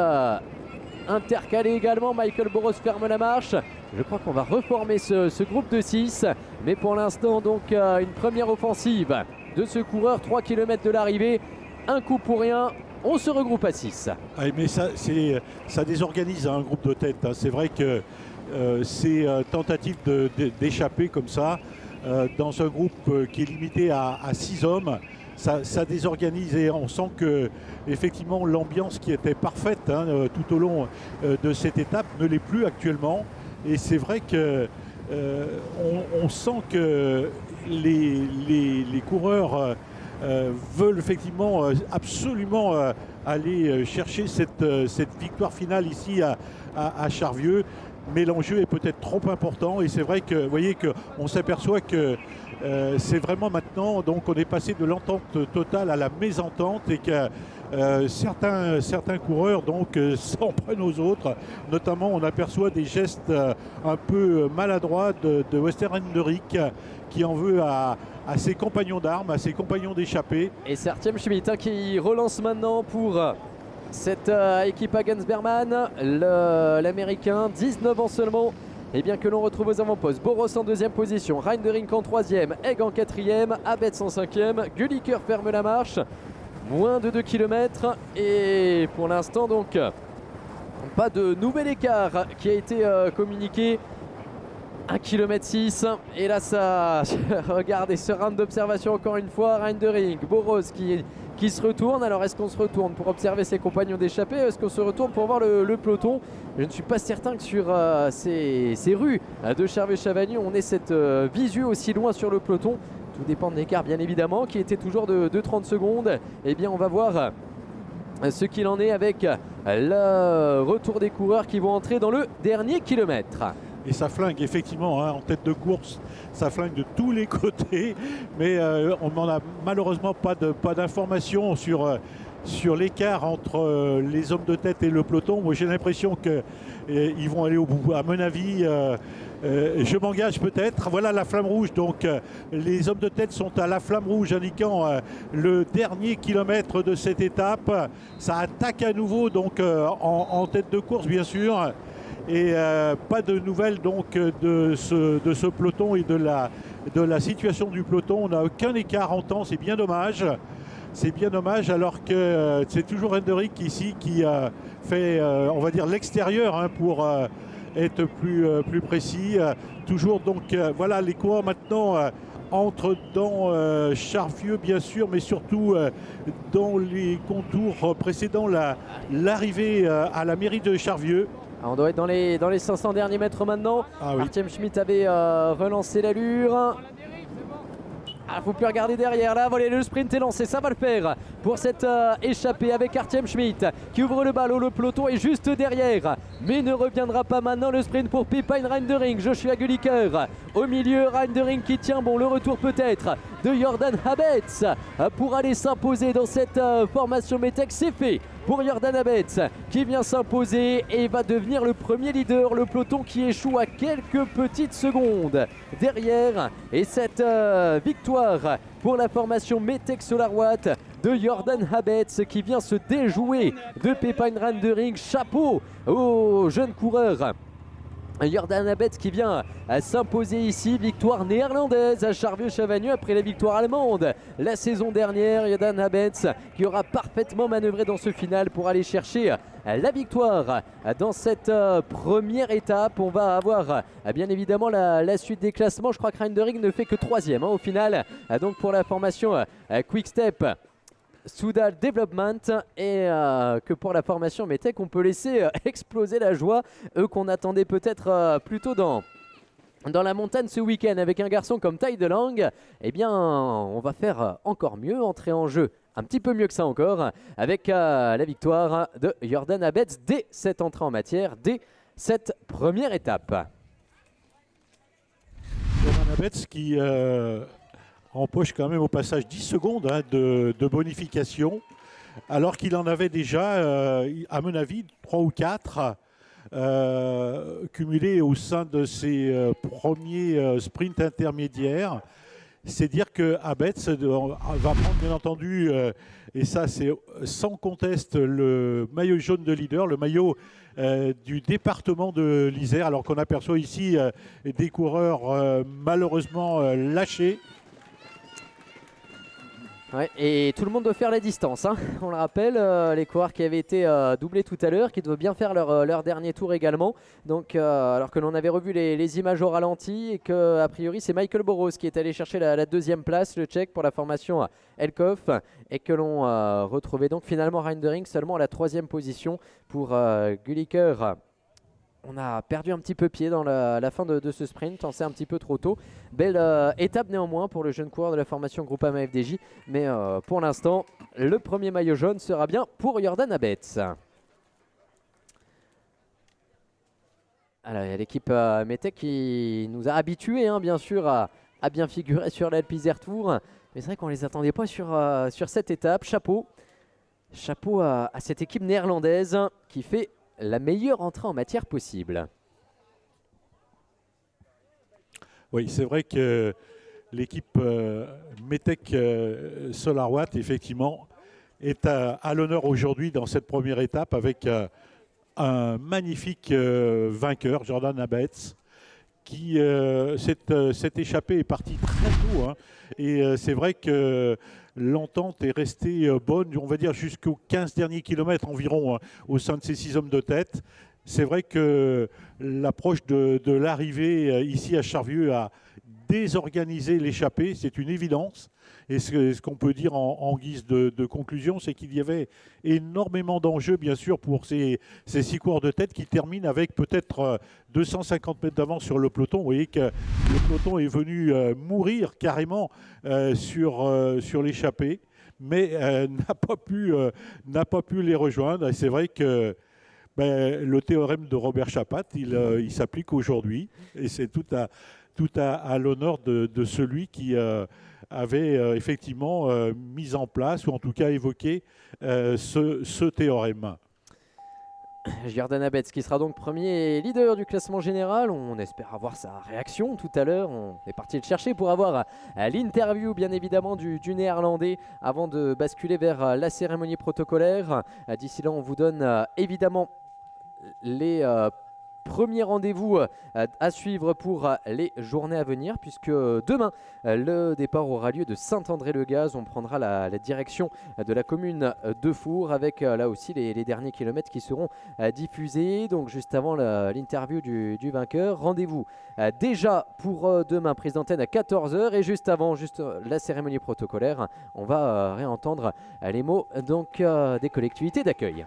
intercalé également. Michael Boros ferme la marche. Je crois qu'on va reformer ce groupe de 6, mais pour l'instant donc une première offensive de ce coureur. 3 km de l'arrivée, un coup pour rien. On se regroupe à 6. Ah, mais ça désorganise un groupe de tête. C'est vrai que ces tentatives d'échapper comme ça dans un groupe qui est limité à 6 hommes, ça désorganise, et on sent que effectivement l'ambiance qui était parfaite tout au long de cette étape ne l'est plus actuellement. Et c'est vrai que on sent que les coureurs veulent effectivement absolument aller chercher cette victoire finale ici à Charvieux. Mais l'enjeu est peut-être trop important, et c'est vrai que vous voyez qu'on s'aperçoit que c'est vraiment maintenant, donc on est passé de l'entente totale à la mésentente, et que certains coureurs donc s'en prennent aux autres. Notamment on aperçoit des gestes un peu maladroits de Wester Hendrick, qui en veut à ses compagnons d'armes, à ses compagnons d'échappée. Et c'est Artem Schmidt qui relance maintenant pour cette équipe Hagens-Berman, l'américain, 19 ans seulement, et bien que l'on retrouve aux avant-postes Boros en 2e position, Rendering en 3e, Egg en 4e, Abetz en 5e, Gulliker ferme la marche, moins de 2 km, et pour l'instant donc pas de nouvel écart qui a été communiqué. 1 km 6 et là ça, regardez ce round d'observation encore une fois, Reindering, Boros qui se retourne. Alors est-ce qu'on se retourne pour observer ses compagnons d'échappée? Est-ce qu'on se retourne pour voir le peloton? Je ne suis pas certain que sur ces rues de Charvieux-Chavagneux on ait cette visu aussi loin sur le peloton. Tout dépend de l'écart bien évidemment qui était toujours de 30 secondes. Eh bien on va voir ce qu'il en est avec le retour des coureurs qui vont entrer dans le dernier kilomètre. Et ça flingue effectivement hein, en tête de course, ça flingue de tous les côtés, mais on n'en a malheureusement pas d'informations sur l'écart entre les hommes de tête et le peloton. Moi j'ai l'impression qu'ils vont aller au bout. À mon avis, je m'engage peut-être. Voilà la flamme rouge, donc les hommes de tête sont à la flamme rouge indiquant le dernier kilomètre de cette étape. Ça attaque à nouveau donc en tête de course bien sûr. Et pas de nouvelles donc de ce peloton et de la situation du peloton. On n'a aucun écart en temps, c'est bien dommage. C'est bien dommage alors que c'est toujours Hendrik ici qui fait, on va dire, l'extérieur hein, pour être plus précis. Toujours donc, voilà, les coureurs maintenant entrent dans Charvieux bien sûr, mais surtout dans les contours précédant l'arrivée à la mairie de Charvieux. On doit être dans les 500 derniers mètres maintenant. Ah oui. Artem Schmidt avait relancé l'allure. Il ne faut plus regarder derrière. Là, voilà, le sprint est lancé. Ça va le faire pour cette échappée avec Artem Schmidt qui ouvre le ballon. Le peloton est juste derrière. Mais ne reviendra pas maintenant le sprint pour Pepijn Reindering. Joshua Guliker au milieu. Reindering qui tient bon. Le retour peut-être de Jordan Habets pour aller s'imposer dans cette formation Metec. C'est fait pour Jordan Habets qui vient s'imposer et va devenir le premier leader. Le peloton qui échoue à quelques petites secondes derrière. Et cette victoire pour la formation Metec Solarwatt de Jordan Habets qui vient se déjouer de Pepijn Reindering. Chapeau au jeune coureur Jordan Habets qui vient à s'imposer ici. Victoire néerlandaise à Charvieux-Chavagneux après la victoire allemande la saison dernière. Jordan Habets qui aura parfaitement manœuvré dans ce final pour aller chercher la victoire dans cette première étape. On va avoir bien évidemment la suite des classements. Je crois que Reindering ne fait que 3e au final. Donc pour la formation Quick Step Soudal Development et que pour la formation Metec on peut laisser exploser la joie, eux qu'on attendait peut-être plutôt dans la montagne ce week-end avec un garçon comme Tai Delang. Eh bien on va faire encore mieux, entrer en jeu un petit peu mieux que ça encore avec la victoire de Jordan Habets dès cette entrée en matière, dès cette première étape. Jordan Habets qui empoche quand même au passage 10 secondes hein, de bonification, alors qu'il en avait déjà, à mon avis, 3 ou 4 cumulés au sein de ses premiers sprints intermédiaires. C'est dire que Habets va prendre bien entendu, et ça c'est sans conteste, le maillot jaune de leader, le maillot du département de l'Isère, alors qu'on aperçoit ici des coureurs malheureusement lâchés. Ouais, et tout le monde doit faire la distance, hein. On le rappelle, les coureurs qui avaient été doublés tout à l'heure, qui doivent bien faire leur dernier tour également. Donc, alors que l'on avait revu les images au ralenti et que a priori c'est Michael Boros qui est allé chercher la deuxième place, le Tchèque pour la formation Elkhoff, et que l'on retrouvait donc finalement Reindering seulement à la 3e position pour Guliker. On a perdu un petit peu pied dans la fin de ce sprint, on sait un petit peu trop tôt. Belle étape néanmoins pour le jeune coureur de la formation Groupama FDJ. Mais pour l'instant, le premier maillot jaune sera bien pour Jordan Habets. Alors il y a l'équipe Metec qui nous a habitués hein, bien sûr à bien figurer sur l'Alpe Isère Tour. Mais c'est vrai qu'on ne les attendait pas sur cette étape. Chapeau à cette équipe néerlandaise qui fait la meilleure entrée en matière possible. Oui, c'est vrai que l'équipe Metec Solarwatt, effectivement, est à l'honneur aujourd'hui dans cette première étape avec un magnifique vainqueur, Jordan Habets, qui s'est échappé, est parti très tôt. Hein, et c'est vrai que l'entente est restée bonne, on va dire jusqu'aux 15 derniers kilomètres environ, hein, au sein de ces 6 hommes de tête. c'est vrai que l'approche de l'arrivée ici à Charvieux a désorganisé l'échappée, c'est une évidence. Et ce qu'on peut dire en guise de conclusion, c'est qu'il y avait énormément d'enjeux, bien sûr, pour ces 6 coureurs de tête qui terminent avec peut-être 250 mètres d'avance sur le peloton. Vous voyez que le peloton est venu mourir carrément sur l'échappée, mais n'a pas pu les rejoindre. Et c'est vrai que le théorème de Robert Chapat, il s'applique aujourd'hui. Et c'est tout à l'honneur de celui qui avait effectivement mis en place, ou en tout cas évoqué ce théorème. Jordan Abetz qui sera donc premier leader du classement général. On espère avoir sa réaction tout à l'heure. On est parti le chercher pour avoir l'interview bien évidemment du néerlandais avant de basculer vers la cérémonie protocolaire. D'ici là, on vous donne évidemment les premier rendez-vous à suivre pour les journées à venir, puisque demain le départ aura lieu de Saint-André-le-Gaz. On prendra la direction de la commune de Four avec là aussi les derniers kilomètres qui seront diffusés. Donc juste avant l'interview du vainqueur, rendez-vous déjà pour demain, prise d'antenne à 14h, et juste avant la cérémonie protocolaire, on va réentendre les mots donc des collectivités d'accueil.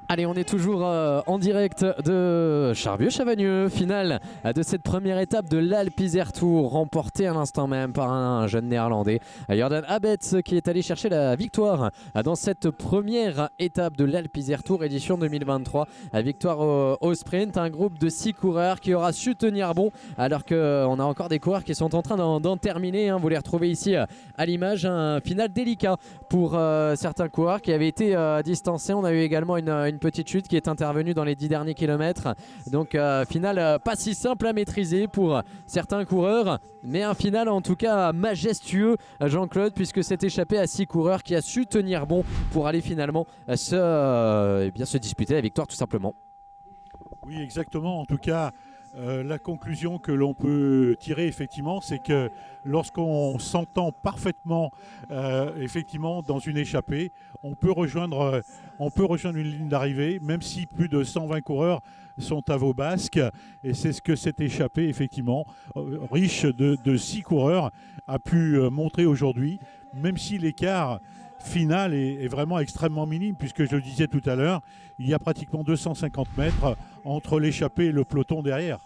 Allez, on est toujours en direct de Charvieux-Chavagneux, finale de cette première étape de l'Alpe Isère Tour, remportée à l'instant même par un jeune néerlandais, Jordan Abetz, qui est allé chercher la victoire dans cette première étape de l'Alpe Isère Tour édition 2023. Victoire au sprint, un groupe de 6 coureurs qui aura su tenir bon, alors qu'on a encore des coureurs qui sont en train d'en terminer. Vous les retrouvez ici à l'image, un final délicat pour certains coureurs qui avaient été distancés. On a eu également une petite chute qui est intervenue dans les 10 derniers kilomètres. Donc final pas si simple à maîtriser pour certains coureurs, mais un final en tout cas majestueux, Jean-Claude, puisque c'est échappé à 6 coureurs qui a su tenir bon pour aller finalement se disputer la victoire tout simplement. Oui, exactement. En tout cas, la conclusion que l'on peut tirer effectivement, c'est que lorsqu'on s'entend parfaitement effectivement dans une échappée, on peut rejoindre une ligne d'arrivée, même si plus de 120 coureurs sont à vos basques. Et c'est ce que cette échappée effectivement riche de 6 coureurs a pu montrer aujourd'hui, même si l'écart final est vraiment extrêmement minime, puisque je le disais tout à l'heure, il y a pratiquement 250 mètres entre l'échappée et le peloton derrière.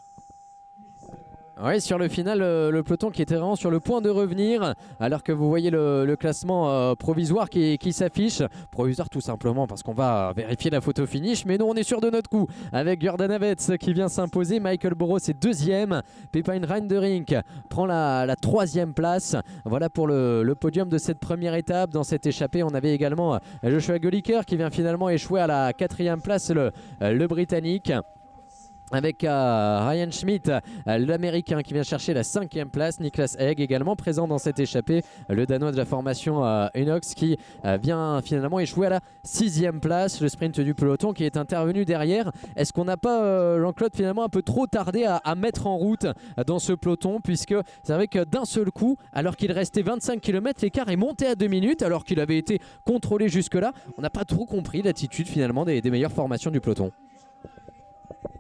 Oui, sur le final, le peloton qui était vraiment sur le point de revenir, alors que vous voyez le classement provisoire qui s'affiche. Provisoire tout simplement parce qu'on va vérifier la photo finish, mais nous on est sûr de notre coup avec Jordan Abetz qui vient s'imposer. Michael Boros est deuxième. Pepijn Reinderink prend la 3e place. Voilà pour le podium de cette première étape. Dans cette échappée, on avait également Joshua Goliker qui vient finalement échouer à la 4e place, le Britannique. Avec Ryan Schmidt, l'américain qui vient chercher la 5e place. Niklas Egg également présent dans cette échappée, le danois de la formation Unox qui vient finalement échouer à la 6e place. Le sprint du peloton qui est intervenu derrière. Est-ce qu'on n'a pas, Jean-Claude, finalement un peu trop tardé à mettre en route dans ce peloton, puisque c'est vrai que d'un seul coup, alors qu'il restait 25 km, l'écart est monté à 2 minutes alors qu'il avait été contrôlé jusque-là. On n'a pas trop compris l'attitude finalement des meilleures formations du peloton.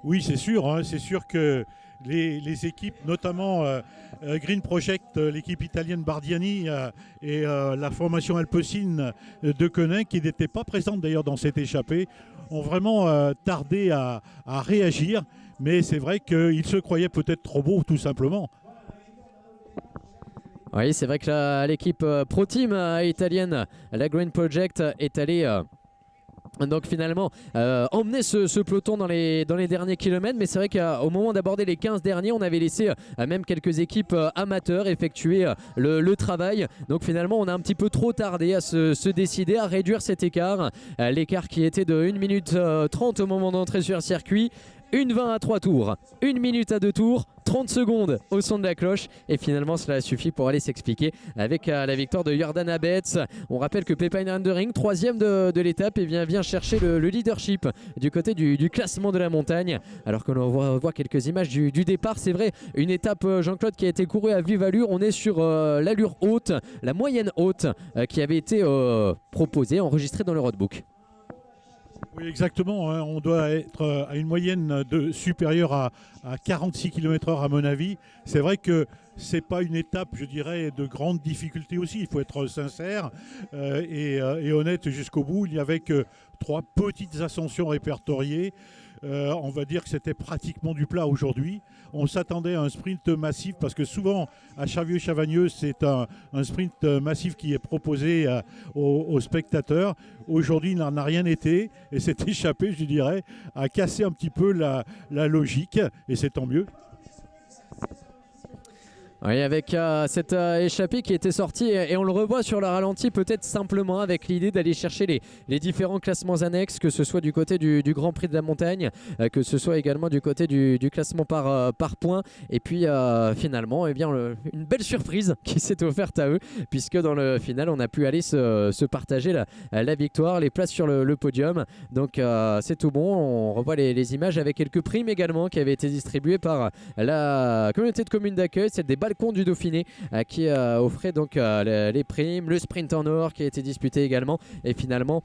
Oui, c'est sûr. Hein, c'est sûr que les équipes, notamment Green Project, l'équipe italienne Bardiani et la formation Alpecin de Koenig, qui n'étaient pas présentes d'ailleurs dans cette échappée, ont vraiment tardé à réagir. Mais c'est vrai qu'ils se croyaient peut-être trop beaux, tout simplement. Oui, c'est vrai que l'équipe Pro Team italienne, la Green Project, est allée... donc finalement emmener ce peloton dans les derniers kilomètres, mais c'est vrai qu'au moment d'aborder les 15 derniers, on avait laissé même quelques équipes amateurs effectuer le travail. Donc finalement on a un petit peu trop tardé à se décider à réduire cet écart, l'écart qui était de 1 minute 30 au moment d'entrer sur le circuit. 1,20 à 3 tours, 1 minute à 2 tours, 30 secondes au son de la cloche, et finalement cela suffit pour aller s'expliquer avec la victoire de Jordan Abetz. On rappelle que Pepijn Reinderink, 3e de l'étape, et vient chercher le leadership du côté du classement de la montagne, alors que l'on voit quelques images du départ. C'est vrai, une étape, Jean-Claude, qui a été courue à vive allure. On est sur l'allure haute, la moyenne haute qui avait été proposée, enregistrée dans le roadbook. Oui, exactement. Hein. On doit être à une moyenne supérieure à 46 km/h à mon avis. C'est vrai que ce n'est pas une étape, je dirais, de grande difficulté aussi. Il faut être sincère et honnête jusqu'au bout. Il n'y avait que 3 petites ascensions répertoriées. On va dire que c'était pratiquement du plat aujourd'hui. On s'attendait à un sprint massif parce que souvent à Charvieux-Chavagneux, c'est un sprint massif qui est proposé aux spectateurs. Aujourd'hui, il n'en a rien été et c'est échappé, je dirais, à casser un petit peu la logique, et c'est tant mieux. Oui, avec cette échappée qui était sortie, et on le revoit sur le ralenti, peut-être simplement avec l'idée d'aller chercher les différents classements annexes, que ce soit du côté du Grand Prix de la Montagne, que ce soit également du côté du classement par points. Et puis finalement, eh bien, une belle surprise qui s'est offerte à eux, puisque dans le final, on a pu aller se partager la victoire, les places sur le podium. Donc c'est tout bon. On revoit les images avec quelques primes également qui avaient été distribuées par la communauté de communes d'accueil, celle des balcons du Dauphiné qui offrait donc les primes, le sprint en or qui a été disputé également, et finalement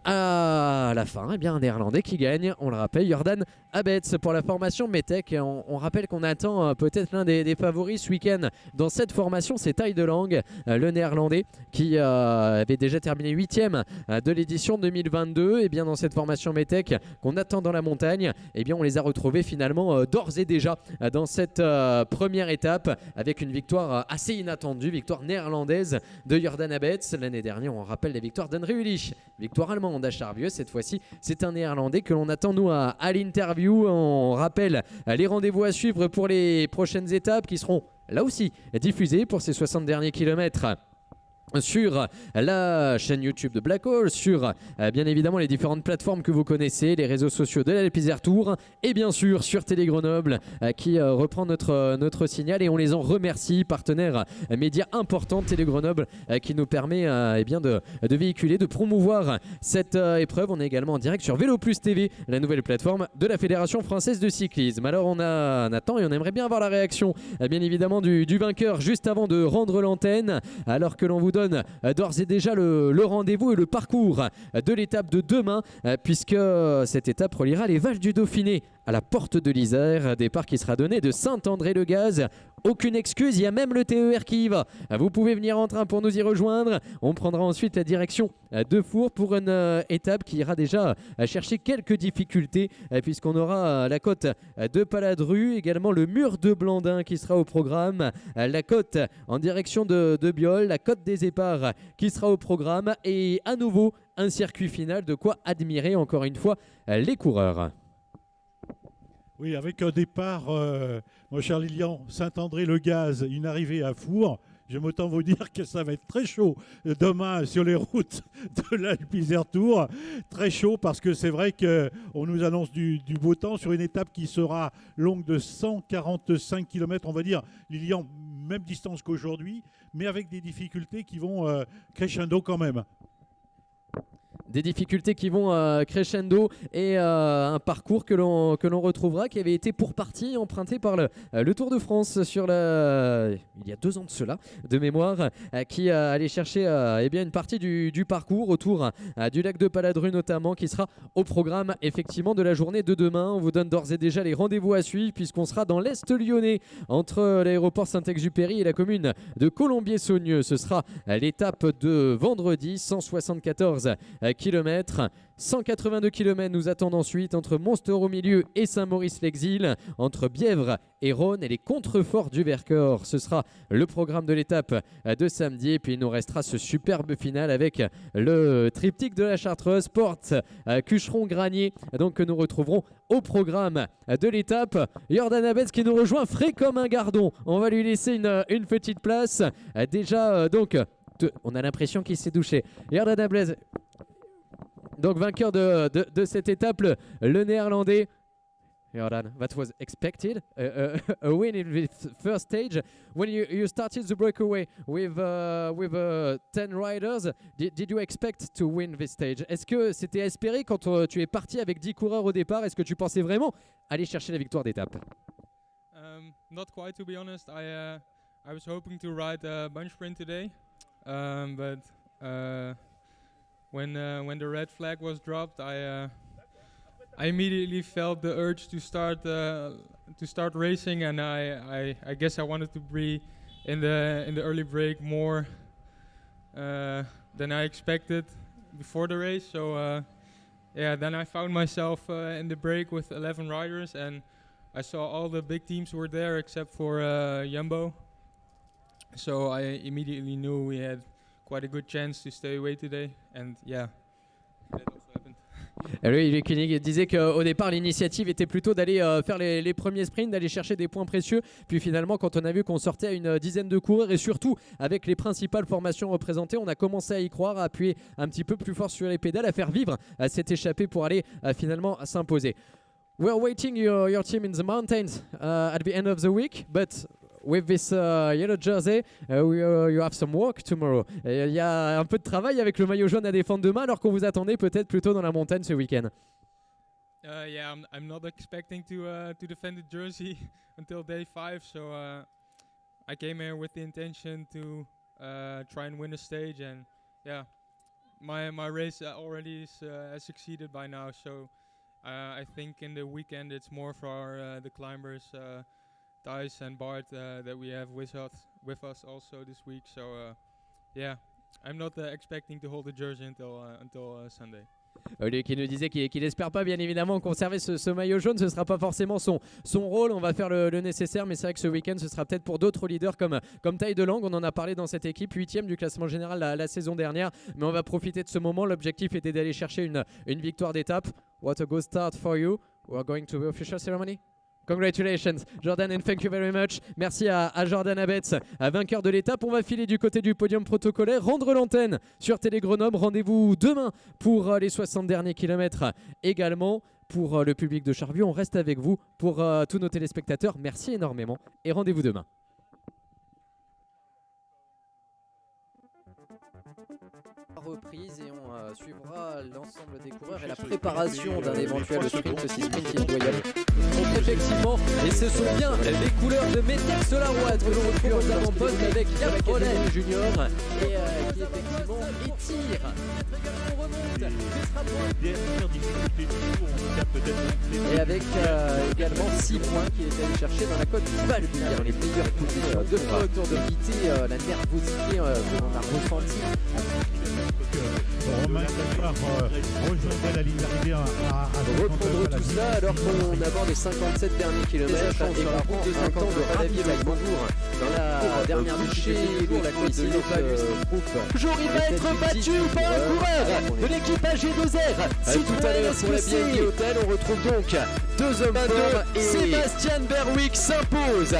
à la fin, eh bien, un Néerlandais qui gagne, on le rappelle, Jordan Abetz pour la formation Metec. On rappelle qu'on attend peut-être l'un des favoris ce week-end dans cette formation, c'est Tij de Lang, le Néerlandais qui avait déjà terminé 8e de l'édition 2022. Et bien dans cette formation Metec qu'on attend dans la montagne, et bien on les a retrouvés finalement d'ores et déjà dans cette première étape avec une victoire assez inattendue, victoire néerlandaise de Jordan Abetz. L'année dernière, on rappelle la victoire d'Henri Ulich, victoire allemande à Charvieux. Cette fois-ci, c'est un Néerlandais que l'on attend nous à l'interview. On rappelle les rendez-vous à suivre pour les prochaines étapes qui seront là aussi diffusées pour ces 60 derniers kilomètres sur la chaîne YouTube de Black Hole, sur bien évidemment les différentes plateformes que vous connaissez, les réseaux sociaux de l'Alpizar Tour et bien sûr sur Télé Grenoble qui reprend notre signal et on les en remercie, partenaire média important Télé Grenoble qui nous permet eh bien de véhiculer, de promouvoir cette épreuve. On est également en direct sur Vélo Plus TV, la nouvelle plateforme de la Fédération Française de Cyclisme. Alors on attend et on aimerait bien avoir la réaction bien évidemment du vainqueur juste avant de rendre l'antenne, alors que l'on vous donne d'ores et déjà le rendez-vous et le parcours de l'étape de demain, puisque cette étape reliera les Vals du Dauphiné à la porte de l'Isère, départ qui sera donné de Saint-André-le-Gaz. Aucune excuse, il y a même le TER qui y va. Vous pouvez venir en train pour nous y rejoindre. On prendra ensuite la direction de Four pour une étape qui ira déjà chercher quelques difficultés, puisqu'on aura la côte de Paladru, également le mur de Blandin qui sera au programme, la côte en direction de Biol, la côte des Éparts qui sera au programme et à nouveau un circuit final, de quoi admirer encore une fois les coureurs. Oui, avec un départ, mon cher Lilian, Saint-André-le-Gaz, une arrivée à Four. J'aime autant vous dire que ça va être très chaud demain sur les routes de l'Alpizar Tour. Très chaud parce que c'est vrai qu'on nous annonce du beau temps sur une étape qui sera longue de 145 km, on va dire, Lilian, même distance qu'aujourd'hui, mais avec des difficultés qui vont crescendo quand même. Des difficultés qui vont crescendo et un parcours que l'on retrouvera qui avait été pour partie emprunté par le Tour de France il y a 2 ans de cela, de mémoire, qui allait chercher eh bien une partie du parcours autour du lac de Paladru notamment, qui sera au programme effectivement de la journée de demain. On vous donne d'ores et déjà les rendez-vous à suivre puisqu'on sera dans l'Est lyonnais entre l'aéroport Saint-Exupéry et la commune de Colombier-Saunieux. Ce sera l'étape de vendredi, 174 km. 182 km nous attendent ensuite entre Monster au milieu et Saint-Maurice-l'Exil, entre Bièvre et Rhône et les contreforts du Vercors. Ce sera le programme de l'étape de samedi et puis il nous restera ce superbe final avec le triptyque de la Chartreuse, Porte, Cucheron, Granier, donc que nous retrouverons au programme de l'étape. Jordan Abetz qui nous rejoint frais comme un gardon. On va lui laisser une petite place. Déjà donc on a l'impression qu'il s'est douché. Jordan Abetz, donc vainqueur de cette étape, le néerlandais. Jordan, that was expected. A win in the first stage. When you started the breakaway with 10 riders, did you expect to win this stage? Est-ce que c'était espéré quand tu es parti avec 10 coureurs au départ? Est-ce que tu pensais vraiment aller chercher la victoire d'étape? Not quite, to be honest. I was hoping to ride a bunch sprint today, but when the red flag was dropped, I immediately felt the urge to start racing, and I guess I wanted to be in the early break more than I expected before the race. So yeah, then I found myself in the break with 11 riders, and I saw all the big teams were there except for Jumbo. So I immediately knew we had quite a good chance to stay away today, and yeah, that also happened. Lui, Koenig disait qu'au départ l'initiative était plutôt d'aller faire les premiers sprints, d'aller chercher des points précieux, puis finalement quand on a vu qu'on sortait à une dizaine de coureurs et surtout avec les principales formations représentées, on a commencé à y croire, à appuyer un petit peu plus fort sur les pédales, à faire vivre cette échappée pour aller finalement s'imposer. We're waiting your team in the mountains at the end of the week, but with this yellow jersey, you have some work tomorrow. Il y a un peu de travail avec le maillot jaune à défendre demain, alors qu'on vous attendait peut-être plutôt dans la montagne ce week-end. Yeah, I'm not expecting to defend the jersey until day 5, so I came here with the intention to try and win a stage, and yeah, my race already has succeeded by now, so I think in the weekend it's more for the climbers, Thijs and Bart, that we have with us also this week. So yeah, I'm not expecting to hold the jersey until Sunday. Lui qui nous disait qu'il espère pas bien évidemment conserver ce maillot jaune, ce sera pas forcément son rôle, on va faire le nécessaire, mais c'est vrai que ce week-end ce sera peut-être pour d'autres leaders comme Ty Delang. On en a parlé dans cette équipe, 8e du classement général la saison dernière, mais on va profiter de ce moment. L'objectif était d'aller chercher une victoire d'étape. What a good start for you. We are going to the official ceremony. Congratulations Jordan and thank you very much. Merci à Jordan Abetz, vainqueur de l'étape. On va filer du côté du podium protocolaire, rendre l'antenne sur Télé Grenoble. Rendez-vous demain pour les 60 derniers kilomètres également. Pour le public de Charvieux, on reste avec vous. Pour tous nos téléspectateurs, merci énormément et rendez-vous demain. Reprise et on suivra l'ensemble des coureurs et la préparation d'un éventuel sprint, si sprint il doit y aller. Donc effectivement, et ce sont bien les couleurs de Metex Solarois que l'on retrouve aux avant-postes avec Yann Rollet Junior et qui effectivement étire. On remonte, et avec également 6 points qu'il est allé chercher dans la côte du Val-Bire. Les meilleurs côtés de fois autour de quitter la nervosité que l'on a ressentie. Romain Gaspard rejoindrait la ligne d'arrivée à reprendre tout cela alors qu'on aborde les 57 derniers kilomètres et qu'on prend un temps de ravitaillement dans la dernière bouchée de la coïncide groupe. Jour il va être battu par un coureur de l'équipe AG2R. Tout à l'heure pour la BNB Hotel, on retrouve donc deux hommes forts et Sébastien Berwick s'impose.